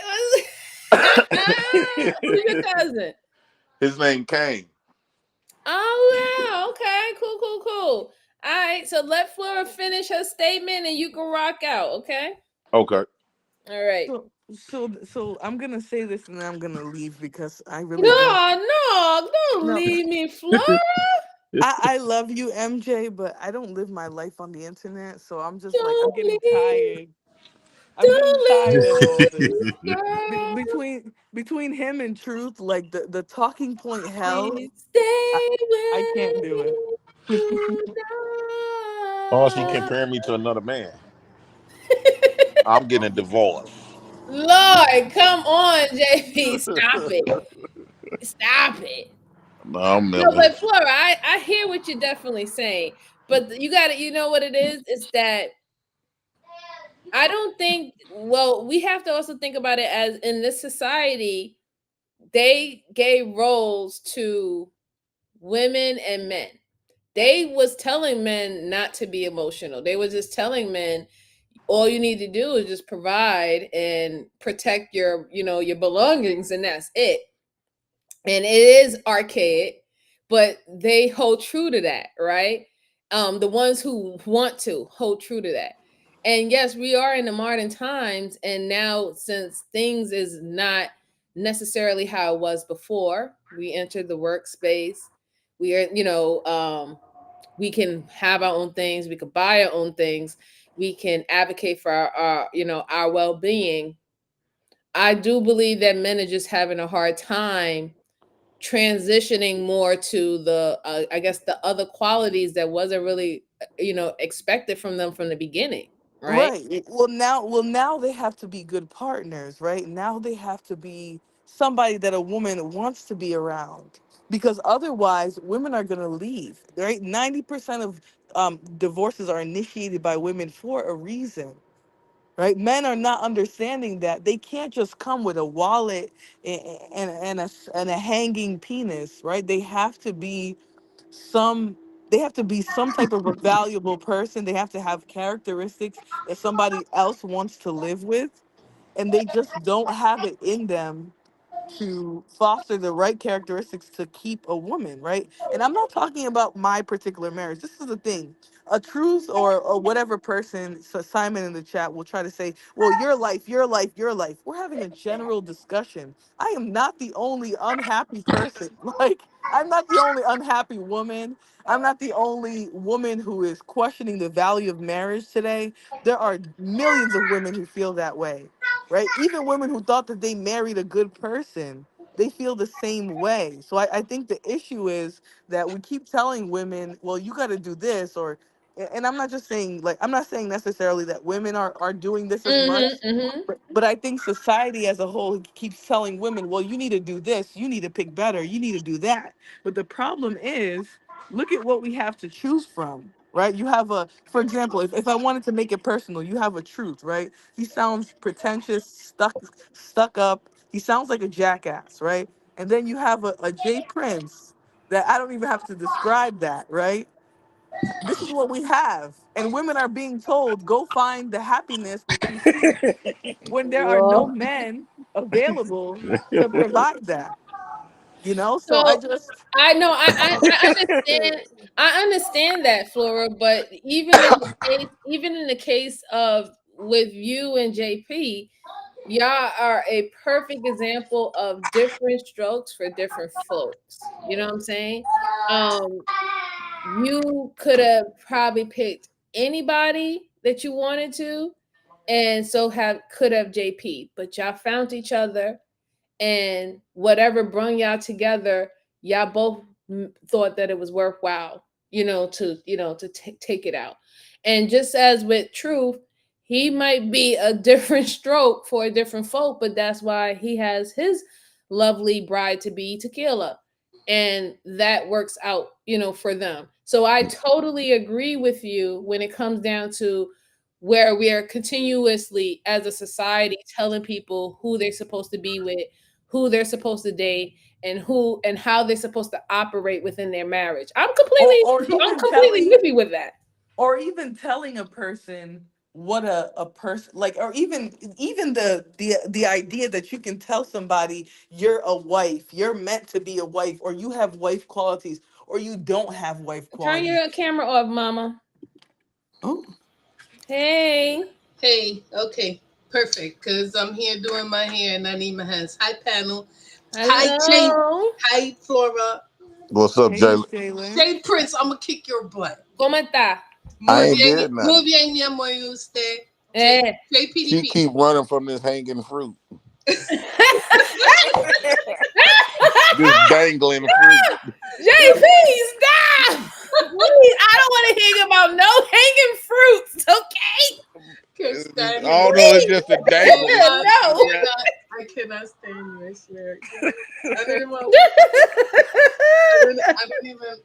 Who's your cousin? His name Kane. Oh wow. Okay. Cool. Cool. Cool. All right. So let Flora finish her statement, and you can rock out. Okay. Okay. All right. so I'm gonna say this and then I'm gonna leave because I really don't. No, no, don't No, leave me, Flora. I love you, MJ, but I don't live my life on the internet, so I'm just like I'm Don't getting leave, tired. I'm getting don't tired of all leave, this. girl. Between him and Truth, like the talking point hell, Please I, stay I with can't do it. me Oh, she tonight. comparing me to another man. I'm getting a divorce. Lord, come on, JP. Stop it. Stop it. No, I'm No, never. but Flora, I hear what you're definitely saying. But you got to, you know what it is? It's that I don't think, well, we have to also think about it as in this society, they gave roles to women and men. They was telling men not to be emotional. They was just telling men all you need to do is just provide and protect your, your belongings, and that's it. And it is archaic, but they hold true to that, right? The ones who want to hold true to that. And yes, we are in the modern times, and now since things is not necessarily how it was before, we entered the workspace. We are, we can have our own things, we can buy our own things, we can advocate for our well-being. I do believe that men are just having a hard time transitioning more to the I guess the other qualities that wasn't really expected from them from the beginning, right? Right. Well, now they have to be good partners, right? Now they have to be somebody that a woman wants to be around, because otherwise, women are gonna leave. Right? 90% of divorces are initiated by women for a reason. Right? Men are not understanding that they can't just come with a wallet and a hanging penis. Right? Some they have to be some type of a valuable person. They have to have characteristics that somebody else wants to live with, and they just don't have it in them to foster the right characteristics to keep a woman, right? And I'm not talking about my particular marriage. This is the thing. A truth or whatever person, so Simon in the chat will try to say, well, your life, your life, your life. We're having a general discussion. I am not the only unhappy person. Like, I'm not the only unhappy woman. I'm not the only woman who is questioning the value of marriage today. There are millions of women who feel that way, right? Even women who thought that they married a good person, they feel the same way. So I think the issue is that we keep telling women, well, you got to do this, and I'm not just saying, like, I'm not saying necessarily that women are doing this as much, Mm-hmm. Mm-hmm. but I think society as a whole keeps telling women, well, you need to do this, you need to pick better, you need to do that. But the problem is, look at what we have to choose from, right? You have for example, if I wanted to make it personal, you have a truth, right? He sounds pretentious, stuck up. He sounds like a jackass, right? And then you have a Jay Prince that I don't even have to describe that, right? This is what we have. And women are being told, go find the happiness that you seek when there are no Lord. men available to provide that. So I So just I know I understand. I understand that, Flora, but even in the case of with you and JP, y'all are a perfect example of different strokes for different folks. You know what I'm saying? Um, you could have probably picked anybody that you wanted to, and so have could have JP, but y'all found each other, and whatever brung y'all together, y'all both thought that it was worthwhile, to take it out. And just as with Truth, he might be a different stroke for a different folk, but that's why he has his lovely bride to be, Tequila, and that works out, for them. So I totally agree with you when it comes down to where we are continuously as a society telling people who they're supposed to be with, who they're supposed to date and how they're supposed to operate within their marriage. I'm completely hippie with that. Or even telling a person what a person like, or even the idea that you can tell somebody you're a wife, you're meant to be a wife, or you have wife qualities, or you don't have wife Turn qualities. your camera off, mama. Oh, Hey. Hey, okay, perfect. Because I'm here doing my hair and I need my hands. Hi, panel. Hi, Jay. Hello. Hi, Flora. What's up, hey, Jay? Miss Jalen. Jay Prince, I'm going to kick your butt. ¿Cómo está? I Muy ain't bien, did muy nothing. bien, mi amor, y usted. Eh. Jay She PDP. keep running from this hanging fruit, this dangling fruit. JP, stop! Please, I don't want to hear about no hanging fruits, okay? Can't It's stand just, you. oh no, it's just a dangle. No. I cannot stand you, I swear. I don't even. I don't even.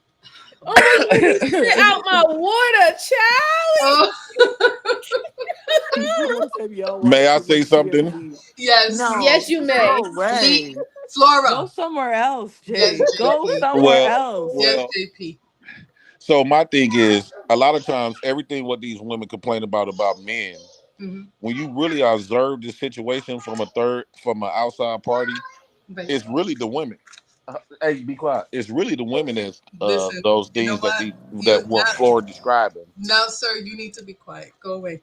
Oh my goodness, get out my water, child. Oh, Said y'all May I watch too say much something? TMZ. yes. No, Yes, you may. no way. Go Flora. somewhere else, Yes, Jay. Go JP. somewhere Well, else. Yes, well. JP. So my thing is, a lot of times, everything what these women complain about men, Mm-hmm. when you really observe the situation from an outside party, But it's really the women. Hey, be quiet. It's really the women that's listen, those you know things what? that what Flora describing. Now, sir, you need to be quiet. Go away.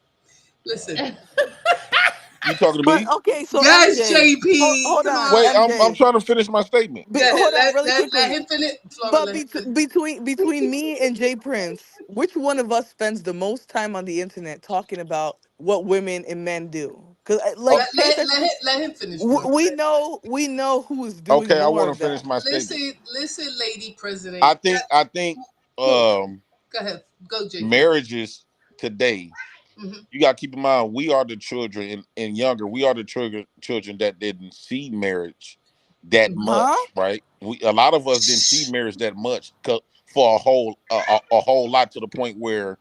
Listen. You talking to But me? okay, so Yes, MJ, JP. hold Come on, Wait, on. I'm MJ. trying to finish my statement. Go ahead. Hold on, really Let quickly. him finish. Flora, But let him finish. between me and Jay Prince, which one of us spends the most time on the internet talking about what women and men do? Because Oh, like, pay attention. Let him finish, Flora. We know who is doing okay, I more want to of finish that. my statement. Listen, lady president. I think Go, um go ahead. Go, JP. marriages today, Mm-hmm. you got to keep in mind, we are the children and younger. We are the children that didn't see marriage that Huh? much, right? A lot of us didn't see marriage that much for a whole lot, to the point where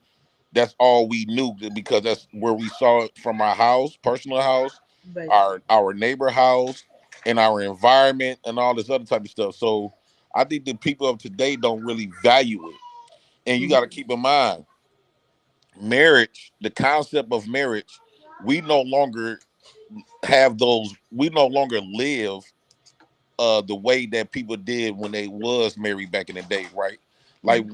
that's all we knew, because that's where we saw it from our house, personal house, But our neighbor house, and our environment, and all this other type of stuff. So I think the people of today don't really value it, and you got to keep in mind, marriage, the concept of marriage, we no longer we no longer live the way that people did when they was married back in the day, right? Like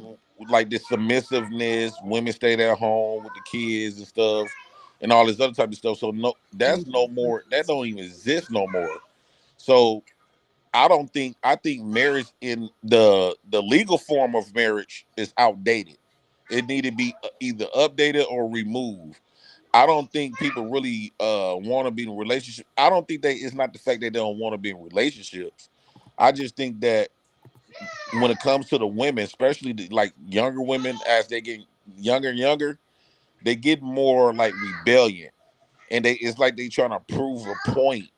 like this submissiveness, women stayed at home with the kids and stuff, and all this other type of stuff. So no, that's no more. That don't even exist no more. So I think marriage in the legal form of marriage is outdated. It need to be either updated or removed. I don't think people really want to be in a relationship. I don't think it's not the fact that they don't want to be in relationships. I just think that when it comes to the women, especially like younger women, as they get younger and younger, they get more like rebellion, and it's like they trying to prove a point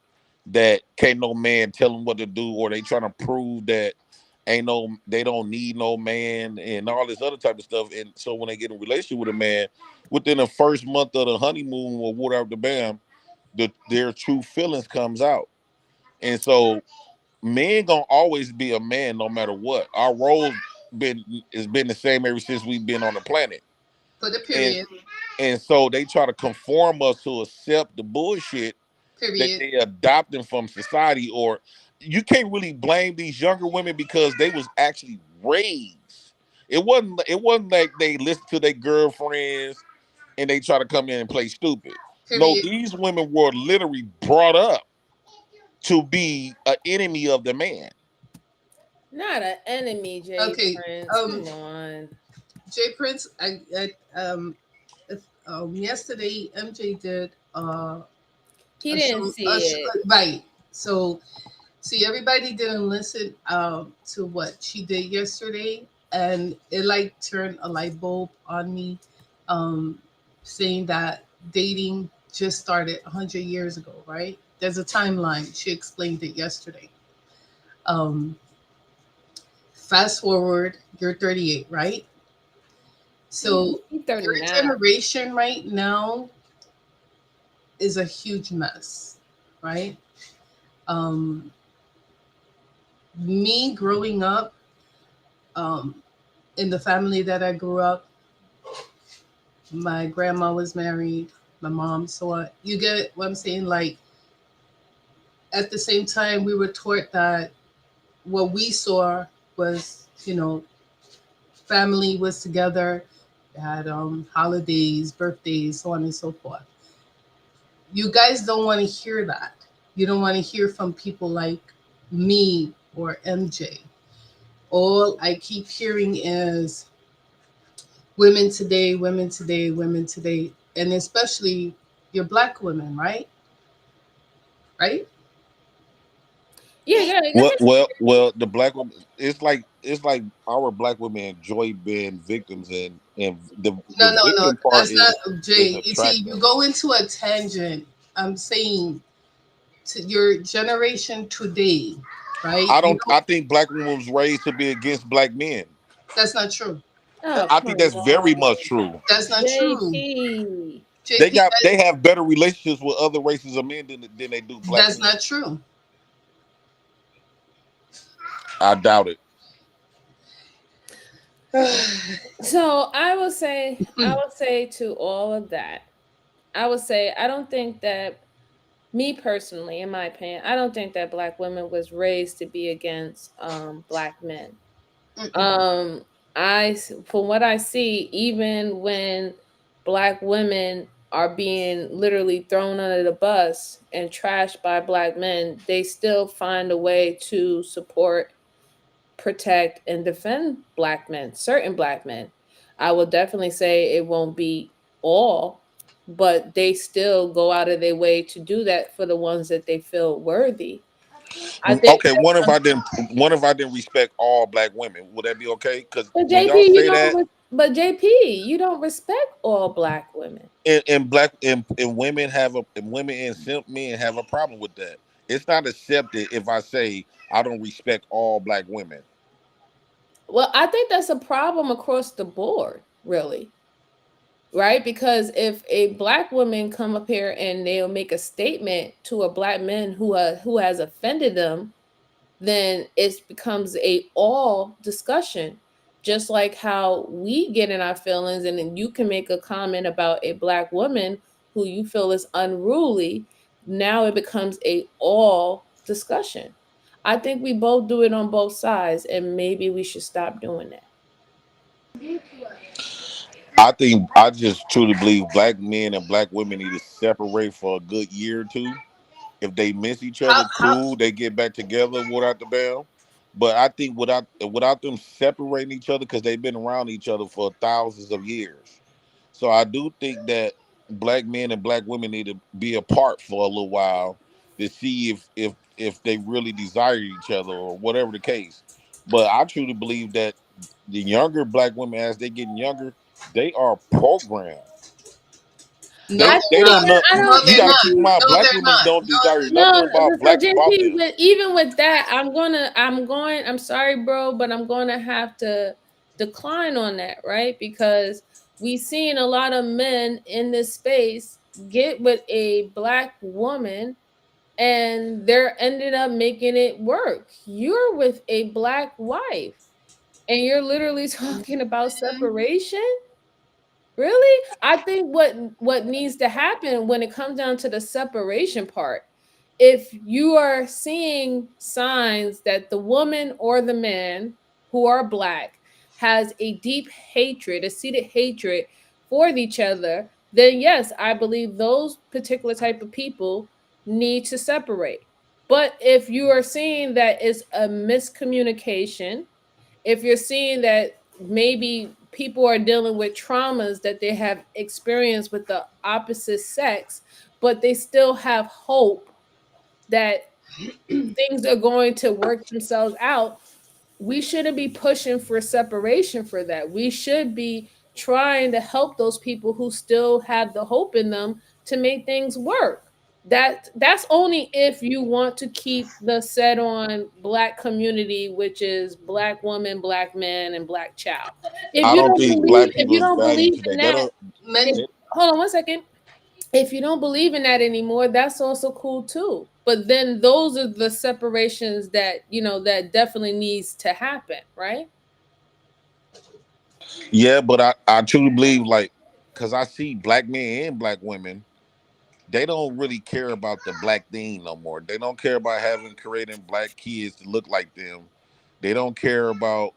that can't no man tell them what to do, or they trying to prove that they don't need no man and all this other type of stuff. And so when they get in a relationship with a man, within the first month of the honeymoon or whatever, their true feelings comes out. And so men gonna always be a man no matter what. Our role has been the same ever since we've been on the planet. put a And period. and so they try to conform us to accept the bullshit that Period. they adopting from society. Or you can't really blame these younger women, because they was actually raised. It wasn't like they listened to their girlfriends and they try to come in and play stupid. No, Period. these women were literally brought up to be an enemy of the man. Not an enemy, Jay Okay. Prince. Come on. Jay Prince. Yesterday MJ did He didn't see it. right. So see, everybody didn't listen to what she did yesterday, and it like turned a light bulb on me, um, saying that dating just started 100 years ago. Right? There's a timeline. She explained it yesterday. Um, Fast forward, you're 38, right? So He's your 39. generation right now is a huge mess, right? Um, Me growing up, in the family that I grew up, my grandma was married, my mom. So you get what I'm saying? Like at the same time, we were taught that what we saw was, family was together, they had holidays, birthdays, so on and so forth. You guys don't want to hear that. You don't want to hear from people like me or MJ. All I keep hearing is women today, women today, women today, and especially your black women, right? Right? Yeah, go Well, ahead. the black women. It's like our black women enjoy being victims, and the No, no, no. victim part That's is not is Jay. You see, you attractive. go into a tangent. I'm saying to your generation today, right? I You don't. don't. I think black women was raised to be against black men. That's not true. Oh, I come think that's very on. much true. That's not true. JP. JP, They have better relationships with other races of men than they do black that's men. not true. I doubt it. So I would say to all of that, I would say I don't think that me personally, in my opinion, I don't think that black women was raised to be against black men. Mm-mm. Um from what I see, even when black women are being literally thrown under the bus and trashed by black men, they still find a way to support, protect, and defend black men, certain black men. I will definitely say it won't be all, but they still go out of their way to do that for the ones that they feel worthy. I think Okay, that some, what if I didn't respect all black women? Would that be okay? Because but when JP, y'all say that, You don't respect all black women. and women and women and simp men have a problem with that. It's not accepted if I say I don't respect all black women. Well, I think that's a problem across the board, really. Right? Because if a black woman come up here and they'll make a statement to a black man who has offended them, then it becomes a all discussion. Just like how we get in our feelings, and then you can make a comment about a black woman who you feel is unruly. Now it becomes a all discussion. I think we both do it on both sides, and maybe we should stop doing that. I just truly believe black men and black women need to separate for a good year or two. If they miss each How other, cool. They get back together without the bell. But I think without them separating each other, because they've been around each other for thousands of years. So I do think that black men and black women need to be apart for a little while to see if they really desire each other or whatever the case. But I truly believe that the younger black women, as they getting younger, they are programmed. no, I they're They think not. don't that know. I No, You don't they're got to not. keep in mind, No, black they're women not. don't desire No, nothing about so black about JP, them. but even with that, I'm going to have to decline on that, right? Because we seen a lot of men in this space get with a black woman and they're ended up making it work. You're with a black wife and you're literally talking about separation? Really? I think what needs to happen when it comes down to the separation part, if you are seeing signs that the woman or the man who are black has a deep hatred, a seated hatred for each other, then yes, I believe those particular type of people need to separate. But if you are seeing that it's a miscommunication, if you're seeing that maybe people are dealing with traumas that they have experienced with the opposite sex, but they still have hope that things are going to work themselves out, we shouldn't be pushing for separation for that. We should be trying to help those people who still have the hope in them to make things work. That's only if you want to keep the set on black community, which is black woman, black man, and black child. If I you don't don't think believe, black if you people don't value believe today. in They that, don't. Men, hold on one second. If you don't believe in that anymore, that's also cool too. But then those are the separations that, that definitely needs to happen, right? Yeah, but I truly believe like because I see black men and black women, they don't really care about the black thing no more. They don't care about having creating black kids to look like them. They don't care about,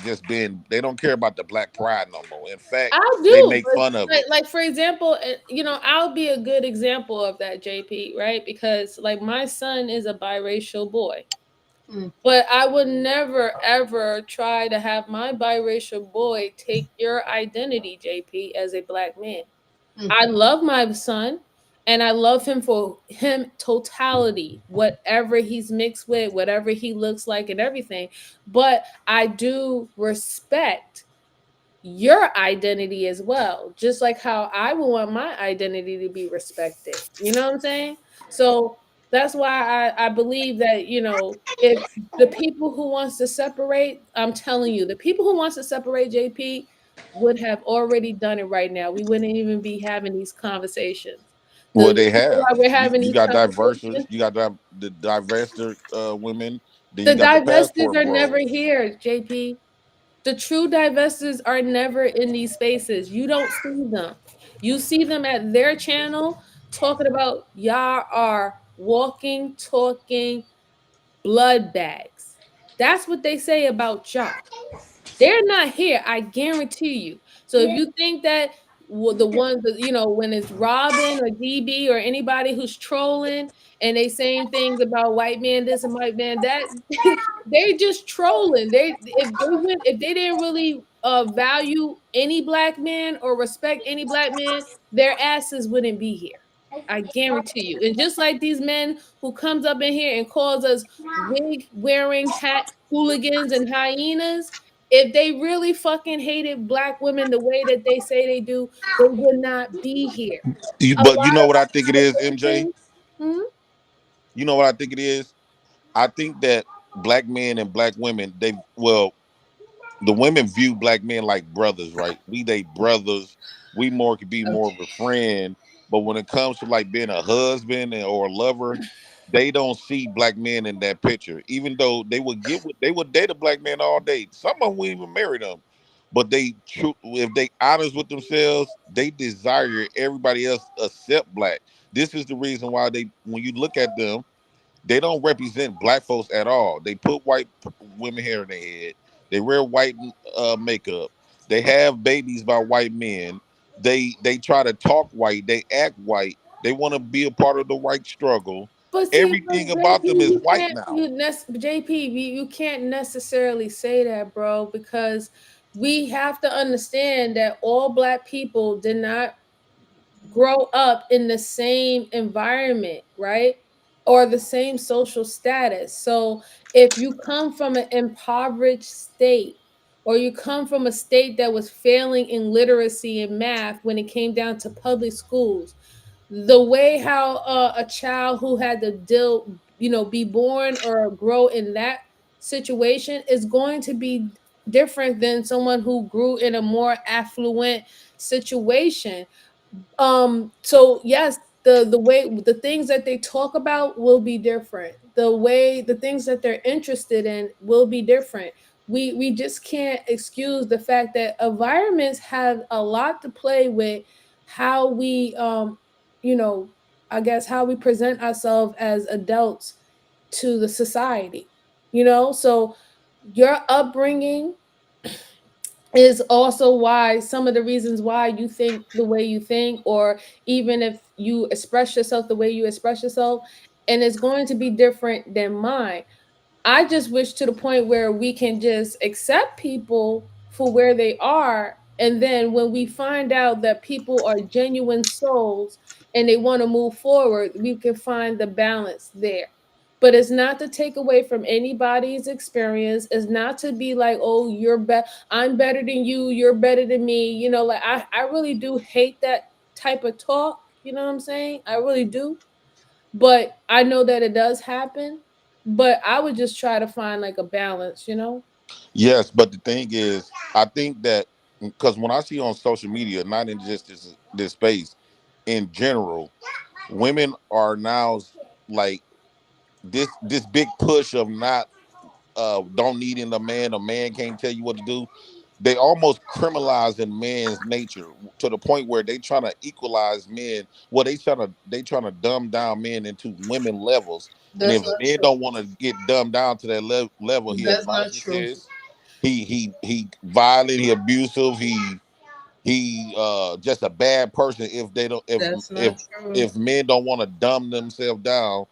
just being they don't care about the black pride no more. In fact, I they do, make but fun of it. like for example, I'll be a good example of that, JP, right? Because like my son is a biracial boy. Mm, But I would never ever try to have my biracial boy take your identity, JP, as a black man. mm, I love my son and I love him for him totality, whatever he's mixed with, whatever he looks like and everything. But I do respect your identity as well, just like how I would want my identity to be respected. You know what I'm saying? So that's why I believe that, if the people who wants to separate, I'm telling you, the people who wants to separate, JP, would have already done it right now. We wouldn't even be having these conversations. The Well, they reason have. why we're You, having you these got diverse, conversations, you got the diverse women, then the you got the divestors passport are never bros. here, JP. The true divestors are never in these spaces. You don't see them. You see them at their channel talking about y'all are walking, talking blood bags. That's what they say about y'all. They're not here, I guarantee you. So if you think that the ones that, when it's Robin or DB or anybody who's trolling and they saying things about white man this and white man that, they just trolling. If they didn't really value any black man or respect any black man, their asses wouldn't be here. I guarantee you. And just like these men who comes up in here and calls us wig wearing hat hooligans and hyenas, if they really fucking hated black women the way that they say they do, they would not be here. A But you lot know of what I think it is, MJ? situations. Hmm? You know what I think it is? I think that black men and black women, the women view black men like brothers, right? We they brothers. We more could be more of a friend. But when it comes to like being a husband or a lover, they don't see black men in that picture. Even though they would date a black man all day. Some of them wouldn't even marry them. But if they honest with themselves, they desire everybody else except black. This is the reason why when you look at them, they don't represent black folks at all. They put women hair in their head. They wear white makeup. They have babies by white men. They try to talk white. They act white. They want to be a part of the white struggle. But see, but Everything about JP, them is you white can't now. JP, you can't necessarily say that, bro, because we have to understand that all black people did not grow up in the same environment, right? Or the same social status. So if you come from an impoverished state, or you come from a state that was failing in literacy and math when it came down to public schools, the way how a child who had to be born or grow in that situation is going to be different than someone who grew in a more affluent situation. So yes, the things that they talk about will be different. The things that they're interested in will be different. We just can't excuse the fact that environments have a lot to play with how we you know I guess how we present ourselves as adults to the society. So your upbringing is also why some of the reasons why you think the way you think, or even if you express yourself the way you express yourself, and it's going to be different than mine. I just wish to the point where we can just accept people for where they are. And then when we find out that people are genuine souls and they want to move forward, we can find the balance there. But it's not to take away from anybody's experience. It's not to be like, oh, I'm better than you, you're better than me. Like I really do hate that type of talk. You know what I'm saying? I really do. But I know that it does happen. But I would just try to find like a balance. Yes, but the thing is, I think that because when I see on social media, not in just this space, in general, women are now like this big push of not don't needing a man can't tell you what to do. They almost criminalizing men's nature to the point where they trying to equalize men. Well, they trying to dumb down men into women levels. And That's if not men true. don't want to get dumbed down to that level, he a That's not true. narcissist. He violent. He abusive. He just a bad person. If they don't That's if not true. if men don't want to dumb themselves down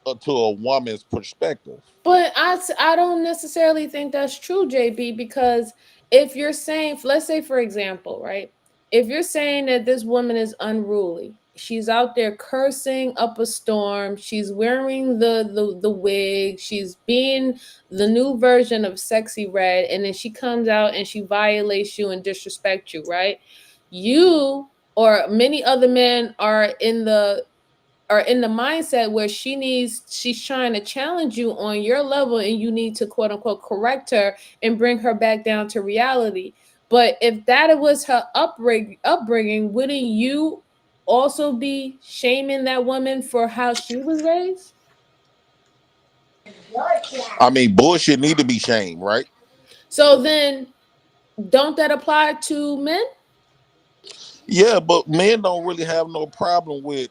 to a woman's perspective. But I don't necessarily think that's true, JB, because if you're saying, let's say, for example, right? If you're saying that this woman is unruly, she's out there cursing up a storm, she's wearing the wig, she's being the new version of Sexy Red, and then she comes out and she violates you and disrespects you, right? You or many other men are in the mindset where she's trying to challenge you on your level and you need to quote unquote correct her and bring her back down to reality. But if that was her upbringing, wouldn't you also be shaming that woman for how she was raised? I mean, bullshit need to be shamed, right? So then don't that apply to men? Yeah, but men don't really have no problem with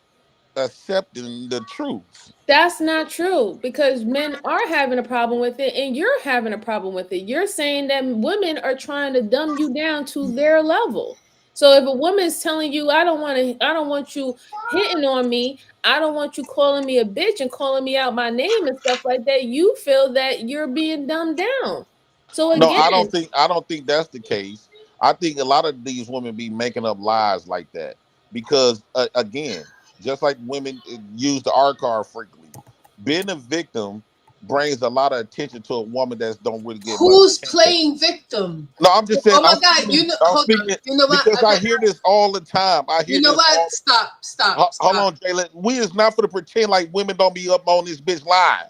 accepting the truth. That's not true because men are having a problem with it and you're having a problem with it. You're saying that women are trying to dumb you down to their level. So if a woman is telling you, I don't want you hitting on me, I don't want you calling me a bitch and calling me out my name and stuff like that, you feel that you're being dumbed down. So No, again, I don't think that's the case. I think a lot of these women be making up lies like that because again, just like women use the R card frequently, being a victim brings a lot of attention to a woman that don't really get much Who's attention. playing victim? No, I'm just saying. Oh my God! You know, I'm hold on. speaking You know what? because I hear this all the time. I You hear know this what? all. Stop! Stop! Hold Stop! on, Jalen. We is not for to pretend like women don't be up on this bitch lie.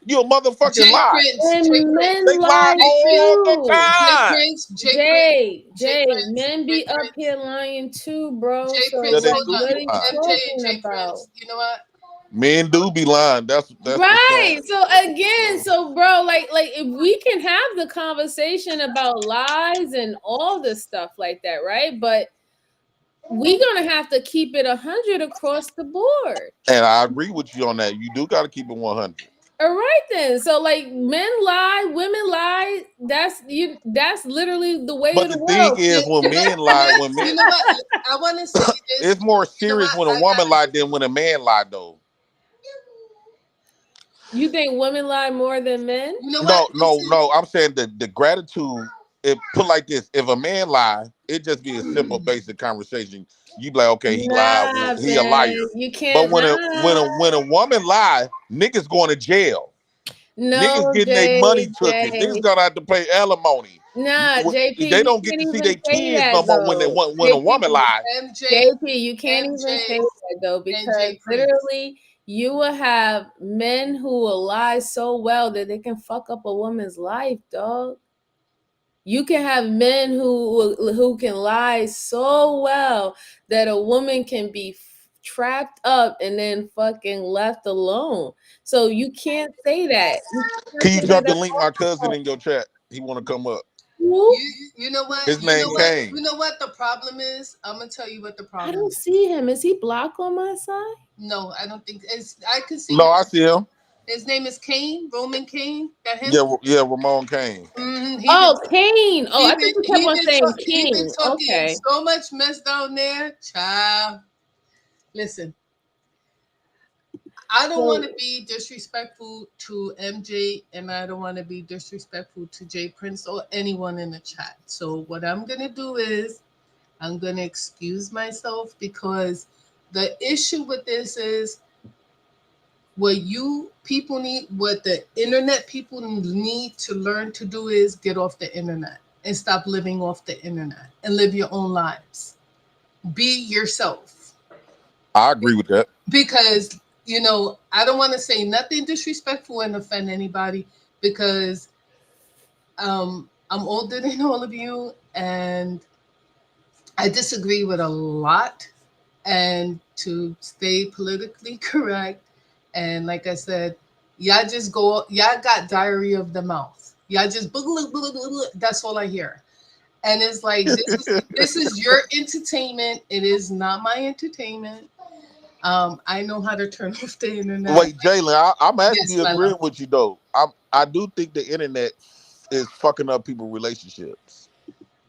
You a motherfucking Jay lie. Prince, Jay and Prince, They men lie lie Jay Prince, all the too. Jay time. Prince, Jay Prince, Jay Jay, Prince, men Jay be up Prince, here lying too, bro. Jay So Yeah, Prince. they like, Hold do on, what be are you lying. MJ, talking Jay about? Prince. You know what? Men do be lying. That's for sure. Right. So again, so bro, like if we can have the conversation about lies and all this stuff like that, right? But we're gonna have to keep it 100 across the board. And I agree with you on that. You do got to keep it 100. All right then. So like men lie, women lie. That's literally the way But of the the thing world. is, when men lie, when You men, know what? I want to say this. it's more You know serious what? when a I woman got lie than when a man lie, though. You think women lie more than men? You know what? No, no, Listen. no. I'm saying the gratitude. It put like this: if a man lie, it just be a simple, basic conversation. You be like, okay, he lied. Nah, He a liar. man. You But can't when nah. a woman lie, niggas going to jail. Niggas No, getting their money took. It. Niggas Jay. gonna have to pay alimony. Nah, JP, They you don't get can't to see even their say kids that no more though. when a woman JP, lie. MJ, JP, you can't even say MJ, that though, and because Jay Prince. literally you will have men who will lie so well that they can fuck up a woman's life, dog. You can have men who can lie so well that a woman can be trapped up and then fucking left alone. So you can't say that. You can't Can you say that drop the at link, my cousin, all. in your chat? He want to come up. Who? You know what? His You know name what? Kane. You know what the problem is? I'm gonna tell you what the I problem don't is. see him. Is he blocked on my side? No, I don't think it's. I can see No, him. I see him. His name is Kane, Roman Kane. That him? Yeah, yeah, Ramon Kane. He been Oh, Kane. Oh, I think you kept on saying he been King. talking Okay. so much mess down there, child. Listen, I don't want So to be disrespectful to MJ, and I don't want to be disrespectful to Jay Prince or anyone in the chat. So what I'm gonna do is I'm gonna excuse myself because the issue with this is what the internet people need to learn to do is get off the internet and stop living off the internet and live your own lives. Be yourself. I agree with that. Because I don't want to say nothing disrespectful and offend anybody because I'm older than all of you and I disagree with a lot. and to stay politically correct. And like I said, y'all got diarrhea of the mouth. Y'all just that's all I hear. And it's like this is your entertainment. It is not my entertainment. I know how to turn off the internet. Wait, Jalen, I'm Yes, actually my love. agreeing with you though. I do think the internet is fucking up people's relationships.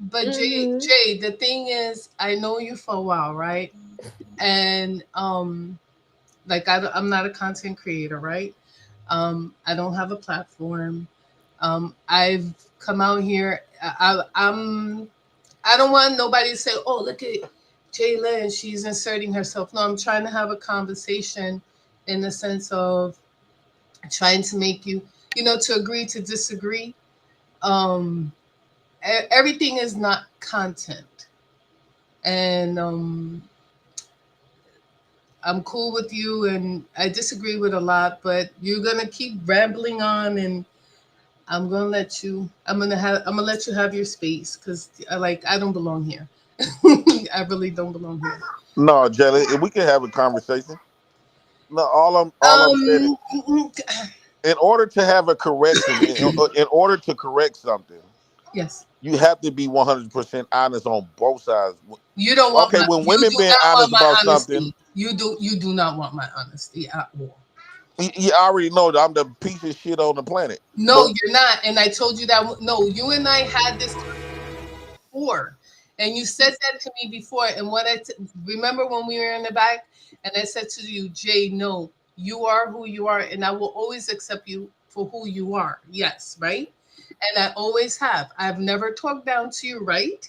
But Mhm. Jay, the thing is, I know you for a while, right? And like I'm not a content creator, right? I don't have a platform. I've come out here. I don't want nobody to say, "Oh, look at Jalen, she's inserting herself." No, I'm trying to have a conversation in the sense of trying to make you, to agree to disagree. Um, Everything is not content, and I'm cool with you, and I disagree with a lot, but you're gonna keep rambling on, and I'm gonna let you. I'm gonna let you have your space because I don't belong here. I really don't belong here. No, Jalen, if we can have a conversation. No, all I'm saying is, Um, in order to have a correction, in order to correct something, yes, you have to be 100% honest on both sides. you don't want Okay, my. when You women do being not want honest my about something, honesty. You do. You do not want my honesty at all. you already know that I'm the piece of shit on the planet. No, But you're not. And I told you that. No, you and I had this before, and you said that to me before. And remember when we were in the back, and I said to you, Jay, no, you are who you are, and I will always accept you for who you are. Yes, right. And I always have. I've never talked down to you, right?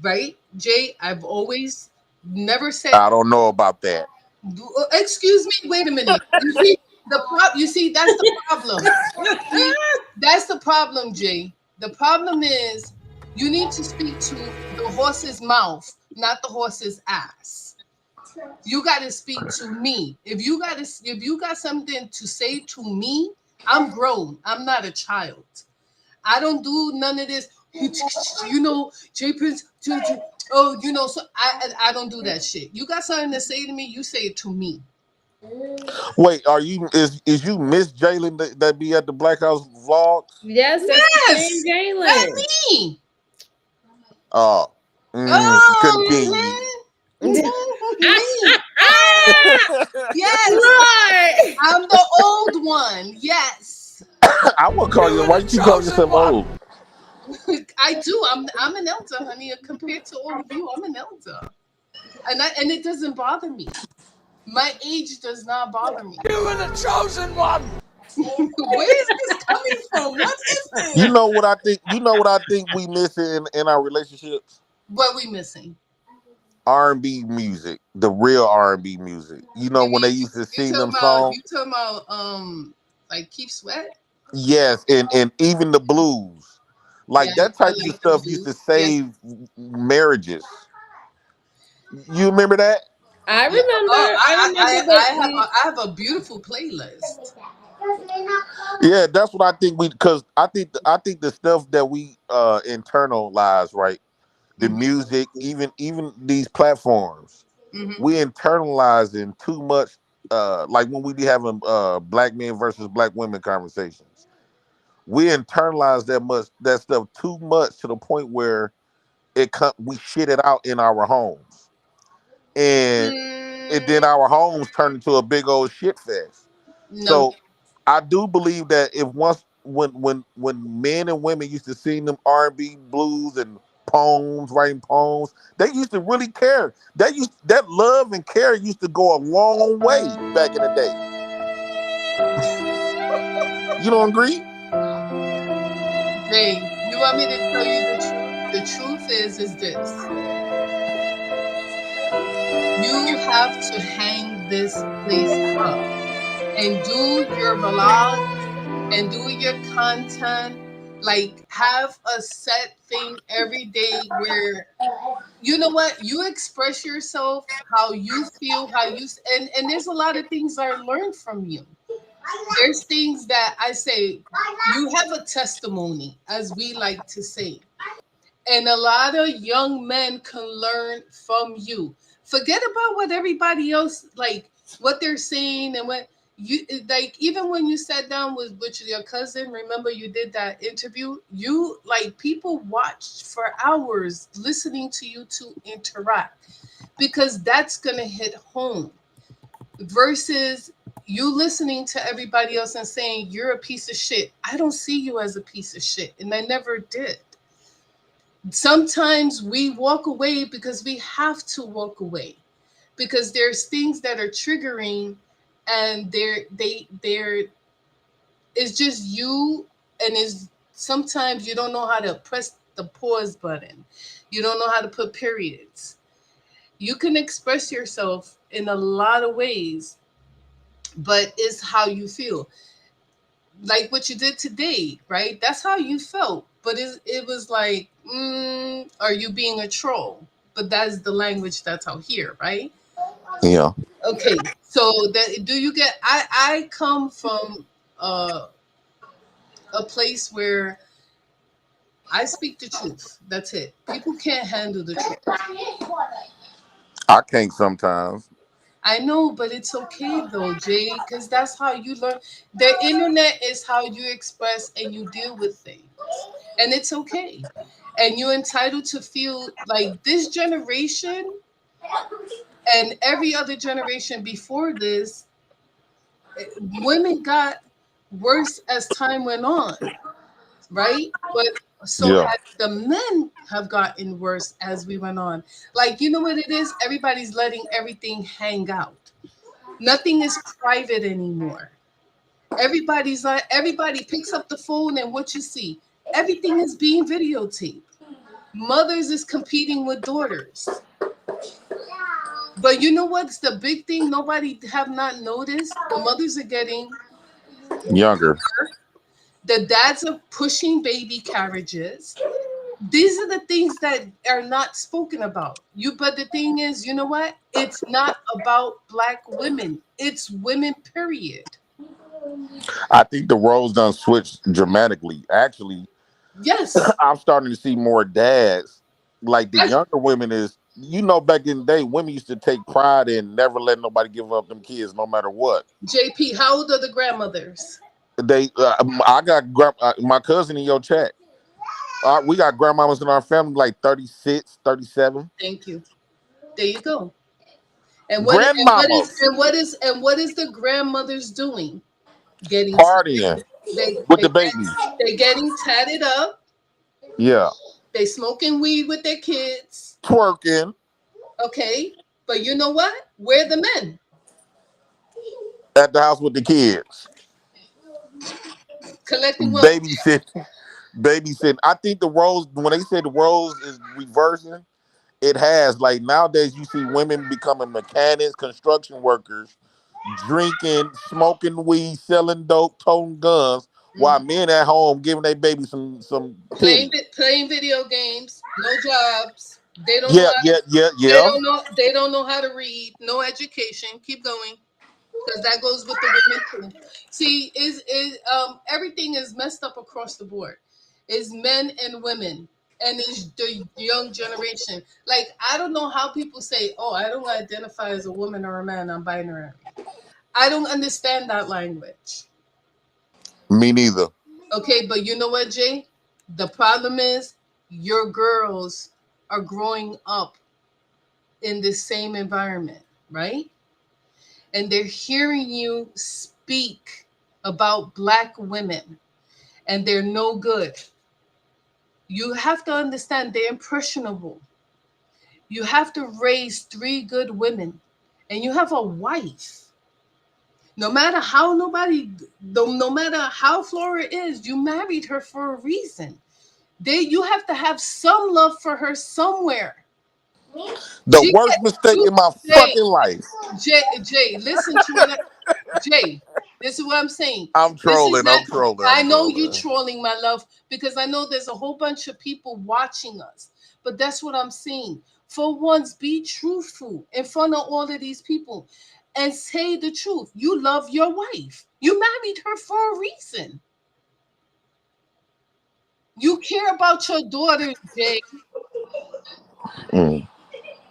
Right, Jay. I've always never said. I don't know about that. Excuse me. Wait a minute. You see You see that's the problem. See, that's the problem, Jay. The problem is you need to speak to the horse's mouth, not the horse's ass. You got to speak to me. If you got something to say to me, I'm grown. I'm not a child. I don't do none of this. Jay Prince. Oh, so I don't do that shit. You got something to say to me, you say it to me. Wait, is you Miss Jalen that be at the Black House vlogs? Yes, that's the same Yes, that's Jalen. me. Uh, continue. Oh, me. Yes, Lord. I'm the old one. Yes, I won't call you. Why you keep calling yourself old? I do. I'm an elder, honey. Compared to all of you, I'm an elder, and it doesn't bother me. My age does not bother me. You were the chosen one. Where is this coming from? What is You this? know what I think? You know what I think we miss in our relationships? What we missing? R&B music, the real R&B music. You know You when they mean used to you sing talking them about songs? like Keep Sweat? Yes, and even the blues, Yeah, like that I type of like the stuff used to blues. Yes, save marriages. You remember that? I yeah. Oh, remember. I remember, I have a beautiful playlist. Yeah, that's what I think because I think the stuff that we internalize, right? The Hmm. music, even these platforms, Hmm. we internalizing too much. Like when we be having black men versus black women conversations, we internalize that stuff too much to the point where we shit it out in our homes, and Mm, then our homes turn into a big old shit fest. no, So I do believe that if once when men and women used to sing them R&B blues and poems, writing poems, they used to really care. That love and care used to go a long way back in the day. You don't agree? Jay, you want me to tell you the truth? The truth is this: you have to hang this place up and do your vlog and do your content. Like have a set thing every day where you know what you express yourself, how you feel, and there's a lot of things I learned from you. There's things that I say you have a testimony, as we like to say, And a lot of young men can learn from you. Forget about what everybody else, like what they're saying and what you like. Even when you sat down with your cousin, remember you did that interview, you like people watched for hours listening to you to interact, because that's gonna hit home versus you listening to everybody else and saying you're a piece of shit. I don't see you as a piece of shit, and I never did. Sometimes we walk away because we have to walk away, because there's things that are triggering, and they're it's just you, and is sometimes you don't know how to press the pause button, you don't know how to put periods. You can express yourself in a lot of ways, but it's how you feel. Like what you did today, right? That's how you felt. But it was like, are you being a troll? But that's the language that's out here, right? Yeah. Okay, so that do you get? I come from uh, a place where I speak the truth. That's it. People can't handle the truth. I can't sometimes. I know, but it's okay though, Jay, because that's how you learn. The internet is how you express and you deal with things, and it's okay. And you're entitled to feel like this generation and every other generation before this, women got worse as time went on, right? But so Yeah. had the men have gotten worse as we went on. Like, you know what it is? Everybody's letting everything hang out. Nothing is private anymore. Everybody's like, everybody picks up the phone, and what you see, everything is being videotaped. Mothers is competing with daughters. But you know what's the big thing nobody have not noticed? The mothers are getting Younger. younger. The dads are pushing baby carriages. These are the things that are not spoken about. You but the thing is, you know what? It's not about black women. It's women, period. I think the roles done switched dramatically. Actually, Yes. I'm starting to see more dads. Like the I, younger women is, back in the day, women used to take pride in never letting nobody give up them kids, no matter what. JP, how old are the grandmothers? I got my cousin in your chat. We got grandmamas in our family like 36, 37. Thank you. There you go. And Grandmamas what is the grandmothers doing? Getting partying they with they the get, babies. they getting tatted up. Yeah. They smoking weed with their kids. Twerking Okay, but you know what? Where the men at the house with the kids. collecting wealth? Babysitting. Babysitting. I think the roles, when they say the roles is reversing, it has. Like nowadays, you see women becoming mechanics, construction workers, drinking, smoking weed, selling dope, toting guns, while Mhm. men at home giving their baby some titty. Playing video games, no jobs. They don't know Yeah, how yeah, to, yeah, yeah. they don't know how to read, no education. Keep going. Because that goes with the women too. See, is everything is messed up across the board. Is men and women, and is the young generation. Like I don't know how people say, "Oh, I don't identify as a woman or a man. I'm binary." I don't understand that language. Me neither. Okay, but you know what, Jay? The problem is your girls are growing up in the same environment, right? And they're hearing you speak about black women, and they're no good. You have to understand they're impressionable. You have to raise three good women, and you have a wife. No matter how no matter how Flora is, you married her for a reason. You have to have some love for her somewhere. The She worst mistake you in my Jay, fucking life. Jay, listen to what Jay, this is what I'm saying. I'm This is trolling. that I'm trolling. I I'm know you trolling. trolling, my love, because I know there's a whole bunch of people watching us. But that's what I'm saying. For once, be truthful in front of all of these people and say the truth. You love your wife. You married her for a reason. You care about your daughters, Jay. Mm.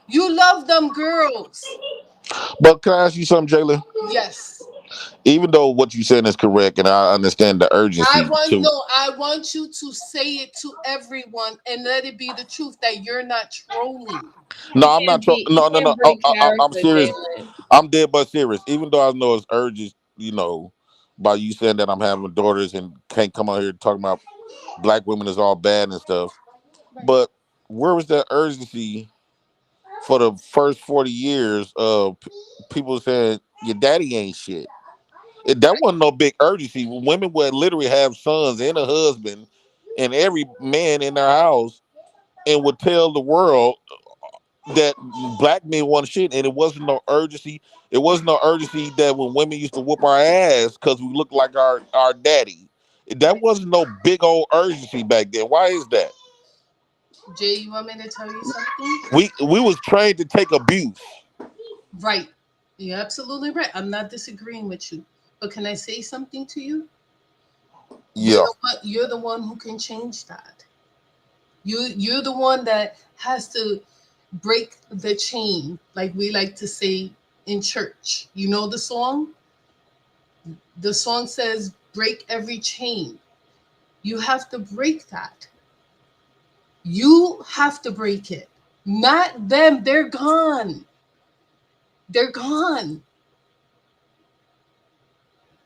You love them girls. But can I ask you something, Jayla? Yes. Even though what you said is correct, and I understand the urgency to. I want you to say it to everyone and let it be the truth that you're not trolling. No, I'm not. You No, no, can't no. break I'm character, serious. Jalen. I'm dead but serious. Even though I know it's urgent, by you saying that I'm having daughters and can't come out here talking about black women is all bad and stuff. But where was that urgency for the first 40 years of people saying your daddy ain't shit? That wasn't no big urgency. Women would literally have sons and a husband and every man in their house and would tell the world that black men want shit, and it wasn't no urgency. It wasn't no urgency that when women used to whoop our ass because we looked like our daddy. That wasn't no big old urgency back then. Why is that? Jay, you want me to tell you something? We was trained to take abuse. Right. You're absolutely right. I'm not disagreeing with you. But can I say something to you? Yeah. You're the one who can change that. You're the one that has to break the chain, like we like to say in church. You know the song? The song says break every chain. You have to break that. You have to break it. Not them. They're gone. They're gone.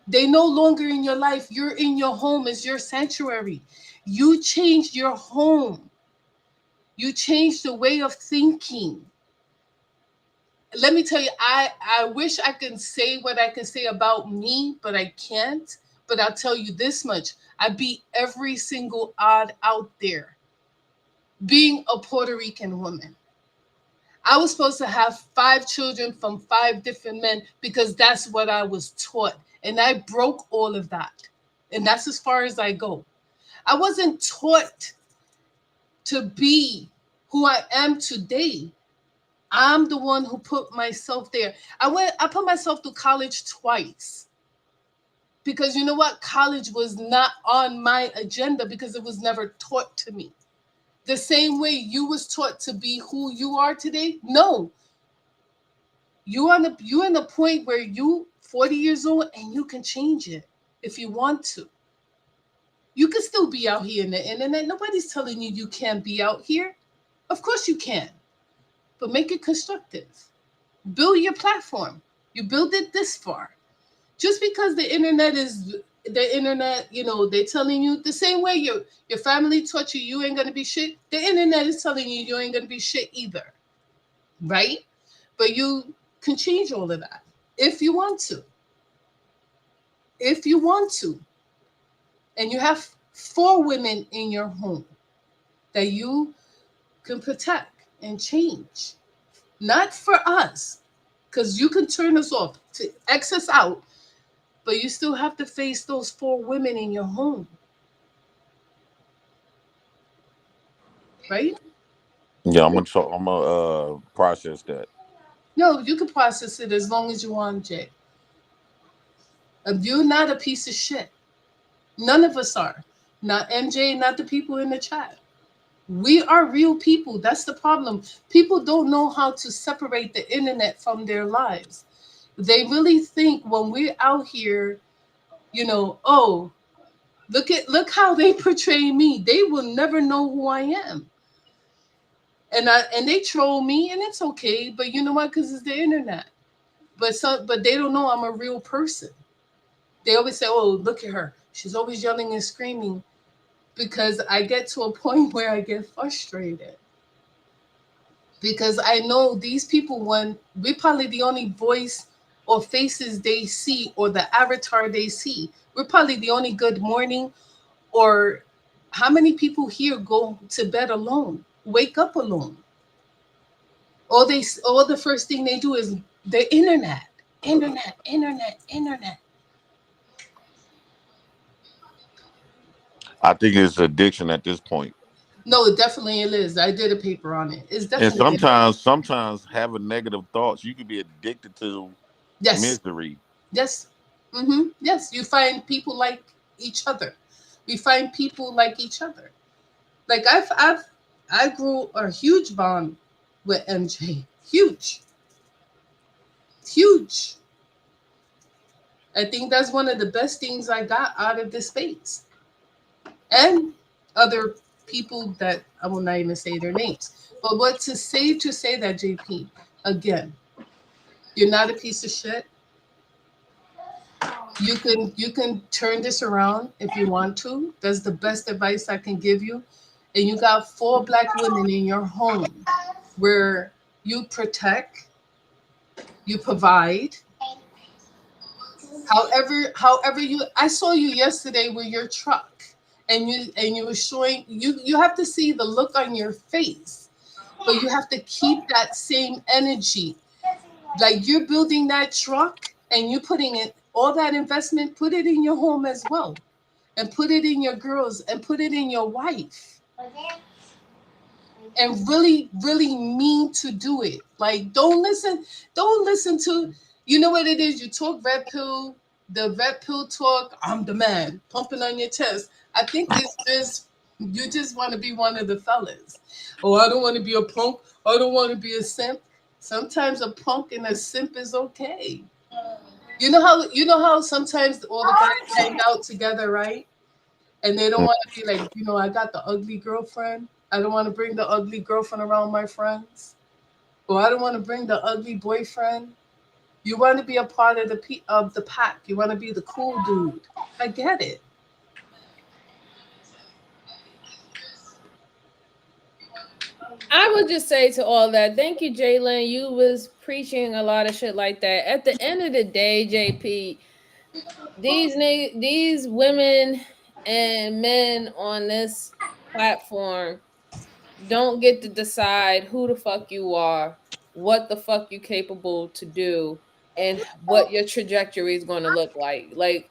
They no longer in your life. You're in your home. It's your sanctuary. You changed your home. You changed the way of thinking. Let me tell you, I wish I could say what I can say about me, but I can't. But I'll tell you this much. I beat every single odd out there being a Puerto Rican woman. I was supposed to have 5 children from 5 different men because that's what I was taught. And I broke all of that. And that's as far as I go. I wasn't taught to be who I am today. I'm the one who put myself there. I put myself through college twice. Because you know what? College was not on my agenda because it was never taught to me. The same way you was taught to be who you are today. No, you're in a point where you 40 years old and you can change it if you want to. You can still be out here in the internet. Nobody's telling you you can't be out here. Of course you can, but make it constructive. Build your platform. You build it this far. Just because the internet is the internet, they're telling you the same way your family taught you you ain't gonna be shit. The internet is telling you you ain't gonna be shit either, right? But you can change all of that if you want to. If you want to, and you have 4 women in your home that you can protect and change, not for us, because you can turn us off to X us out, but you still have to face those 4 women in your home, right? Yeah, I'm gonna process that. No, you can process it as long as you want, Jay. You're not a piece of shit. None of us are. Not MJ, not the people in the chat. We are real people. That's the problem. People don't know how to separate the internet from their lives. They really think when we're out here, oh, look how they portray me. They will never know who I am. And they troll me and it's okay, but you know what? Because it's the internet. But they don't know I'm a real person. They always say, "Oh, look at her. She's always yelling and screaming." Because I get to a point where I get frustrated. Because I know these people, when we're probably the only voice or faces they see or the avatar they see, we're probably the only good morning. Or how many people here go to bed alone, wake up alone? All the first thing they do is the internet, internet, internet, internet. I think it's addiction at this point. No, it definitely it is. I did a paper on it. It's And definitely sometimes having negative thoughts, you could be addicted to yes. misery. Yes. Yes. You find people like each other. We find people like each other. Like I grew a huge bond with MJ. Huge. Huge. I think that's one of the best things I got out of this space. And other people that I will not even say their names. But what to say that, JP, again, you're not a piece of shit. You can turn this around if you want to. That's the best advice I can give you. And you got 4 Black women in your home where you protect, you provide. However you, I saw you yesterday with your truck, and you were showing, you have to see the look on your face, but you have to keep that same energy. Like you're building that truck and you putting in all that investment, put it in your home as well. And put it in your girls and put it in your wife. And really, really mean to do it. Like don't listen to, you know what it is. You talk red pill, the red pill talk, I'm the man, pumping on your chest. I think it's just you just want to be one of the fellas. Oh, I don't want to be a punk. I don't want to be a simp. Sometimes a punk and a simp is okay. You know how sometimes all the guys hang out together, right? And they don't want to be like, I got the ugly girlfriend. I don't want to bring the ugly girlfriend around my friends. Or I don't want to bring the ugly boyfriend. You want to be a part of the pack. You want to be the cool dude. I get it. I would just say to all that, thank you, Jalen. You was preaching a lot of shit like that. At the end of the day, JP, these women and men on this platform don't get to decide who the fuck you are, what the fuck you capable to do, and what your trajectory is going to look like. Like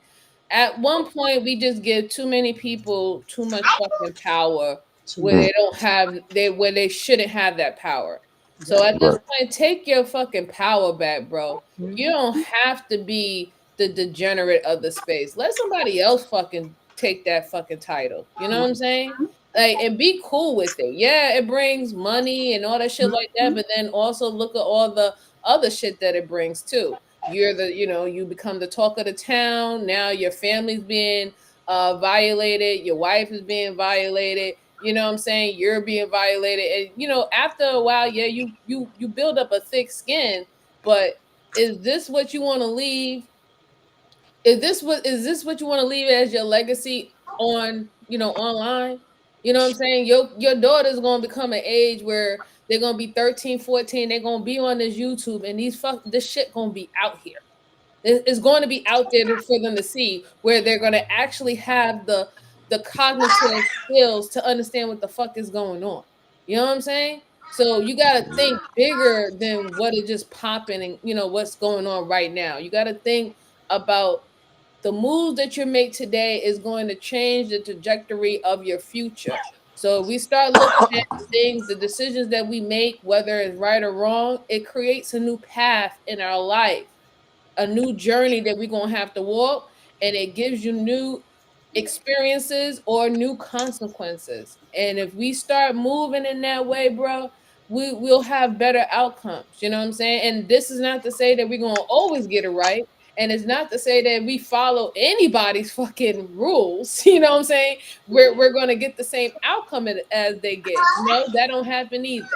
at one point, we just give too many people too much fucking power where Too they don't have where they shouldn't have that power. So at this Right. point, take your fucking power back, bro. You much. don't have to be the degenerate of the space. Let somebody else fucking take that fucking title. You know what I'm saying? Like, and be cool with it. Yeah, it brings money and all that shit like that, but then also look at all the other shit that it brings too. You're you become the talk of the town. Now your family's being violated, your wife is being violated. You know what I'm saying? You're being violated. And after a while, yeah, you build up a thick skin, but is this what you want to leave? Is this what you want to leave as your legacy on online? You know what I'm saying? Your daughter's gonna become an age where they're gonna be 13, 14, they're gonna be on this YouTube, and this shit gonna be out here. It's going to be out there for them to see, where they're going to actually have the cognitive skills to understand what the fuck is going on. You know what I'm saying? So you got to think bigger than what is just popping and what's going on right now. You got to think about the moves that you make today is going to change the trajectory of your future. So we start looking at things, the decisions that we make, whether it's right or wrong, it creates a new path in our life, a new journey that we're going to have to walk, and it gives you new experiences or new consequences. And if we start moving in that way, bro, we'll have better outcomes. You know what I'm saying? And this is not to say that we're going to always get it right. And it's not to say that we follow anybody's fucking rules. You know what I'm saying? We're going to get the same outcome as they get. No, that don't happen either.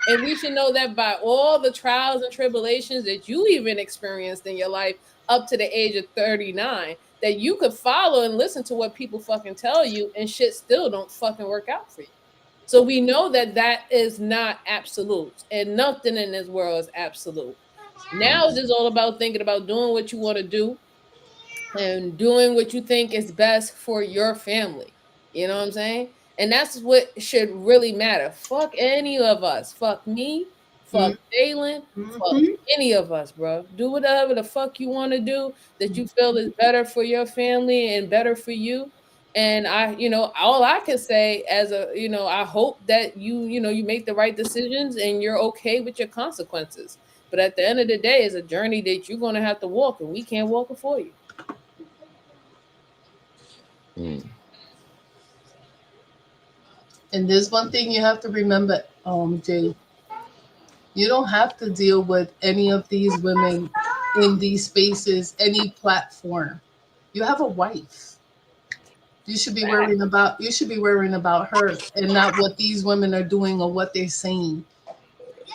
And we should know that by all the trials and tribulations that you even experienced in your life up to the age of 39, that you could follow and listen to what people fucking tell you, and shit still don't fucking work out for you. So we know that that is not absolute, and nothing in this world is absolute. Now it's just all about thinking about doing what you want to do and doing what you think is best for your family. You know what I'm saying? And that's what should really matter. Fuck any of us. Fuck me. Fuck Jalen. Fuck Mm-hmm. any of us, bro. Do whatever the fuck you want to do that you feel is better for your family and better for you. And all I can say as I hope that you make the right decisions and you're okay with your consequences. But at the end of the day, it's a journey that you're going to have to walk, and we can't walk it for you. And there's one thing you have to remember, Jay. You don't have to deal with any of these women in these spaces, any platform. You have a wife. You should be worrying about her and not what these women are doing or what they're saying.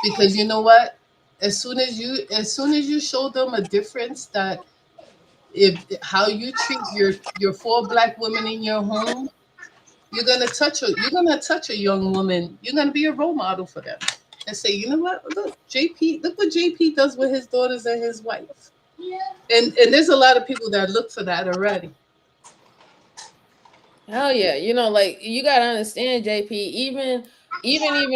Because you know what? As soon as you show them a difference, that if how you treat your four black women in your home, you're gonna touch a young woman. You're gonna be a role model for them and say, you know what? Look what JP does with his daughters and his wife. And there's a lot of people that look for that already. Hell yeah. Like you gotta understand, JP, even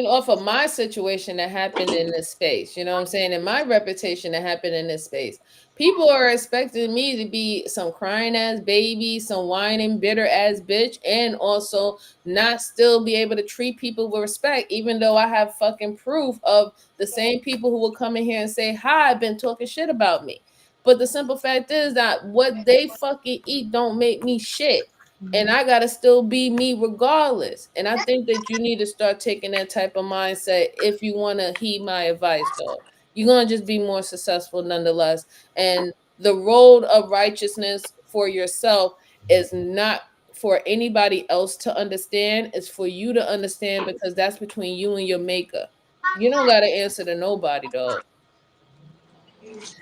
off of my situation that happened in this space, you know what I'm saying? And my reputation that happened in this space. People are expecting me to be some crying ass baby, some whining, bitter ass bitch, and also not still be able to treat people with respect, even though I have fucking proof of the same people who will come in here and say, hi, I've been talking shit about me. But the simple fact is that what they fucking eat don't make me shit, and I gotta still be me regardless. And I think that you need to start taking that type of mindset if you want to heed my advice, though. You're gonna just be more successful nonetheless. And the road of righteousness for yourself is not for anybody else to understand. It's for you to understand, because that's between you and your maker. You don't gotta answer to nobody, dog.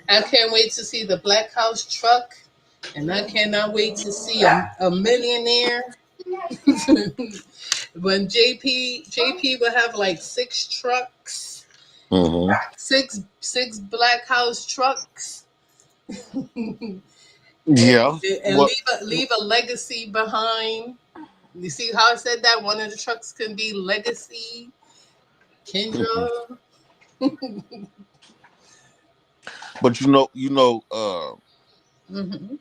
I can't wait to see the Black House truck, and I cannot wait to see a millionaire. When JP will have like six trucks, Hmm. six Black House trucks, and, Yeah. and What? leave a legacy behind. You see how I said that one of the trucks can be legacy, Kendra. But Hmm.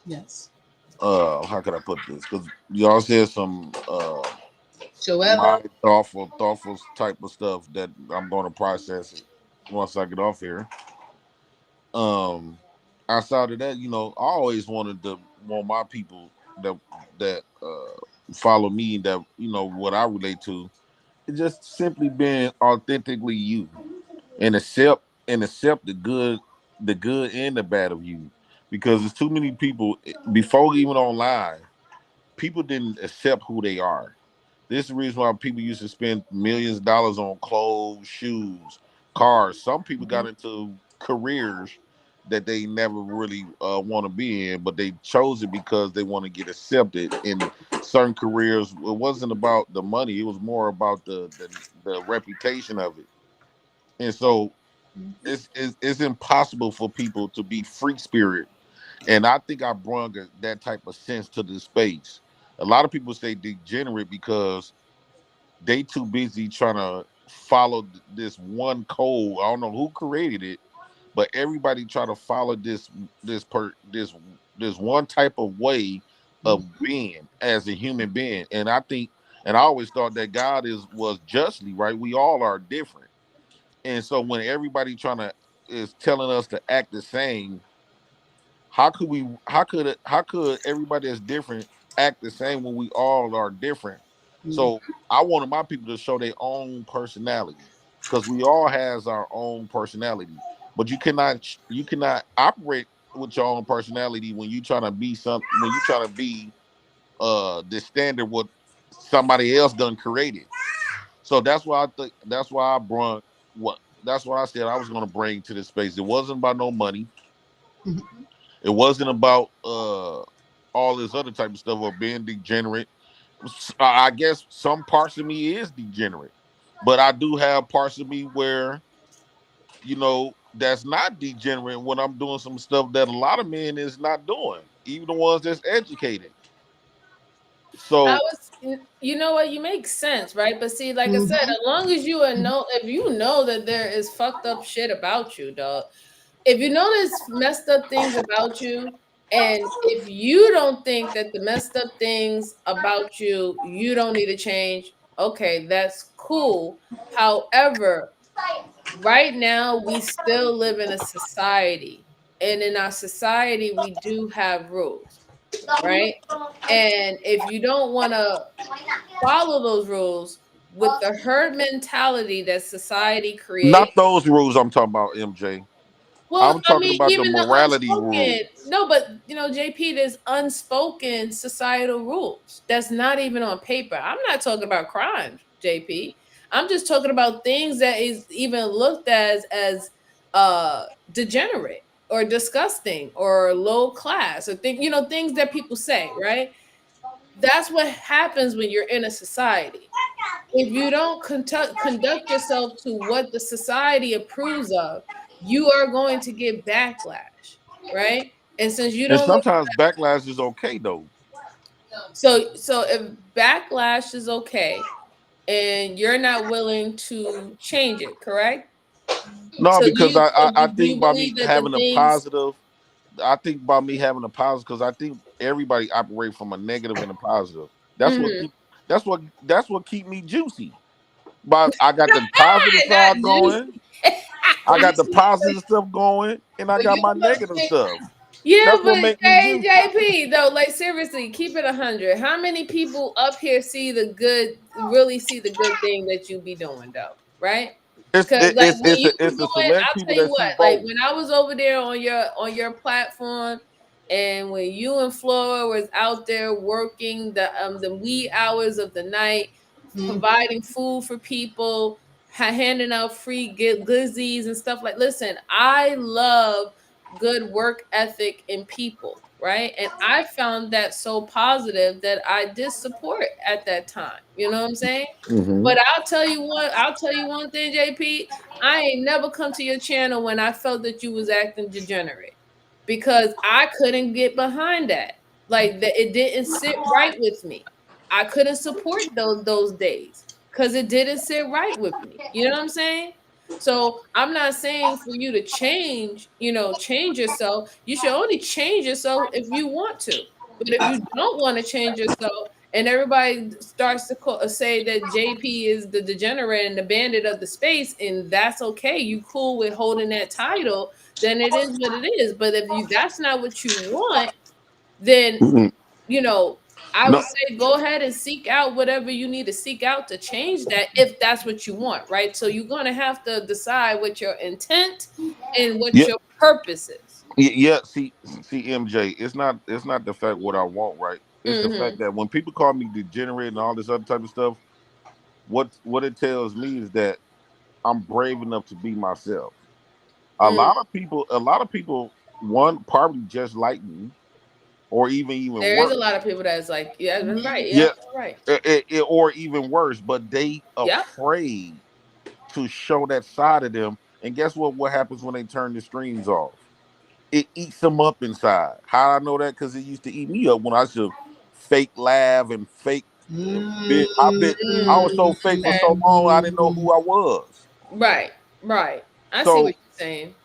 Yes, how can I put this? Because y'all said some Joella. my thoughtful type of stuff that I'm going to process it once I get off here. Um, Outside of that, I always want my people that follow me, that what I relate to, it's just simply being authentically you, and accept the good and the bad of you, because there's too many people before, even online, people didn't accept who they are. This is the reason why people used to spend millions of dollars on clothes, shoes, cars. Some people got into careers that they never really want to be in, but they chose it because they want to get accepted in certain careers. It wasn't about the money; it was more about the reputation of it. And so it's impossible for people to be free spirit. And I think I brought that type of sense to the space. A lot of people say degenerate because they too busy trying to follow this one code. I don't know who created it, but everybody try to follow this one type of way of being as a human being. And I always thought that God was justly right. We all are different. And so when everybody trying to is telling us to act the same, how could everybody that's different act the same when we all are different? So I wanted my people to show their own personality, because we all has our own personality. But you cannot operate with your own personality when you trying to be when you trying to be the standard what somebody else done created. So that's why I brought what that's what I said I was gonna bring to this space. It wasn't about no money. It wasn't about all this other type of stuff or being degenerate. I guess some parts of me is degenerate, but I do have parts of me where that's not degenerate when I'm doing some stuff that a lot of men is not doing, even the ones that's educated. I So was, you know what, you make sense, right? But see, like I said, Hmm. as long as if you know that there is fucked up shit about you, dog. If you know there's messed up things about you, and if you don't think that the messed up things about you don't need to change, okay, that's cool. However, right now we still live in a society, and in our society we do have rules. right? And if you don't want to follow those rules with the herd mentality that society Not creates. those rules I'm talking about, MJ. Well, I'm I talking mean, about the even the morality unspoken, rules. no, but JP, there's unspoken societal rules that's not even on paper. I'm not talking about crimes, JP. I'm just talking about things that is even looked as degenerate or disgusting or low class or things that people say, right? That's what happens when you're in a society. If you don't conduct yourself to what the society approves of, you are going to get backlash, right? And since you And don't, sometimes backlash is okay though. so if backlash is okay and you're not willing to change it, correct? No, So because I do you think by me believe that the having a things? positive, I think by me having a positive, because I think everybody operate from a negative and a positive. That's what Mhm. keep that's what keep me juicy. But I got the positive Not side going, juicy. I But you got the see, positive stuff going, and I but got you my know what, negative stuff. Yeah, That's what but make me juicy. JP though, like seriously, keep it 100. How many people up here really see the good thing that you be doing though, right? It's Because it, like it's when it's you a, were it's the doing, select I'll people tell you that see what, like both. when I was over there on your platform, and when you and Flora was out there working the wee hours of the night, Mhm. providing food for people, handing out free glizzies and stuff like. Listen, I love good work ethic in people, right? And I found that so positive that I did support at that time. You know what I'm saying? Hmm. But I'll tell you one thing, JP. I ain't never come to your channel when I felt that you was acting degenerate because I couldn't get behind that. Like that it didn't sit right with me. I couldn't support those days because it didn't sit right with me. You know what I'm saying? So I'm not saying for you to change yourself. You should only change yourself if you want to. But if you don't want to change yourself, and everybody starts to say that JP is the degenerate and the bandit of the space, and that's okay. You cool with holding that title, then it is what it is. But if that's not what you want, then you know, I No, would say go ahead and seek out whatever you need to seek out to change that if that's what you want, right? So you're going to have to decide what your intent and what yeah, your purpose is. yeah. See, MJ, it's not the fact what I want, right? It's the fact Mhm. that when people call me degenerate and all this other type of stuff, what it tells me is that I'm brave enough to be myself. Mm. A lot of people, one probably just like me, or even There is a lot worse. of people that's like, yeah, that's right. Yeah, Yeah, that's right. or even worse, but they Yep. afraid to show that side of them. And guess what? What happens when they turn the streams off? It eats them up inside. How I know that? Because it used to eat me up when I should fake laugh and fake. I was so fake for Okay. so long. I didn't know who I was. Right. Right. I see what So you're saying.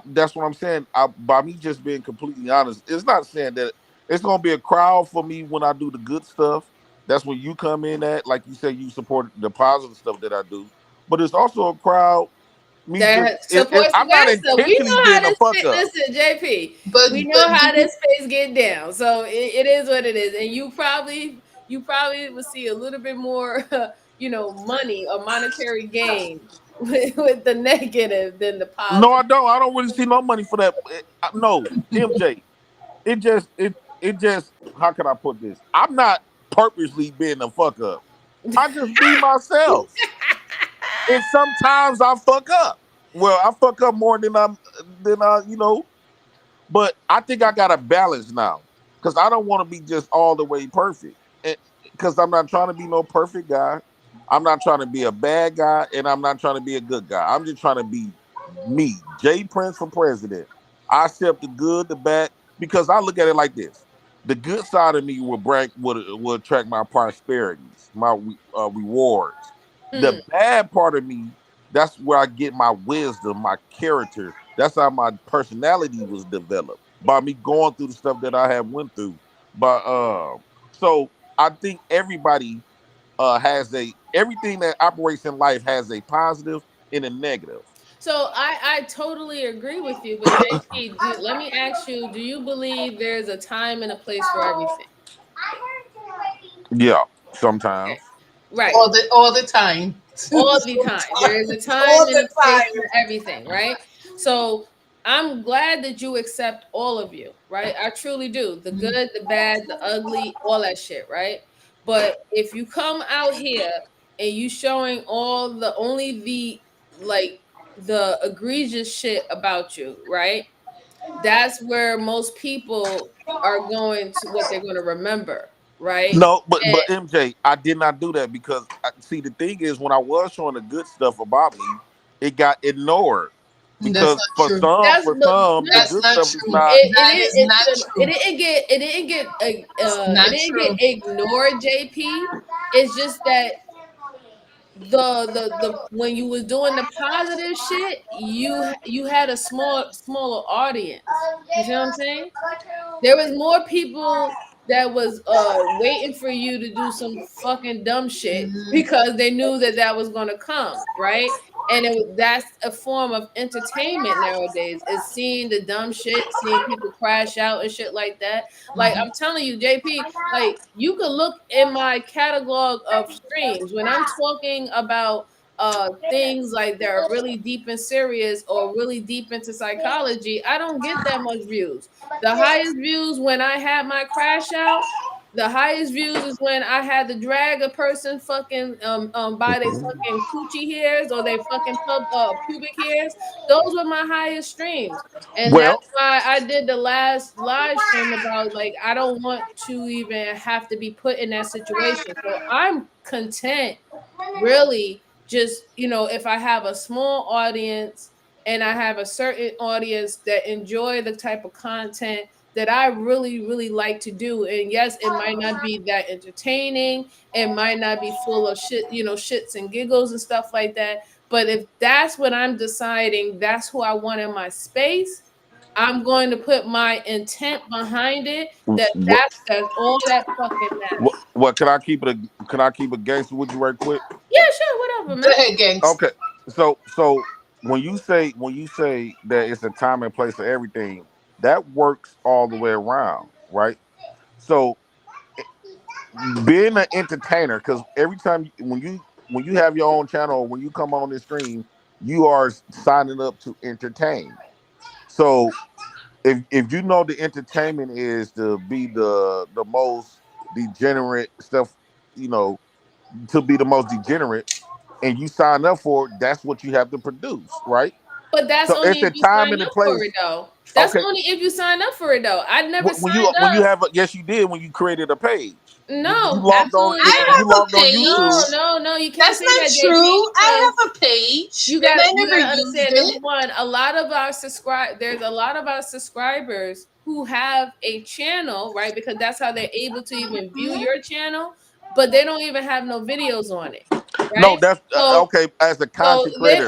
that's what I'm saying. By me just being completely honest, it's not saying that it's gonna be a crowd for me when I do the good stuff. That's when you come in at, like you say, you support the positive stuff that I do. But it's also a crowd. Me just, That supports the I'm not bad stuff. We intentionally know how being a this fuck up. listen, JP. but We know but do how you this space get down. So it is what it is. And you probably will see a little bit more money or monetary gain with the negative than the No, I positive. don't. I don't really see no money for that. No, MJ. It just. How can I put this? I'm not purposely being a fuck up. I just be myself. And sometimes I fuck up. Well, I fuck up more than I. But I think I got a balance now because I don't want to be just all the way perfect. Because I'm not trying to be no perfect guy. I'm not trying to be a bad guy, and I'm not trying to be a good guy. I'm just trying to be me, Jay Prince for president. I accept the good, the bad, because I look at it like this: the good side of me will attract my prosperities, my rewards. The Mm, bad part of me, that's where I get my wisdom, my character. That's how my personality was developed by me going through the stuff that I have went through. But so I think everybody has a everything that operates in life has a positive and a negative. So I totally agree with you, but JP, let me ask you: do you believe there's a time and a place for everything? Yeah, sometimes. Okay, right. All the time. All the time. There is a Sometimes. time All and the a place time. for everything, right? So I'm glad that you accept all of you, right? I truly do. The Mhm. good, the bad, the ugly, all that shit, right? But if you come out here and you showing all the only the like the egregious shit about you, right? That's where most people are going to what they're going to remember, right? No, but And MJ, I did not do that because see the thing is when I was showing the good stuff about me, it got ignored That's because not true. that's for some the no, That's good not stuff is true. not. That is not true. It's it not didn't get true. ignored, JP. It's just that the when you was doing the positive shit, you had a smaller audience. You see what I'm saying? There was more people that was waiting for you to do some fucking dumb shit Mhm. because they knew that that was going to come, right? And that's a form of entertainment nowadays, is seeing the dumb shit, seeing people crash out and shit like that. Like I'm telling you, JP, like you could look in my catalog of streams when I'm talking about things like that are really deep and serious or really deep into psychology. I don't get that much views. The highest views when I had my crash out. The highest views is when I had to drag a person fucking by their fucking coochie hairs or their fucking pubic hairs. Those were my highest streams. And that's Well, why I did the last live stream about like I don't want to even have to be put in that situation. So I'm content really just, if I have a small audience and I have a certain audience that enjoy the type of content that I really, really like to do. And yes, it might not be that entertaining. It might not be full of shit, shits and giggles and stuff like that. But if that's what I'm deciding, that's who I want in my space, I'm going to put my intent behind it. what That's all that fucking matters. what can I keep a gangster with you right quick? Yeah, sure, whatever, Go man. ahead, gangster. Okay, so when you say that it's a time and place for everything, that works all the way around, right? So being an entertainer, because every time when you have your own channel, when you come on this screen, you are signing up to entertain. So if you know the entertainment is to be the most degenerate stuff, you know, to be the most degenerate, and you sign up for it, that's what you have to produce, right? But that's So only it's if a you time sign and a up for it, place. though. That's Okay, only if you sign up for it, though. I never when you signed when you up. have a, yes, you did when you created a page. You No, logged on. absolutely I If you not. have a logged on No, YouTube, page. no, no. You can't That's say not that, JP, true. I because have a page and I you never gotta used understand. Number it. one, there's a lot of our subscribers who have a channel, right? Because that's how they're able to even view Mhm. your channel, but they don't even have no videos on it, no, right? that's So okay. As a So content then creator,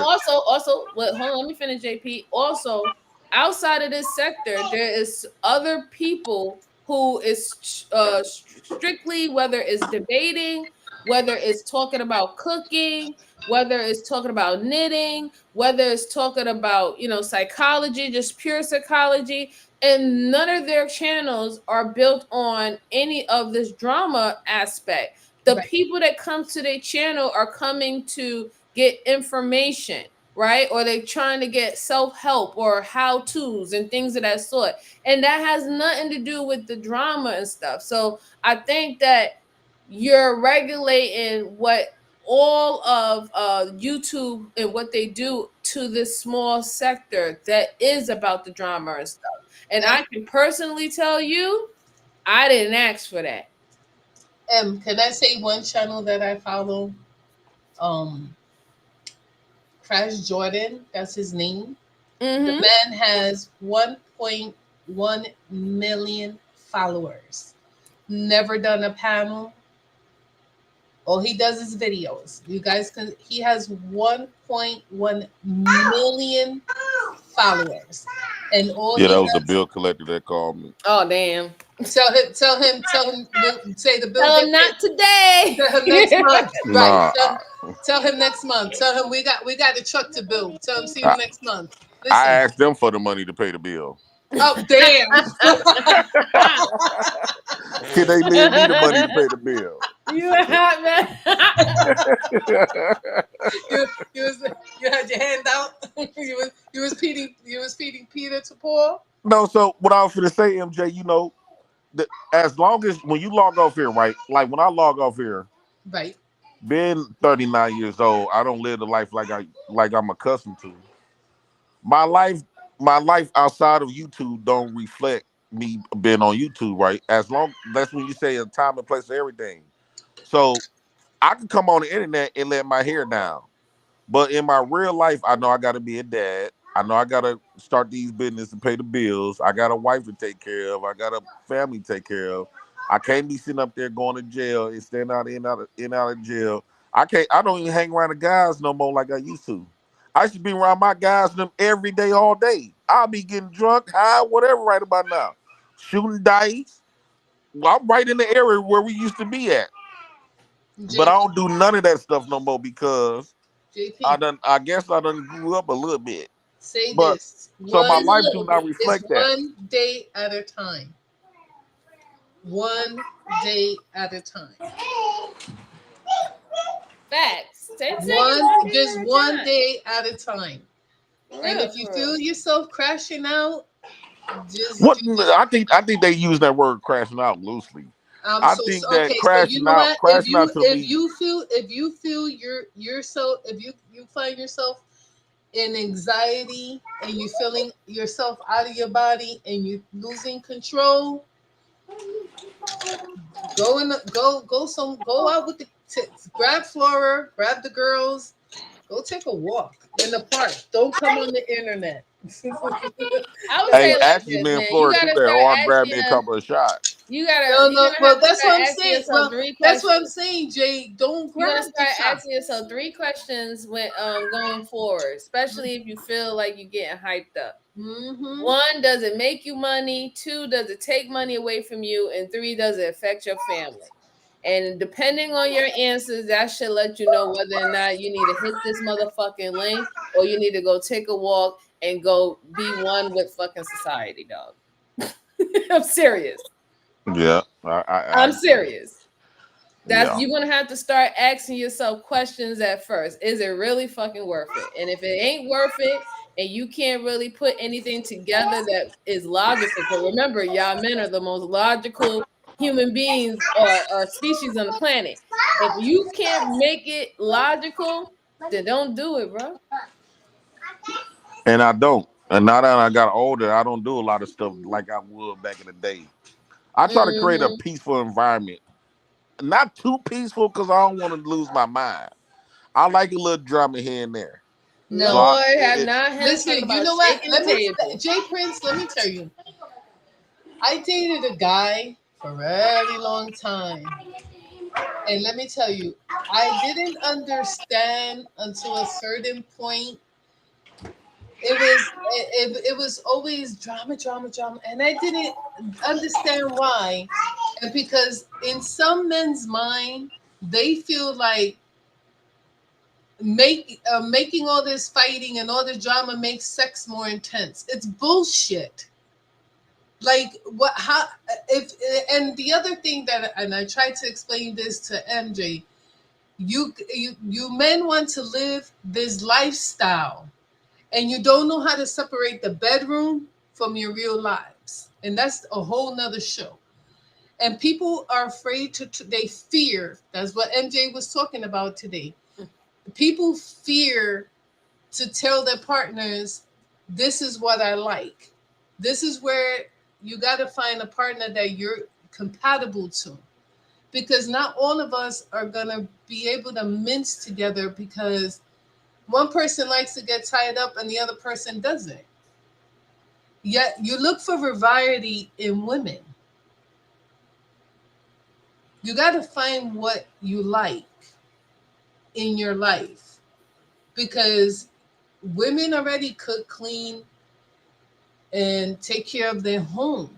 well, hold on, let me finish, JP. Also, outside of this sector, there is other people who is strictly, whether it's debating, whether it's talking about cooking, whether it's talking about knitting, whether it's talking about psychology, just pure psychology, and none of their channels are built on any of this drama aspect. The Right. people that come to their channel are coming to get information, right? Or they're trying to get self-help or how-tos and things of that sort. And that has nothing to do with the drama and stuff. So I think that you're regulating what all of YouTube and what they do to this small sector that is about the drama and stuff. And I can personally tell you, I didn't ask for that. Can I say one channel that I follow? Um, Crash Jordan. That's his name. The Mm-hmm. man has 1.1 million followers. Never done a panel. All he does is videos. You guys can. He has 1.1 million followers, and all yeah, he that was the does. bill collector that called me. Oh damn. Tell him. Say the bill. Tell Get him paid. not today. Tell him next month. Right. Nah, Tell him next month. Tell him we got a truck to build. Tell him see you I, next month. I Listen. asked them for the money to pay the bill. Oh damn. Can they lend me the money to pay the bill? You hot, man. You had your hand out. you was feeding Peter to Paul. No, so what I was going to say, MJ, you know, as long as when you log off here, right? Like when I log off here, Right. being 39 years old, I don't live the life like I'm accustomed to. My life outside of YouTube don't reflect me being on YouTube, right? As long that's when you say a time and place for everything. So I can come on the internet and let my hair down. But in my real life, I know I gotta be a dad. I know I gotta start these business and pay the bills. I got a wife to take care of. I got a family to take care of. I can't be sitting up there going to jail and staying out in out of jail. I don't even hang around the guys no more like I used to. I should be around my guys and them every day, all day. I'll be getting drunk, high, whatever right about now. Shooting dice. Well, I'm right in the area where we used to be at. But I JP. don't do none of that stuff no more because JP. I guess I done grew up a little bit. Say But this. so my Just a life One do little not bit. is reflect that. one day at a time. One day at a time. Facts. Take it Just one one time. day at a time. For And real, if you for feel real. yourself crashing out, just What do this. I think they use that word crashing out loosely. I'm I so, think okay. that So you know what? crashing out to me. If you feel yourself, if you find yourself in anxiety and you feeling yourself out of your body and you losing control, go out with grab Flora, grab the girls, go take a walk in the park. Don't come on the internet. I would Hey, say like actually, this, me and man. You Flora through gotta there, start or grab asking me a us. couple of shots. No, You're no. gonna Well, have to that's what start I'm asking saying. yourself Well, three that's what questions. I'm saying, Jay. Don't You're gonna grab the start shot. asking yourself 3 questions when going forward, especially if you feel like you're getting hyped up. Mm-hmm. 1, does it make you money? 2, does it take money away from you? And 3, does it affect your family? And depending on your answers, that should let you know whether or not you need to hit this motherfucking link or you need to go take a walk and go be one with fucking society, dog. I'm serious. Yeah, I I'm agree. serious. That's Yeah. you're gonna have to start asking yourself questions at first. Is it really fucking worth it? And if it ain't worth it, and you can't really put anything together that is logical, but remember, y'all men are the most logical human beings or species on the planet. If you can't make it logical, then don't do it, bro. And I don't. And now that I got older, I don't do a lot of stuff like I would back in the day. I try to create a Mm-hmm. peaceful environment. Not too peaceful because I don't want to lose my mind. I like a little drama here and there. So No, Lord, have not him talking listen. You about know what? shaking the table. Jay Prince. Let me tell you. I dated a guy for a very long time, and let me tell you, I didn't understand until a certain point. It was always drama, drama, drama, and I didn't understand why. And because in some men's mind, they feel like making all this fighting and all the drama makes sex more intense. It's bullshit. Like what? How? If and the other thing that, and I tried to explain this to MJ, you men want to live this lifestyle, and you don't know how to separate the bedroom from your real lives, and that's a whole nother show. And people are afraid they fear. That's what MJ was talking about today. People fear to tell their partners, this is what I like. This is where you got to find a partner that you're compatible to. Because not all of us are going to be able to mince together because one person likes to get tied up and the other person doesn't. Yet you look for variety in women. You got to find what you like in your life because women already cook, clean, and take care of their home.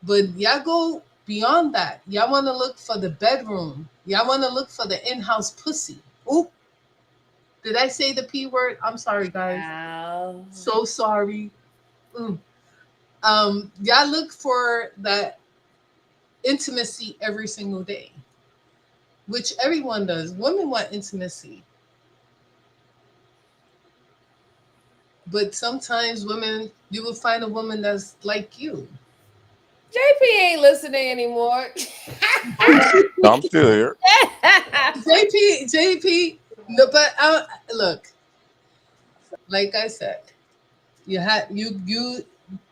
But y'all go beyond that. Y'all want to look for the bedroom. Y'all want to look for the in-house pussy. Oop. Did I say the P word? I'm sorry, guys. Wow. So sorry. Y'all look for that intimacy every single day, which everyone does. Women want intimacy. But sometimes women, you will find a woman that's like you. JP ain't listening anymore. No, I'm still here. JP, no, but look, like I said, you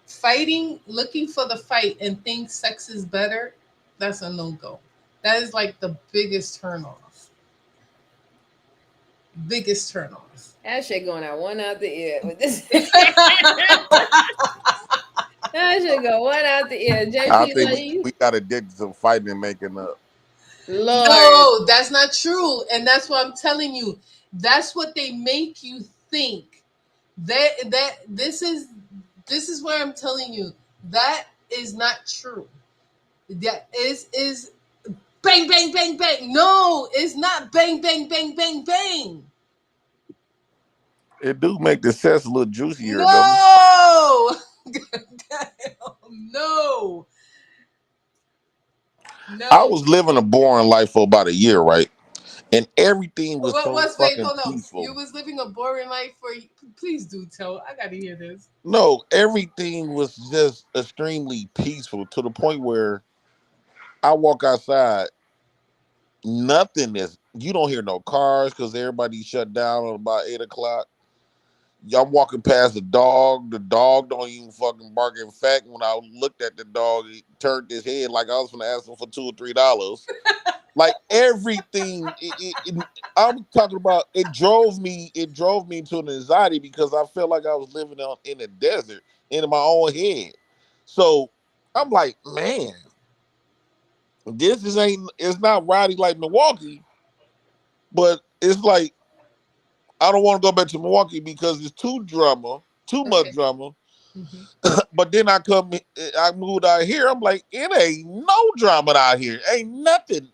fighting, looking for the fight, and think sex is better. That's a no go. That is like the biggest turn off. Biggest turn off. That shit going out one out the ear with this. That shit go one out the ear. JP, I think like, we got addicted to fighting and making up. Lord. No, that's not true. And that's what I'm telling you. That's what they make you think. That this is where I'm telling you that is not true. That is bang bang bang bang. No, it's not bang bang bang bang bang. It do make the sex a little juicier, though. No. No. No. I was living a boring life for about a year, right? And everything was fucking peaceful. You was living a boring life for. Please do tell. I gotta hear this. No, everything was just extremely peaceful to the point where I walk outside, nothing is. You don't hear no cars because everybody shut down at about 8 o'clock. I'm walking past the dog. The dog don't even fucking bark. In fact, when I looked at the dog, he turned his head like I was gonna ask him for $2 or $3. Like everything, I'm talking about. It drove me to an anxiety because I felt like I was living in a desert in my own head. So I'm like, man, it's not rowdy like Milwaukee, but it's like I don't want to go back to Milwaukee because it's too much drama. Mm-hmm. But then I moved out here. I'm like, it ain't no drama out here. Ain't nothing.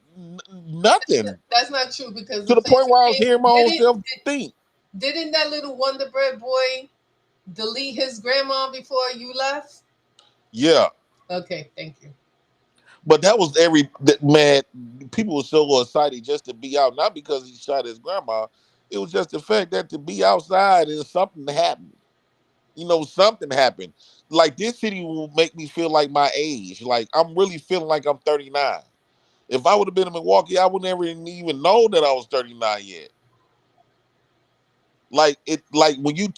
That's not true because to the point where I was hearing my own self think. Didn't that little Wonder Bread boy delete his grandma before you left? Yeah. Okay, thank you. But that was man. People were so excited just to be out, not because he shot his grandma. It was just the fact that to be outside and something happened. Something happened. Like this city will make me feel like my age. Like I'm really feeling like I'm 39. If I would have been in Milwaukee, I would never even know that I was 39 yet. Like when you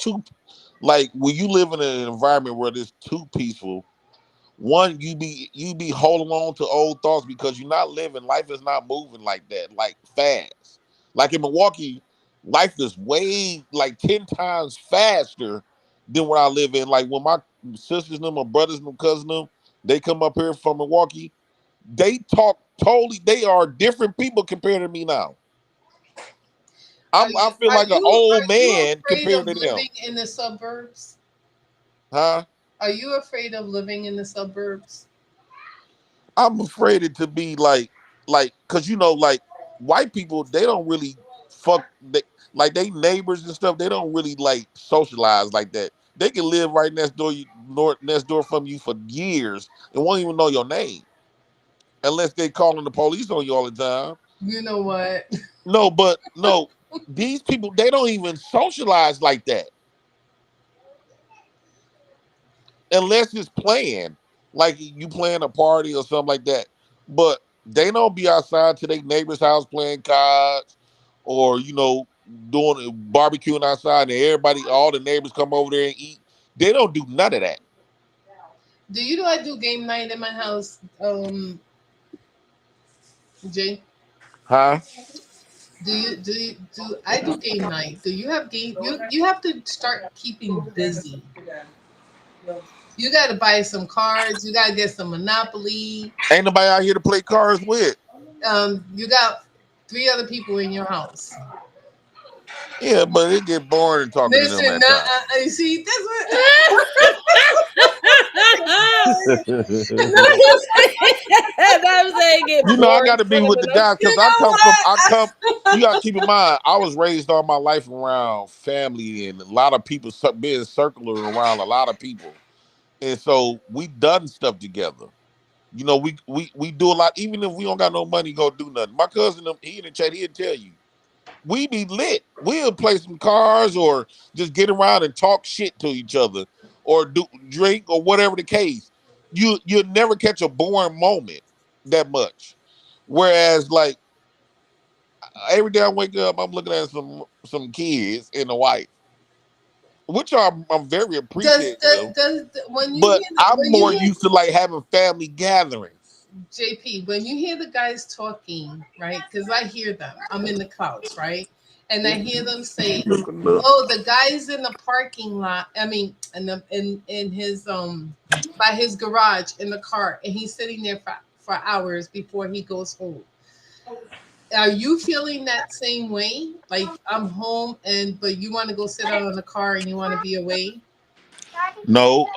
live in an environment where it's too peaceful, one, you be holding on to old thoughts because you're not living. Life is not moving like that, like fast. Like in Milwaukee, life is way like 10 times faster than what I live in. Like when my sisters and my brothers and cousins, they come up here from Milwaukee, they talk totally. They are different people compared to me now. I feel like an old man compared to them. Living in the suburbs? Huh? Are you afraid of living in the suburbs? I'm afraid it to be like, cause like white people, they don't really fuck. Like they neighbors and stuff. They don't really like socialize like that. They can live right next door from you for years and won't even know your name, unless they calling the police on you all the time. You know what? No, these people, they don't even socialize like that. Unless it's planned, like you plan a party or something like that. But they don't be outside to their neighbor's house playing cards or, doing barbecuing outside and all the neighbors come over there and eat. They don't do none of that. Do you know I do game night in my house, Jay? Huh? Do I do game night? Do you have game? You have to start keeping busy. You got to buy some cards. You got to get some Monopoly. Ain't nobody out here to play cards with. You got 3 other people in your house. Yeah, but it get boring talking to them. You see, that's what. I'm saying get You know, I got bored to be with swimming. the guys You because I know come from. what? I come. You got to keep in mind, I was raised all my life around family and a lot of people being circular around a lot of people, and so we done stuff together. You know, we do a lot, even if we don't got no money, go do nothing. My cousin, he in the chat, he'll tell you, we be lit. We'll play some cards or just get around and talk shit to each other or do drink or whatever the case. You'll never catch a boring moment that much. Whereas like every day I wake up, I'm looking at some kids and a wife, which I'm very Does appreciative does, of. does when you But hear I'm when you more hear used to like having family gatherings. JP, when you hear the guys talking, right? Because I hear them. I'm in the clouds, right? And I hear them say, "Oh, the guy's in the parking lot. I mean, in his by his garage in the car, and he's sitting there for hours before he goes home." Are you feeling that same way? Like I'm home, and but you want to go sit out in the car and you want to be away? No,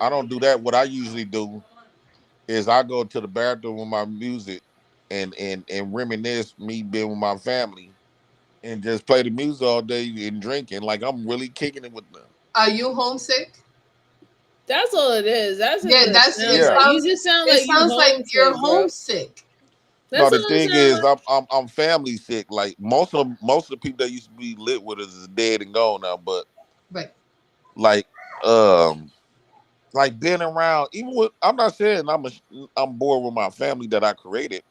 I don't do that. What I usually do is I go to the bathroom with my music and reminisce me being with my family and just play the music all day and drinking like I'm really kicking it with them. Are you homesick? That's all it is. That's just Yeah, what it that's it. sounds Yeah. like. You just sound It like you sounds like you're homesick, bro. homesick. No, That's the all it thing sounds is, like. I'm family sick. Like most of the people that used to be lit with us is dead and gone now. But Right. like um like being around, even with I'm not saying I'm bored with my family that I created,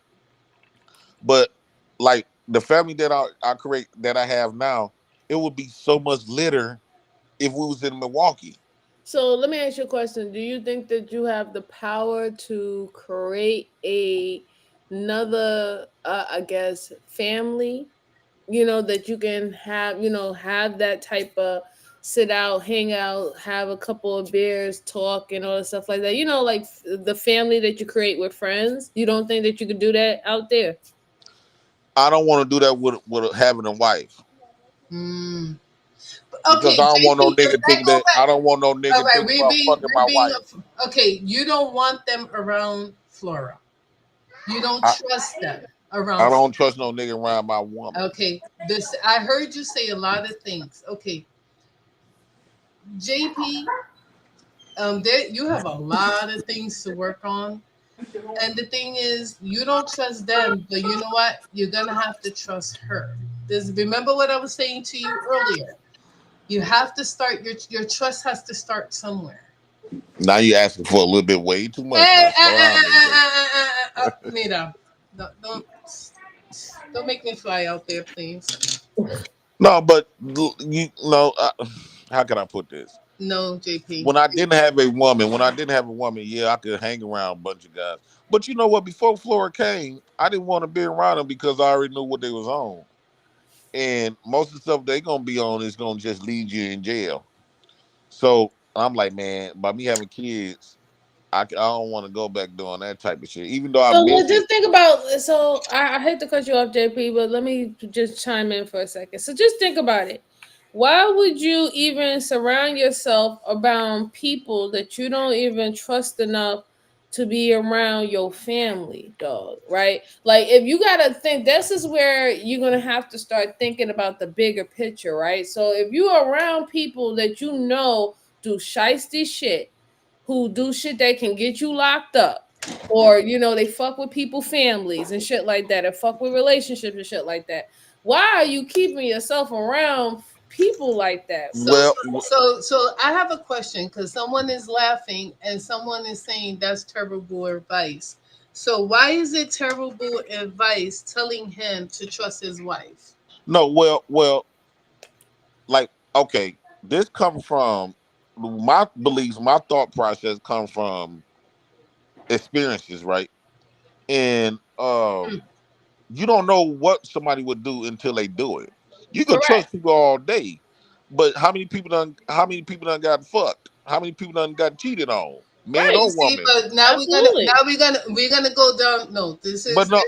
but like the family that I create that I have now, it would be so much litter if we was in Milwaukee. So let me ask you a question. Do you think that you have the power to create another, I guess, family? You know that you can have, have that type of sit out, hang out, have a couple of beers, talk, and all that stuff like that. Like the family that you create with friends. You don't think that you could do that out there? I don't want to do that with having a wife Mm. because Okay, I don't want no JP, nigga I thinking go that I back. don't want no All nigga right, thinking about fucking we're my being wife. okay. You don't want them around Flora. You don't I, trust them I around. don't trust no nigga around my woman. Okay, this I heard you say a lot of things. Okay, JP, there you have a lot of things to work on. And the thing is, you don't trust them, but you know what? You're gonna have to trust her. This remember what I was saying to you earlier. You have to start your trust has to start somewhere. Now you asking for a little bit way too much. Hey, Now slow down, MJ. Mira, don't make me fly out there, please. No, but you know, how can I put this? No, JP. When I didn't have a woman, yeah, I could hang around a bunch of guys. But you know what? Before Flora came, I didn't want to be around them because I already knew what they was on, and most of the stuff they gonna be on is gonna just lead you in jail. So I'm like, man, by me having kids, I don't want to go back doing that type of shit, even though I So miss it. just think about. So I hate to cut you off, JP, but let me just chime in for a second. So just think about it. Why would you even surround yourself around people that you don't even trust enough to be around your family, dog? Right? Like, if you gotta think, this is where you're gonna have to start thinking about the bigger picture, right? So if you are around people that you know do shiesty shit, who do shit that can get you locked up, or they fuck with people families and shit like that, and fuck with relationships and shit like that, why are you keeping yourself around people like that, So, bro? Well, so I have a question because someone is laughing and someone is saying that's terrible advice. So why is it terrible advice telling him to trust his wife? no, like okay, this comes from my beliefs, my thought process comes from experiences, right? And Hmm, you don't know what somebody would do until they do it. You can correct. trust people all day, but how many people done got fucked? How many people done got cheated on? man Right. or See, woman. but Absolutely. we're gonna go down. No, But no,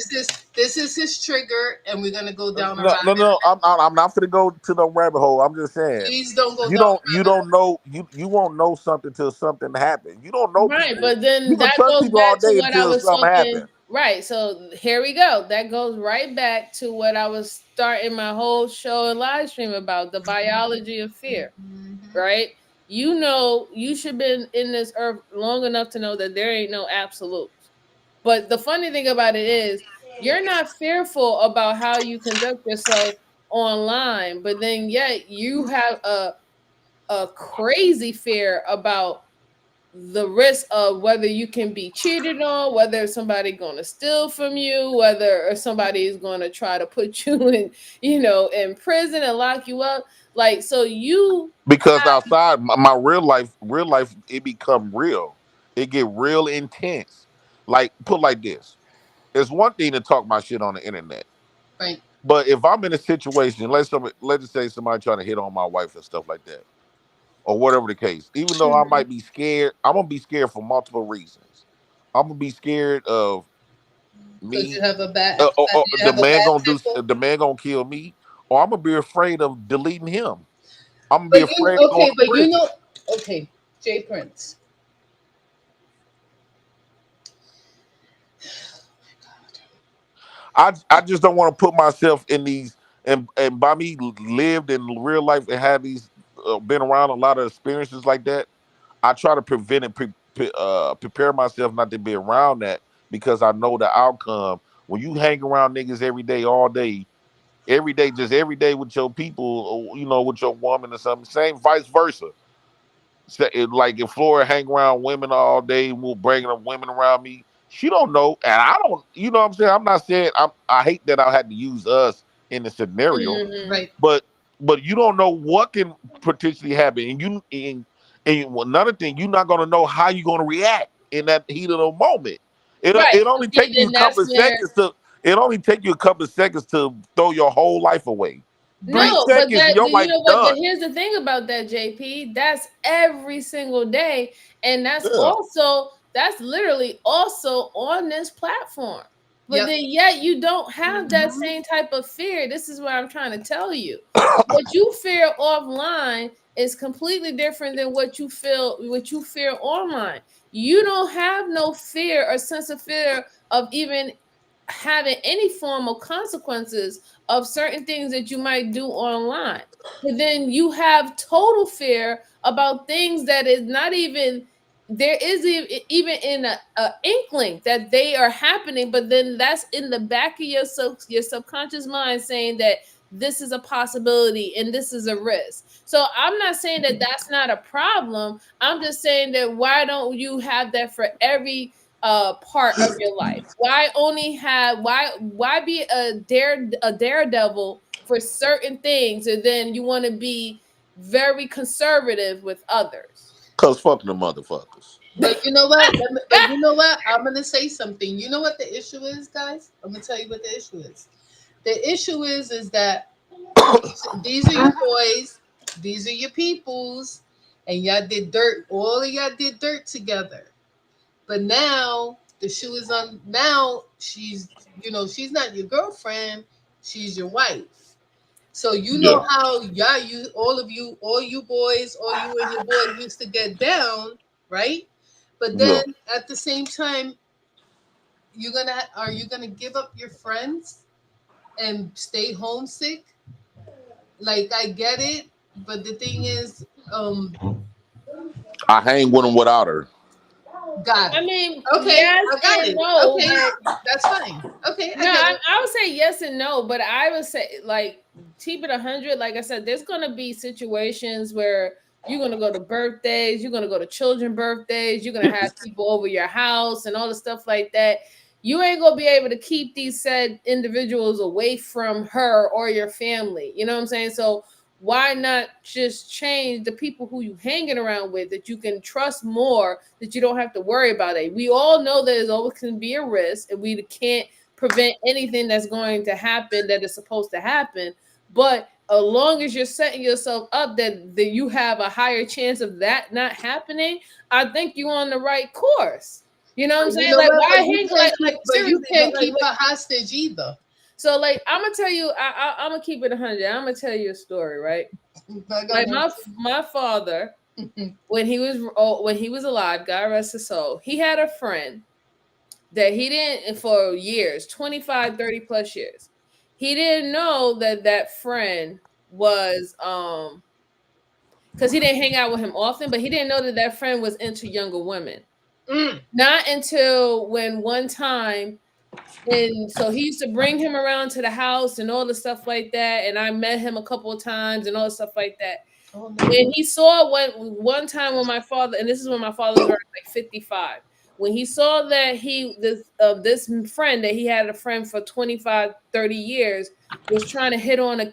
this is his trigger, and we're gonna go down a no, no, rabbit. no. I'm not gonna go to the rabbit hole. I'm just saying. Please don't go You down don't a you rabbit hole. don't know you won't know something till something happens. You don't know Right, people. but You then can that trust goes people all back to day what I until was something happens. talking. Right, so here we go. That goes right back to what I was starting my whole show and live stream about, the biology of fear. Mhm. Right? You know, you should been in this earth long enough to know that there ain't no absolutes. But the funny thing about it is, you're not fearful about how you conduct yourself online, but then yet you have a crazy fear about the risk of whether you can be cheated on, whether somebody going to steal from you, whether somebody is going to try to put you in, in prison and lock you up. Like, so you Because outside my real life, it become real. It get real intense. Like put like this. It's one thing to talk my shit on the internet. Right. But if I'm in a situation, let's just say somebody trying to hit on my wife and stuff like that, or whatever the case, even though I Mhm. might be scared, I'm gonna be scared for multiple reasons. I'm gonna be scared of Because you me, have a bad, you the have a man bad gonna do, temper. the man gonna kill me, or I'm gonna be afraid of deleting him. I'm gonna be But you afraid of going okay? to But you prison. know, okay, Jay Prince. I just don't want to put myself in these, and by me lived in real life and had these been around a lot of experiences like that. I try to prevent and prepare myself not to be around that because I know the outcome. When you hang around niggas every day, all day, just every day with your people, or, with your woman or something, same vice versa. Like if Flora hang around women all day, will bringing up women around me. She don't know, and I don't. You know what I'm saying? I'm not saying I hate that I had to use us in the scenario, Mhm. Right. but you don't know what can potentially happen, and another thing, you're not gonna know how you're gonna react in that heat of the moment. Right. It So only see, take you a then that's couple of where seconds to. It only take you a couple of seconds to throw your whole life away. Three Right. no, but seconds, and your you life know what? done. Here's the thing about that, JP. That's every single day, and Yeah. that's literally also on this platform. But Yep. then yet you don't have that Mhm. same type of fear. This is what I'm trying to tell you. What you fear offline is completely different than what you fear online. You don't have no fear or sense of fear of even having any form of consequences of certain things that you might do online. But then you have total fear about things that is not even there is even in a inkling that they are happening, but then that's in the back of your subconscious mind saying that this is a possibility and this is a risk. So I'm not saying that that's not a problem. I'm just saying that why don't you have that for every part of your life? Why be a daredevil for certain things and then you want to be very conservative with others? Cause fuck the motherfuckers. But you know what? But you know what? I'm gonna say something. You know what the issue is, guys? I'm gonna tell you what the issue is. The issue is that these are your boys, these are your peoples, and y'all did dirt. All of y'all did dirt together. But now the shoe is on. Now she's not your girlfriend. She's your wife. So you know Yeah. how all you boys, all you and your boy used to get down, right? But Yeah. then at the same time, are you gonna give up your friends and stay homesick? Like I get it, but the thing is, I hang with them without her. got I it. mean, Okay, yes I got and it. no, Okay, but that's fine. Okay, I no, get it. I would say yes and no, but I would say like keep it 100. Like I said, there's gonna be situations where you're gonna go to birthdays, you're gonna go to children birthdays, you're gonna have people over your house and all the stuff like that. You ain't gonna be able to keep these said individuals away from her or your family. You know what I'm saying? So why not just change the people who you hanging around with that you can trust more, that you don't have to worry about it? We all know that there's always can be a risk and we can't prevent anything that's going to happen that is supposed to happen. But as long as you're setting yourself up that you have a higher chance of that not happening, I think you're on the right course. You know what I'm You saying? know Like, what? why But you hang can't like keep. But you seriously? can't But keep like, a hostage either. so like, I'm gonna tell you, I'm gonna keep it 100. I'm gonna tell you a story, right? But go Like ahead. my father, when he was alive, God rest his soul, he had a friend that he didn't for years, 25, 30 plus years. He didn't know that friend was because he didn't hang out with him often, but he didn't know that friend was into younger women. Mm. Not until when one time, and so he used to bring him around to the house and all the stuff like that. And I met him a couple of times and all the stuff like that. Oh, no. And he saw one time when my father, and this is when my father was around like 55, when he saw that this friend that he had a friend for 25, 30 years was trying to hit on a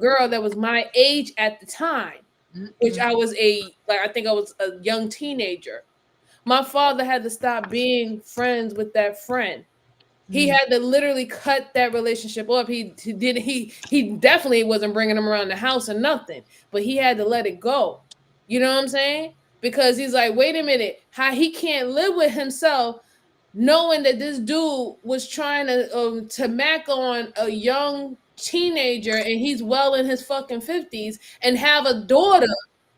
girl that was my age at the time, which I was I think I was a young teenager. My father had to stop being friends with that friend. He had to literally cut that relationship off. He definitely wasn't bringing him around the house or nothing, but he had to let it go. You know what I'm saying? Because he's like, wait a minute, how he can't live with himself knowing that this dude was trying to mac on a young teenager and he's well in his fucking 50s and have a daughter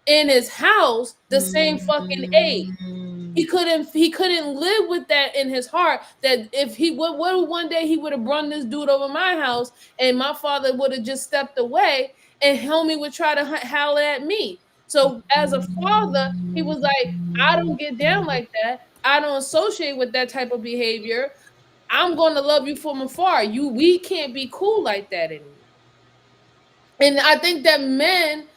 in his house the same fucking age. He couldn't live with that in his heart, that if he would one day he would have brought this dude over my house and my father would have just stepped away and homie would try to howl at me. So as a father, he was like, I don't get down like that. I don't associate with that type of behavior. I'm going to love you from afar. We can't be cool like that anymore. And I think that men,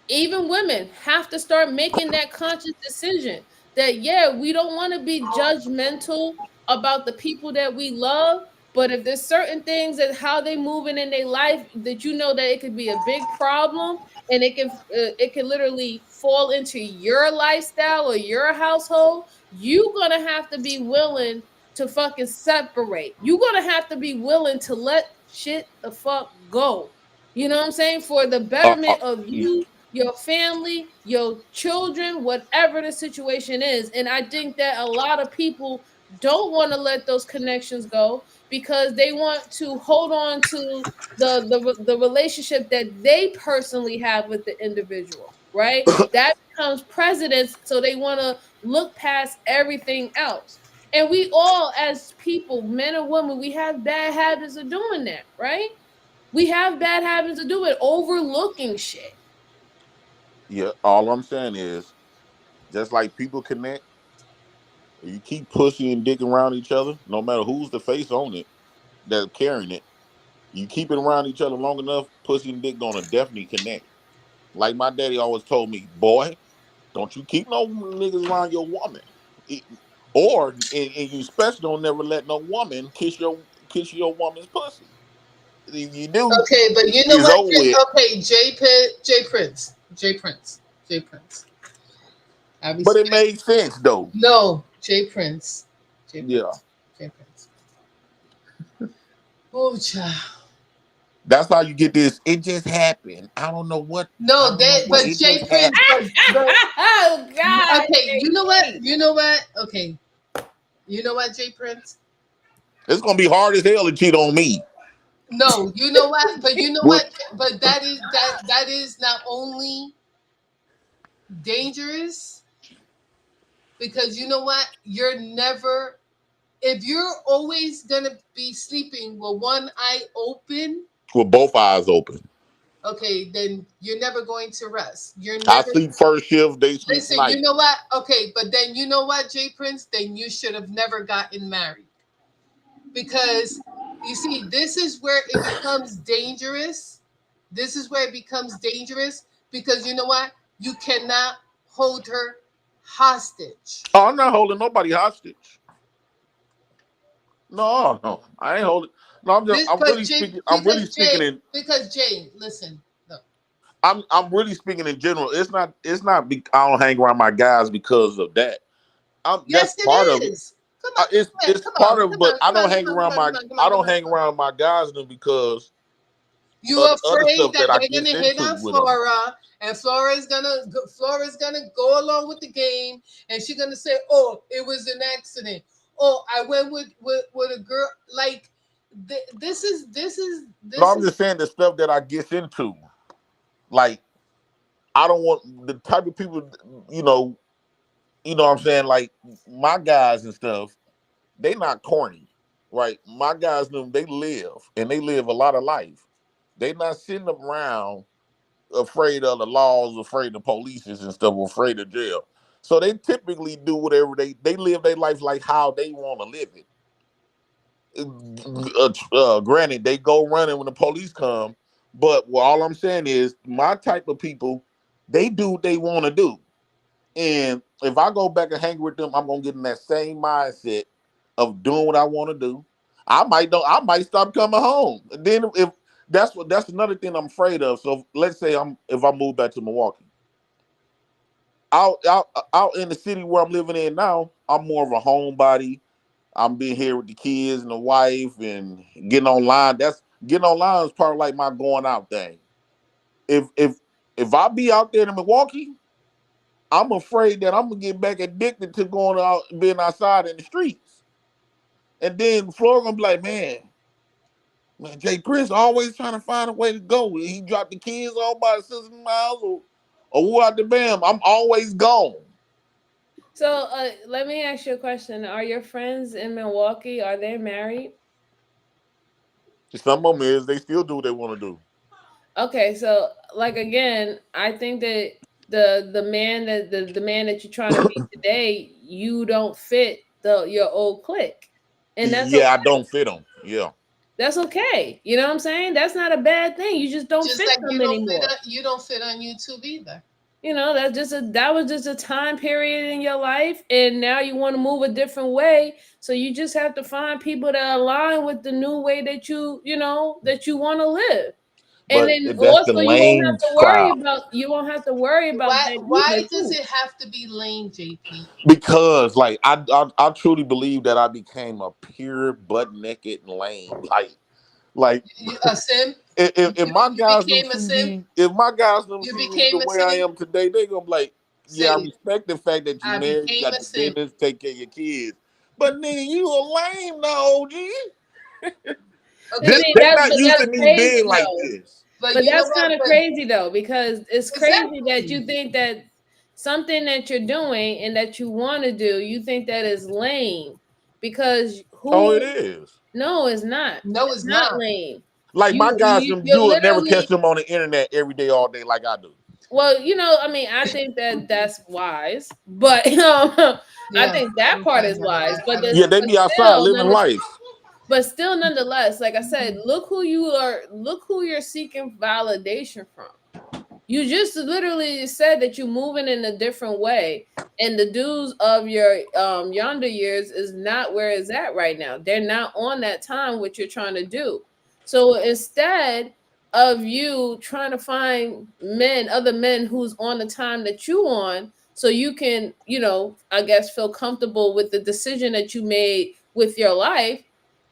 even women, have to start making that conscious decision that, yeah, we don't want to be judgmental about the people that we love, but if there's certain things that how they moving in their life that you know that it could be a big problem and it can literally fall into your lifestyle or your household, you're gonna have to be willing to fucking separate. You're gonna have to be willing to let shit the fuck go. You know what I'm saying? For the betterment of you, your family, your children, whatever the situation is. And I think that a lot of people don't want to let those connections go because they want to hold on to the relationship that they personally have with the individual, right? That becomes precedence, so they want to look past everything else. And we all, as people, men and women, we have bad habits of doing that, right? We have bad habits of doing overlooking shit. Yeah, all I'm saying is, just like people connect, you keep pushing and digging around each other, no matter who's the face on it that's carrying it. You keep it around each other long enough, pussy and dick gonna definitely connect. Like my daddy always told me, boy, don't you keep no niggas around your woman. It- or and you especially don't never let no woman kiss your woman's pussy. If you do, Okay, but you know it's what? over with. Okay, J Prince. I But it respect. made sense though. No, J Prince. J Yeah. Prince. J Prince. Oh, child. That's how you get this. It just happened. I don't know what. I No, don't know that. what. But It J just Prince. happened. But Oh God. okay. You know what? You know what? Okay. You know what, J Prince? It's gonna be hard as hell to cheat on me. No, you know what? But you know What? what? But that is not only dangerous because you know what? You're never if you're always gonna be sleeping with one eye open, With both eyes open. okay, then you're never going to rest. You're I never sleep first shift. They sleep listen. You night. know what? Okay, but then you know what, Jay Prince? Then you should have never gotten married because you see, this is where it becomes dangerous. This is where it becomes dangerous because you know what? You cannot hold her hostage. Oh, I'm not holding nobody hostage. No, no, I ain't holding. No, I'm just. This, but Jay, I'm really speaking in. because Jay, listen, no. I'm really speaking in general. It's not. It's not. I don't hang around my guys because of that. That's Yes, part of it it. is. Come on, It's come part on, of. come But on, I come don't on, hang come on, around come on, my. come on, come I on, come don't on, hang come on. around my guys because You other afraid stuff that that I they're get gonna hit into on with them. Flora, and Flora's gonna go along with the game, and she's gonna say, "Oh, it was an accident. Oh, I went with a girl." Like this No, I'm just saying the stuff that I get into. Like, I don't want the type of people, you know, what I'm saying? Like, my guys and stuff, they not corny, right? My guys, them, they live, and they live a lot of life. They not sitting around afraid of the laws, afraid of police and stuff, afraid of jail. So they typically do whatever they live their life like how they want to live it. Granted, they go running when the police come, but all I'm saying is my type of people, they do what they want to do. And if I go back and hang with them, I'm gonna get in that same mindset of doing what I want to do. I might stop coming home. And then if that's another thing I'm afraid of. So let's say if I move back to Milwaukee, out in the city where I'm living in now, I'm more of a homebody. I'm being here with the kids and the wife and getting online. That's getting online is part of like my going out thing. If I be out there in Milwaukee, I'm afraid that I'm gonna get back addicted to going out, being outside in the streets. And then Florida gonna be like, man, Jay Prince always trying to find a way to go. He dropped the kids all by 6 miles or what the bam. I'm always gone. So let me ask you a question. Are your friends in Milwaukee, are they married? Some of them is they still do what they want to do. Okay, so like again, I think that the man that the man that you're trying to be today, you don't fit your old clique. And that's Yeah, I okay. don't fit them. Yeah. That's okay. You know what I'm saying? That's not a bad thing. You just don't just fit like them anymore. you don't fit on YouTube either. You know, that was just a time period in your life, and now you want to move a different way. So you just have to find people that align with the new way that that you want to live. And But then that's the also lame crowd. you won't have to worry about that Why either does too. it have to be lame, JP? Because like I truly believe that I became a pure butt naked and lame. Like A simp? if my You guys them became a see simp? me, if my guys them You see me the became a way I simp? am today, they gonna be like, Say yeah, I it. respect the fact that you I married, you became got a the simp. business, take care of your kids. But nigga, you a lame though, OG. I Okay, mean They that's not but used that's to me crazy being like though. this. but But you know that's what? kind of But crazy though, because it's crazy that you exactly. think that something that you're doing and that you want to do, you think that is lame. Because Oh, it who is. no, it's not. No, It's it's not not. lame. Like my guys, You're you will never catch literally them on the internet every day, all day like I do. well, I mean, I think that that's wise, but I Yeah, think that part is wise. But Yeah, they but be outside still, living life. but still, nonetheless, like I said, look who you're seeking validation from. You just literally said that you're moving in a different way, and the dudes of your yonder years is not where it's at right now. They're not on that time what you're trying to do. So instead of you trying to find other men who's on the time that you on, so you can, I guess feel comfortable with the decision that you made with your life,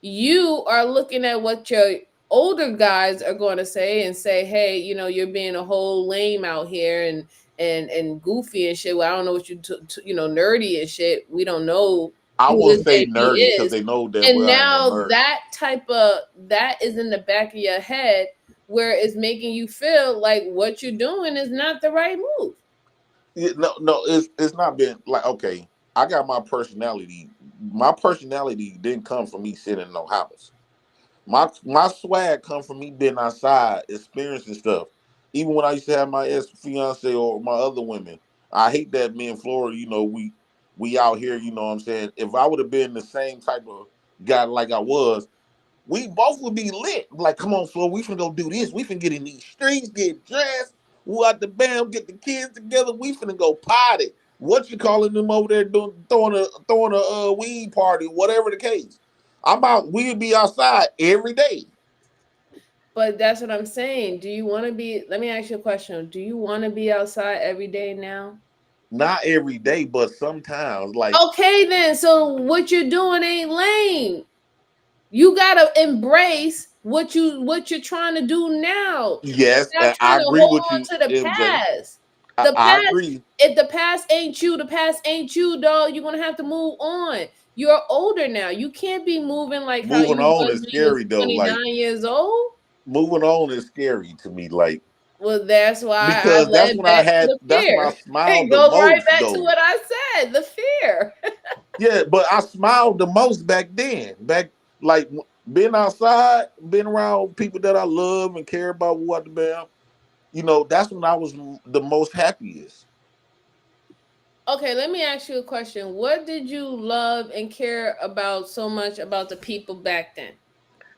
you are looking at what your older guys are going to say and say, hey, you're being a whole lame out here and goofy and shit. Well, I don't know what nerdy and shit. We don't know I who won't this say JP nerdy because is. they know that And well I ain't no now nerd. that is in the back of your head where it's making you feel like what you're doing is not the right move. No, it's not been like okay. I got my personality. My personality didn't come from me sitting in no house. My swag come from me being outside, experiencing stuff. Even when I used to have my ex fiance or my other women, I hate that me in Florida. We out here. You know what I'm saying. If I would have been the same type of guy like I was, we both would be lit. Like, come on, Flo, we finna go do this. We finna get in these streets, get dressed, woo out the bam, get the kids together. We finna go party. What you calling them over there doing, throwing a weed party, whatever the case. I'm out. We'd be outside every day. But that's what I'm saying. Do you want to be? Let me ask you a question. Do you want to be outside every day now? Not every day, but sometimes. Like, Okay, then. So what you're doing ain't lame. You gotta embrace what you're trying to do now. Yes, Stop and I trying to agree hold with on you, to the MJ. past. I, The I past, agree. if the past ain't you, the past ain't you, dog. You're gonna have to move on. You're older now. You can't be moving like how Moving you on was is when you was scary though. 29 Like years old. moving on is scary to me. Like Well, that's why I because that's led when I back to had the that's when I fear. smiled It the goes right most back to though. what I said, the fear. Yeah, but I smiled the most back then. Back like being outside, being around people that I love and care about what the bam. That's when I was the most happiest. Okay, let me ask you a question. What did you love and care about so much about the people back then?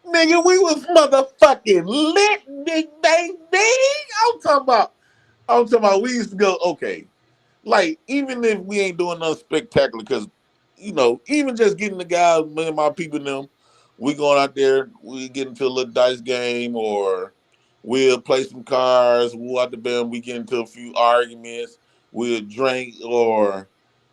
Nigga, we was motherfucking lit, big bang bang. I'm talking about we used to go, okay. Like, even if we ain't doing nothing spectacular, because even just getting the guys, me and my people and them, we going out there, we get into a little dice game, or we'll play some cards, we'll out the band, we get into a few arguments, we'll drink, or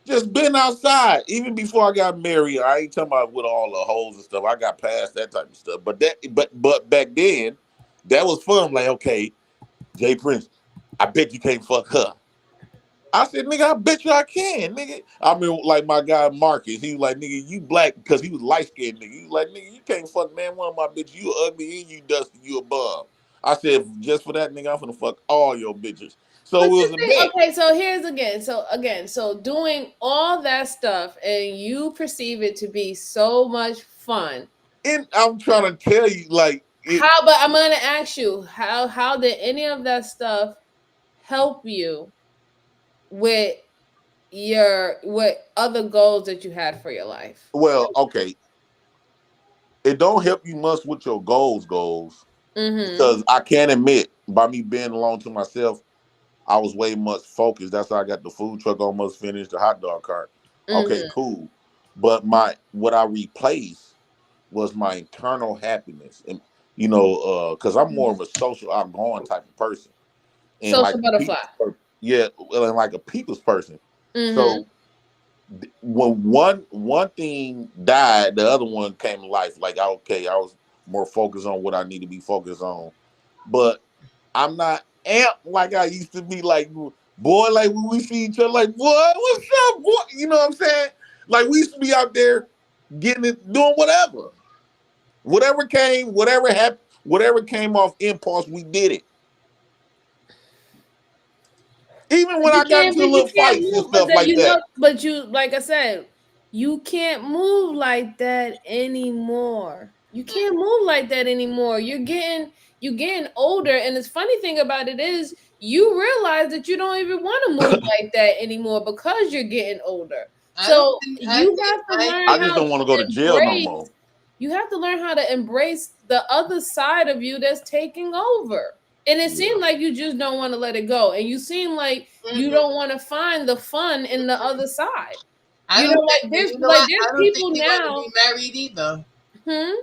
just been outside. Even before I got married, I ain't talking about with all the hoes and stuff. I got past that type of stuff. But back then, that was fun. Like, okay, Jay Prince, I bet you can't fuck her. I said, nigga, I bet you I can, nigga. I mean, like my guy Marcus, he was like, nigga, you black because he was light skinned, nigga. He was like, nigga, you can't fuck man one of my bitches. You ugly and you dusty, you a bum. I said, just for that, nigga, I'm gonna fuck all your bitches. So But it you was a think, bet. okay, so here's again, so doing all that stuff and you perceive it to be so much fun. And I'm trying to tell you, like, But I'm gonna ask you, how did any of that stuff help you with what other goals that you had for your life? well, okay, it don't help you much with your goals, Mm-hmm. because I can admit, by me being alone to myself, I was way much focused. That's how I got the food truck almost finished, the hot dog cart. Okay, Mm-hmm. cool. But what I replaced was my internal happiness, and because I'm more of a social, outgoing type of person, and like Social a butterfly. people's person. Yeah, well, and like a people's person. Mm-hmm. So when one thing died, the other one came to life. Like, okay, I was more focused on what I need to be focused on, but I'm not amped like I used to be. Like, boy, like when we see each other, like, boy, what's up, boy? You know what I'm saying? Like, we used to be out there getting it, doing whatever happened, whatever came off impulse, we did it. Even when I got into You little can't fights and move, but stuff then like that. but you, like I said, you can't move like that anymore. You can't move like that anymore. You're getting older, and the funny thing about it is you realize that you don't even want to move like that anymore because you're getting older. I don't So think I you think have to I learn I think just how don't to want to go to jail no embrace. more. You have to learn how to embrace the other side of you that's taking over. And it Yeah. seemed like you just don't want to let it go. And you seem like you mhm. don't want to find the fun in the other side. I don't think you know what There's I don't think people he want to be now. married either. Hmm?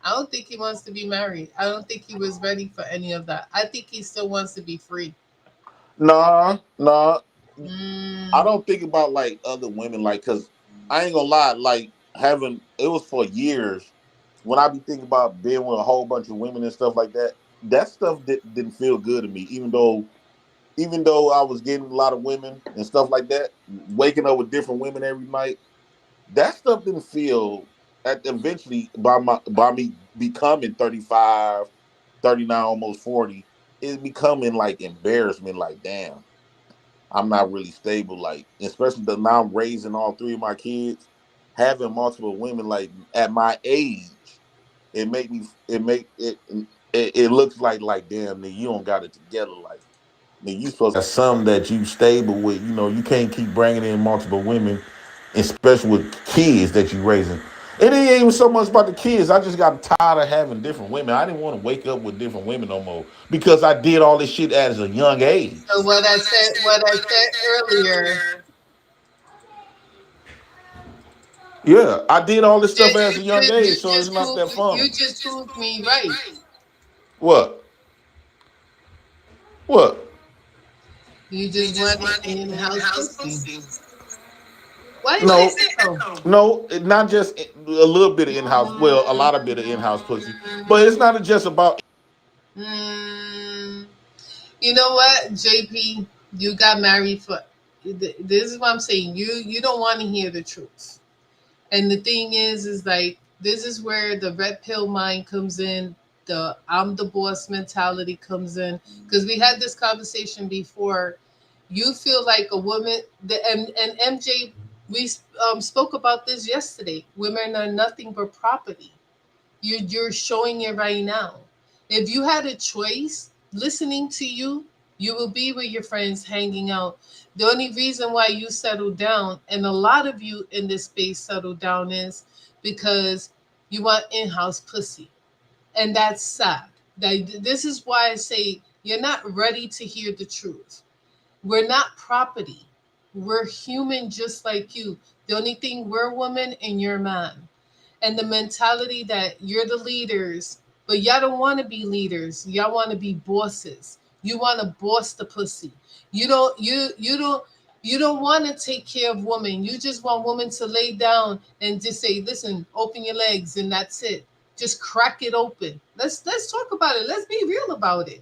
I don't think he wants to be married. I don't think he was ready for any of that. I think he still wants to be free. Nah. I Mm, don't think about like other women, like, cause I ain't gonna lie, like having it was for years when I be thinking about being with a whole bunch of women and stuff like that. That stuff didn't feel good to me, even though I was getting a lot of women and stuff like that, waking up with different women every night. That stuff didn't feel. Eventually, by me becoming 35, 39, almost 40, it's becoming like embarrassment. Like, damn, I'm not really stable. Like, especially the now I'm raising all three of my kids, having multiple women like at my age, it makes it looks like damn, nigga, you don't got it together. Like, nigga, you supposed to have some that you stable with. You can't keep bringing in multiple women, especially with kids that you raising. And it ain't even so much about the kids. I just got tired of having different women. I didn't want to wake up with different women no more because I did all this shit at a young age. so what I said earlier, Yeah, I did all this stuff as a young you age, you so it's just not proved that fun. you just proved me right. What? What? You just want an in-house pussy. Why you No, say so? no, not just a little bit of in-house. Well, a lot of bit of in-house pussy, but it's not just about. Mm, you know what, JP? You got married for. This is what I'm saying. You don't want to hear the truth. And the thing is like this is where the red pill mind comes in, the I'm the boss mentality comes in. Because we had this conversation before. You feel like a woman, and MJ, we spoke about this yesterday. Women are nothing but property. You're showing it right now. If you had a choice, listening to you, you will be with your friends hanging out. The only reason why you settle down, and a lot of you in this space settle down, is because you want in-house pussy. And that's sad. This is why I say you're not ready to hear the truth. We're not property. We're human just like you. The only thing we're woman and you're man. And the mentality that you're the leaders, but y'all don't want to be leaders. Y'all want to be bosses. You want to boss the pussy. You don't want to take care of women. You just want women to lay down and just say, "Listen, open your legs," and that's it. Just crack it open. Let's talk about it. Let's be real about it.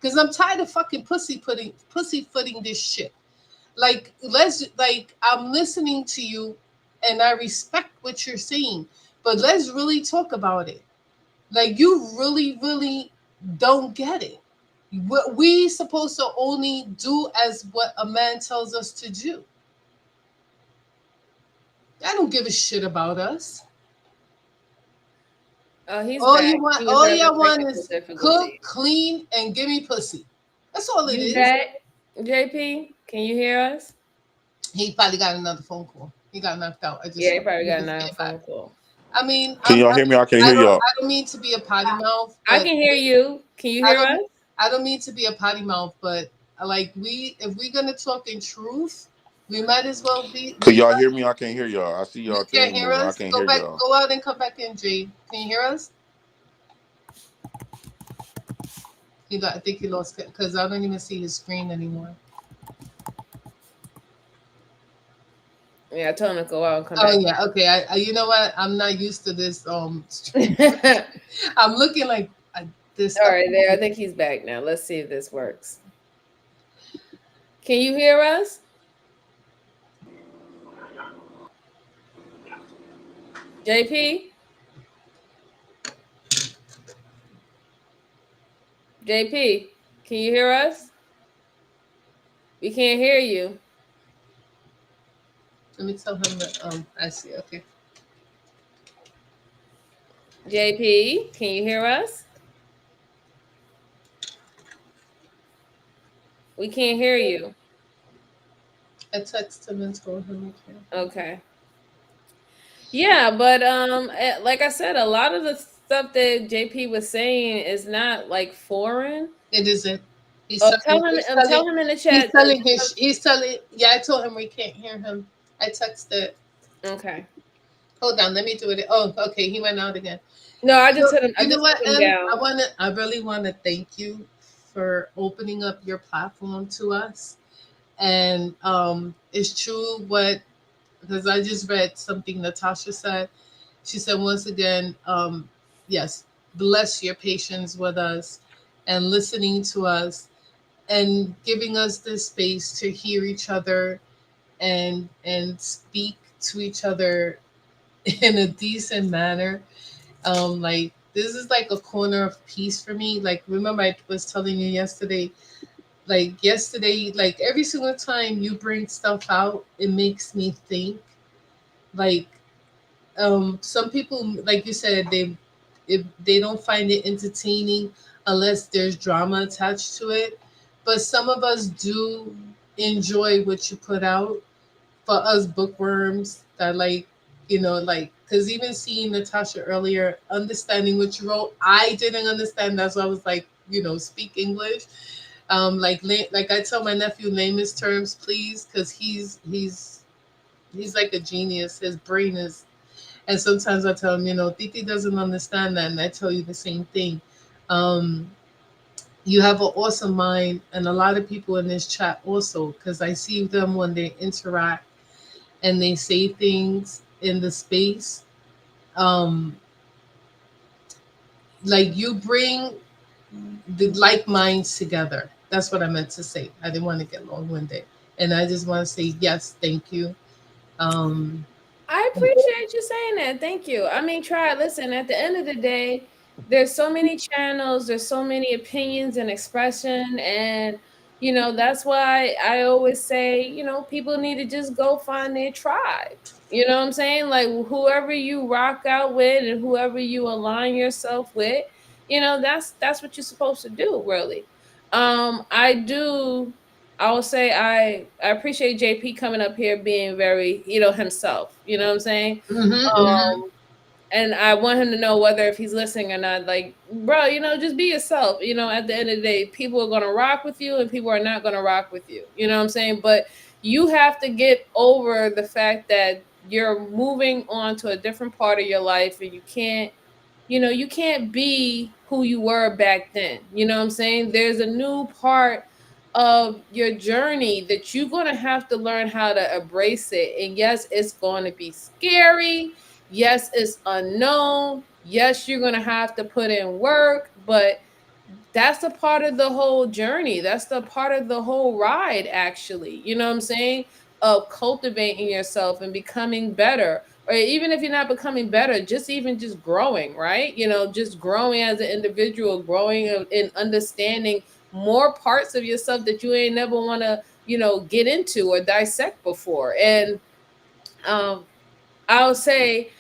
Cause I'm tired of fucking pussyfooting this shit. Like I'm listening to you and I respect what you're saying, but let's really talk about it. Like you really don't get it. What we supposed to only do as what a man tells us to do. I don't give a shit about us. Oh, he's All back. you want, He was all having y'all want technical is cook, difficulties. clean, and give me pussy. That's all it You is. back, JP? Can you hear us? He probably got another phone call. He got knocked out. Yeah, he probably He got just another came back. phone call. I mean, Can y'all I hear me? mean, I can't hear y'all. I don't mean to be a potty mouth, I but can hear you. Can you I hear don't, us? I don't mean to be a potty mouth, but like if we're gonna talk in truth, we might as well be. Can y'all hear me? I can't hear y'all. I see You y'all can't thing hear moving. I us. can't Go hear back, y'all. go out and come back in, Jay. Can you hear us? I think he lost it because I don't even see his screen anymore. Yeah, I told him to go out and come Oh back. yeah, okay. You know what? I'm not used to this. Stream. I'm looking like this All stuff. right, there. I think he's back now. Let's see if this works. Can you hear us? JP? JP, can you hear us? We can't hear you. Let me tell him that. I see. Okay. JP, can you hear us? We can't hear you. I texted him and told him okay. Okay. Yeah, but like I said, a lot of the stuff that JP was saying is not like foreign. It isn't. He's Oh, telling. He's telling. tell him in the He's chat that. telling his. He's telling. Yeah, I told him we can't hear him. I texted. Okay. Hold on, let me do it. Oh, okay. He went out again. No, I So just hit him. I you know just what, put him Em? down. I really want to thank you for opening up your platform to us. And it's true what because I just read something Natasha said. She said once again, yes, bless your patience with us and listening to us and giving us this space to hear each other and speak to each other in a decent manner. Like this is like a corner of peace for me. Like remember I was telling you yesterday, like every single time you bring stuff out, it makes me think. Like some people, like you said, if they don't find it entertaining unless there's drama attached to it. But some of us do enjoy what you put out. For us bookworms that like because even seeing Natasha earlier, understanding what you wrote, I didn't understand. That's why I was like, speak English. Like I tell my nephew, name his terms, please, because he's like a genius. His brain is, and sometimes I tell him, Titi doesn't understand that, and I tell you the same thing. Um, you have an awesome mind, and a lot of people in this chat also, because I see them when they interact. and they say things in the space, um, like you bring the like minds together. That's what I meant to say. I didn't want to get long winded. And I just want to say, yes, thank you. Um, I appreciate you saying that. Thank you. I mean, try. Listen, at the end of the day, there's so many channels, there's so many opinions and expression, and that's why I always say, people need to just go find their tribe. You know what I'm saying? Like whoever you rock out with and whoever you align yourself with, that's what you're supposed to do, really. I do I will say I appreciate JP coming up here being very, himself. You know what I'm saying? mhm. Um, and I want him to know whether if he's listening or not, like, bro, just be yourself. At the end of the day, people are gonna rock with you and people are not gonna rock with you. You know what I'm saying? But you have to get over the fact that you're moving on to a different part of your life and you can't be who you were back then. You know what I'm saying? There's a new part of your journey that you're going to have to learn how to embrace it. And yes, it's going to be scary. Yes, it's unknown. Yes, you're going to have to put in work, but that's a part of the whole journey. That's the part of the whole ride, actually. You know what I'm saying? Of cultivating yourself and becoming better. Or even if you're not becoming better, just growing, right? Just growing as an individual, growing in understanding more parts of yourself that you ain't never want to, get into or dissect before. And um, I'll say,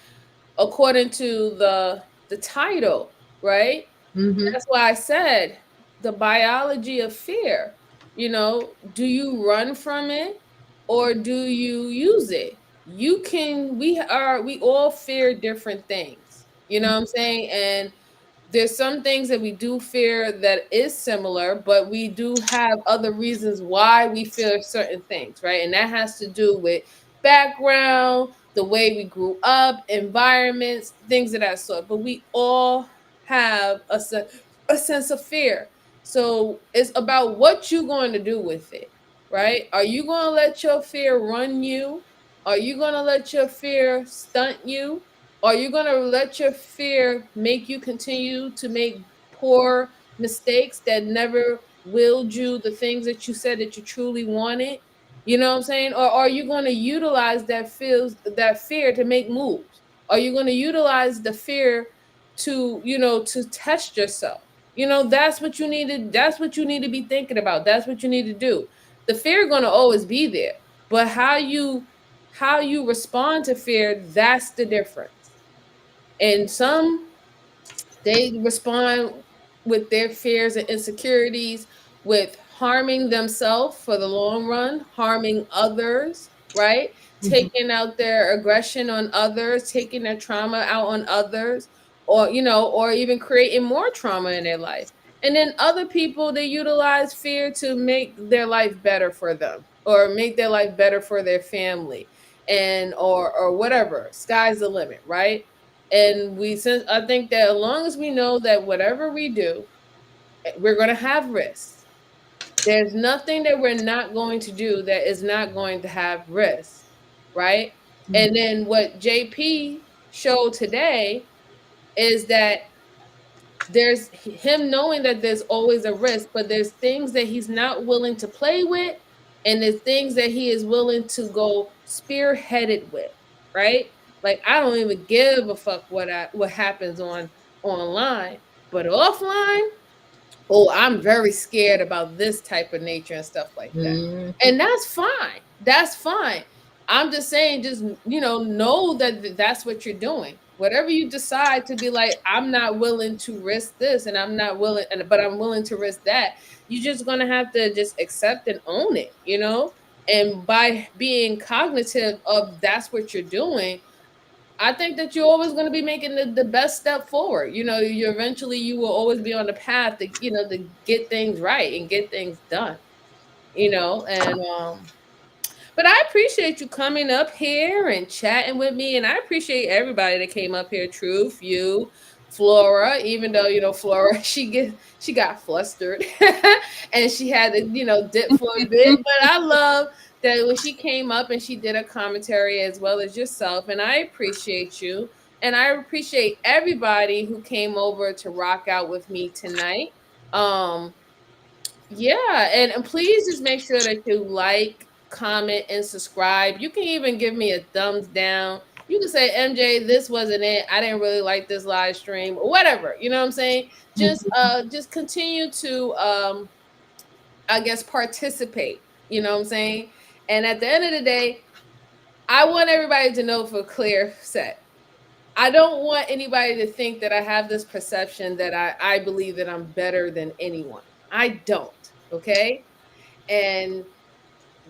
according to the title, right? Mhm. That's why I said the biology of fear. Do you run from it or do you use it? We all fear different things. You know what I'm saying? And there's some things that we do fear that is similar, but we do have other reasons why we fear certain things, right? And that has to do with background, the way we grew up, environments, things of that sort. But we all have a sense of fear. So it's about what you're going to do with it, right? Are you going to let your fear run you? Are you going to let your fear stunt you? Are you going to let your fear make you continue to make poor mistakes that never willed you the things that you said that you truly wanted? You know what I'm saying? Or are you going to utilize that fear to make moves? Are you going to utilize the fear to test yourself? That's what you need to be thinking about. That's what you need to do. The fear going to always be there, but how you respond to fear, that's the difference. And some, they respond with their fears and insecurities with harming themselves for the long run, harming others, right? Mhm. Taking out their aggression on others, taking their trauma out on others, or even creating more trauma in their life. And then other people, they utilize fear to make their life better for them or make their life better for their family and or whatever. Sky's the limit, right? And since I think that as long as we know that whatever we do, we're going to have risks. There's nothing that we're not going to do that is not going to have risks, right? And then what JP showed today is that there's him knowing that there's always a risk, but there's things that he's not willing to play with, and there's things that he is willing to go spearheaded with, right? Like I don't even give a fuck what happens online, but offline, oh, I'm very scared about this type of nature and stuff like that. Mhm. And that's fine. That's fine. I'm just saying, just, know that that's what you're doing. Whatever you decide to be like, I'm not willing to risk this and I'm not willing, but I'm willing to risk that. You're just going to have to just accept and own it. And by being cognitive of that's what you're doing, I think that you're always going to be making the best step forward. You will always be on the path to get things right and get things done. And but I appreciate you coming up here and chatting with me, and I appreciate everybody that came up here. Truth, you, Flora, even though Flora, she got flustered and she had to dip for a bit. But I love that when she came up and she did a commentary as well as yourself, and I appreciate you. And I appreciate everybody who came over to rock out with me tonight. Um, yeah, and please just make sure that you like, comment, and subscribe. You can even give me a thumbs down. You can say, MJ, this wasn't it. I didn't really like this live stream, or whatever. You know what I'm saying? Just continue to I guess participate. You know what I'm saying? And at the end of the day, I want everybody to know for clear set. I don't want anybody to think that I have this perception that I believe that I'm better than anyone. I don't. Okay. And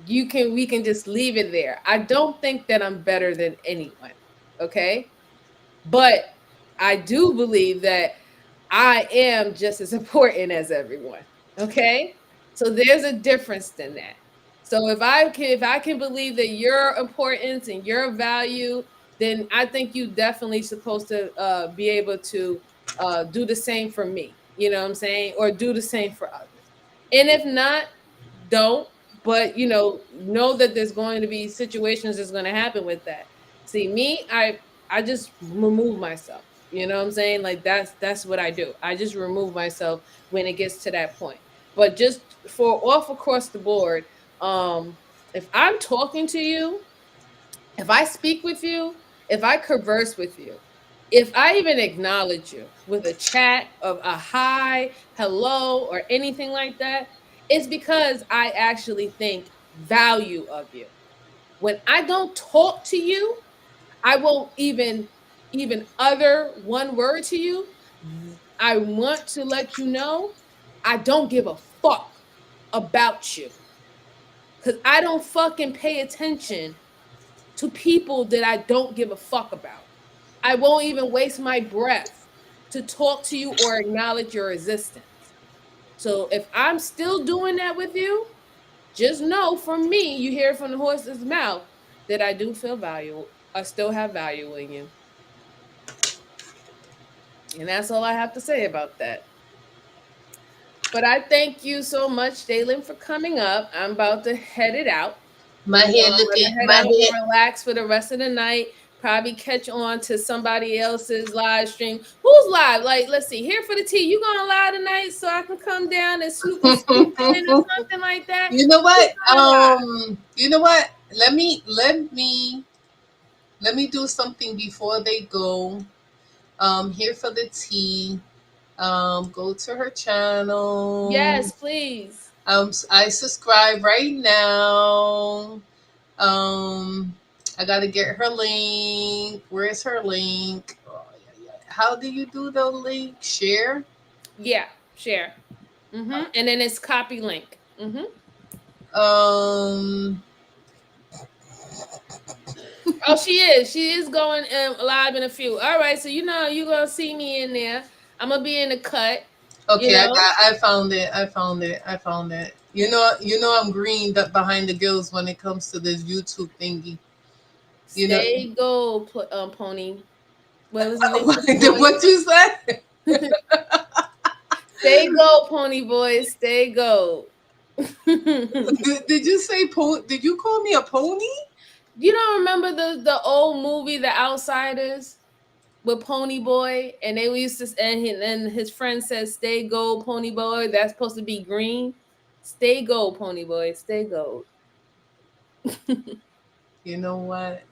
we can just leave it there. I don't think that I'm better than anyone. Okay. But I do believe that I am just as important as everyone. Okay? So there's a difference in that. So if I can believe that your importance and your value, then I think you definitely supposed to be able to do the same for me. You know what I'm saying? Or do the same for others. And if not, don't. But know that there's going to be situations that's going to happen with that. See, me, I just remove myself. You know what I'm saying? Like that's what I do. I just remove myself when it gets to that point. But just for off across the board, if I'm talking to you, if I speak with you, if I converse with you, if I even acknowledge you with a chat of a hi, hello, or anything like that, it's because I actually think value of you. When I don't talk to you, I won't even utter one word to you. I want to let you know I don't give a fuck about you. Cause I don't fucking pay attention to people that I don't give a fuck about. I won't even waste my breath to talk to you or acknowledge your existence. So if I'm still doing that with you, just know from me, you hear it from the horse's mouth that I do feel value. I still have value in you. And that's all I have to say about that. But I thank you so much, Dalen, for coming up. I'm about to head it out. My I'm hair gonna looking, head my out and hair. relax for the rest of the night. Probably catch on to somebody else's live stream. Who's live? Like, let's see. Here for the tea. You going live tonight so I can come down and swoop in or something like that? You know what? Who's going live? You know what? Let me do something before they go. Here for the tea. Go to her channel. Yes, please. I subscribe right now. Um, I gotta get her link. Where's her link? Oh, yeah. How do you do the link? Share. Yeah, share. And then it's copy link. Um, Oh, she is. She is going live in a few. All right, so you're gonna see me in there. I'm gonna be in the cut. okay, You know, I found it. I found it. I'm green behind the gills when it comes to this YouTube thingy. You know, stay gold, pony. What was the name of the boy? what you said? Stay gold, pony boy. Stay gold. Did you say Did you call me a pony? You don't remember the old movie The Outsiders with Pony Boy, and they used to and his friend says, "Stay gold, Pony Boy." That's supposed to be green. Stay gold, Pony Boy. Stay gold. You know what?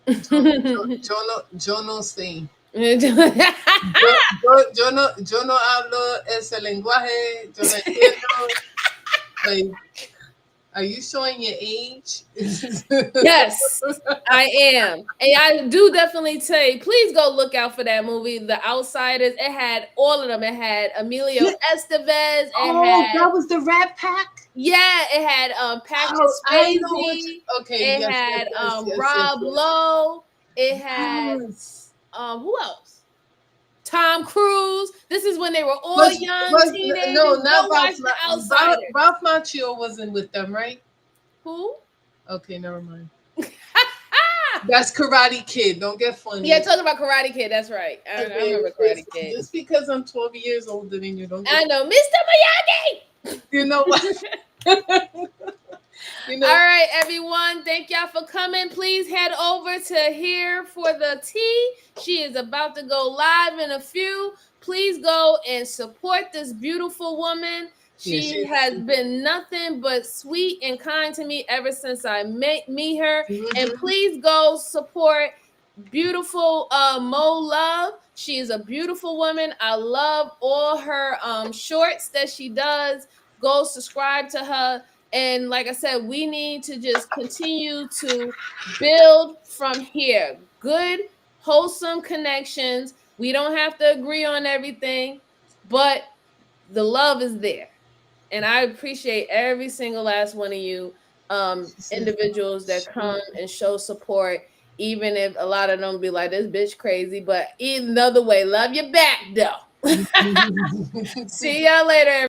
Yo no sé. Yo no hablo ese lenguaje. Yo no entiendo. Like, are you showing your age? Yes, I am. And I do definitely say, please go look out for that movie, The Outsiders. It had all of them. It had Emilio Estevez. That was the Rat Pack? Yeah, it had Patrick Swayze. Okay, It had yes, Rob Lowe. It had Yes. who else? Tom Cruise. This is when they were all young teenagers. No, not The Outsiders. Ralph Macchio wasn't with them, right? Who? Okay, never mind. That's Karate Kid. Don't get funny. Yeah, talking about Karate Kid. That's right. I remember Karate Kid. Just because I'm 12 years older than you, don't. I know, Mr. Miyagi. You know what? You know, All right, everyone. Thank y'all for coming. Please head over to Here for the Tea. She is about to go live in a few. Please go and support this beautiful woman. She has been nothing but sweet and kind to me ever since I meet her. And please go support beautiful Mo Love. She is a beautiful woman. I love all her shorts that she does. Go subscribe to her. And like I said, we need to just continue to build from here. Good, wholesome connections. We don't have to agree on everything, but the love is there. And I appreciate every single last one of you individuals that come and show support, even if a lot of them be like, this bitch crazy, but another way, love you back though. See y'all later.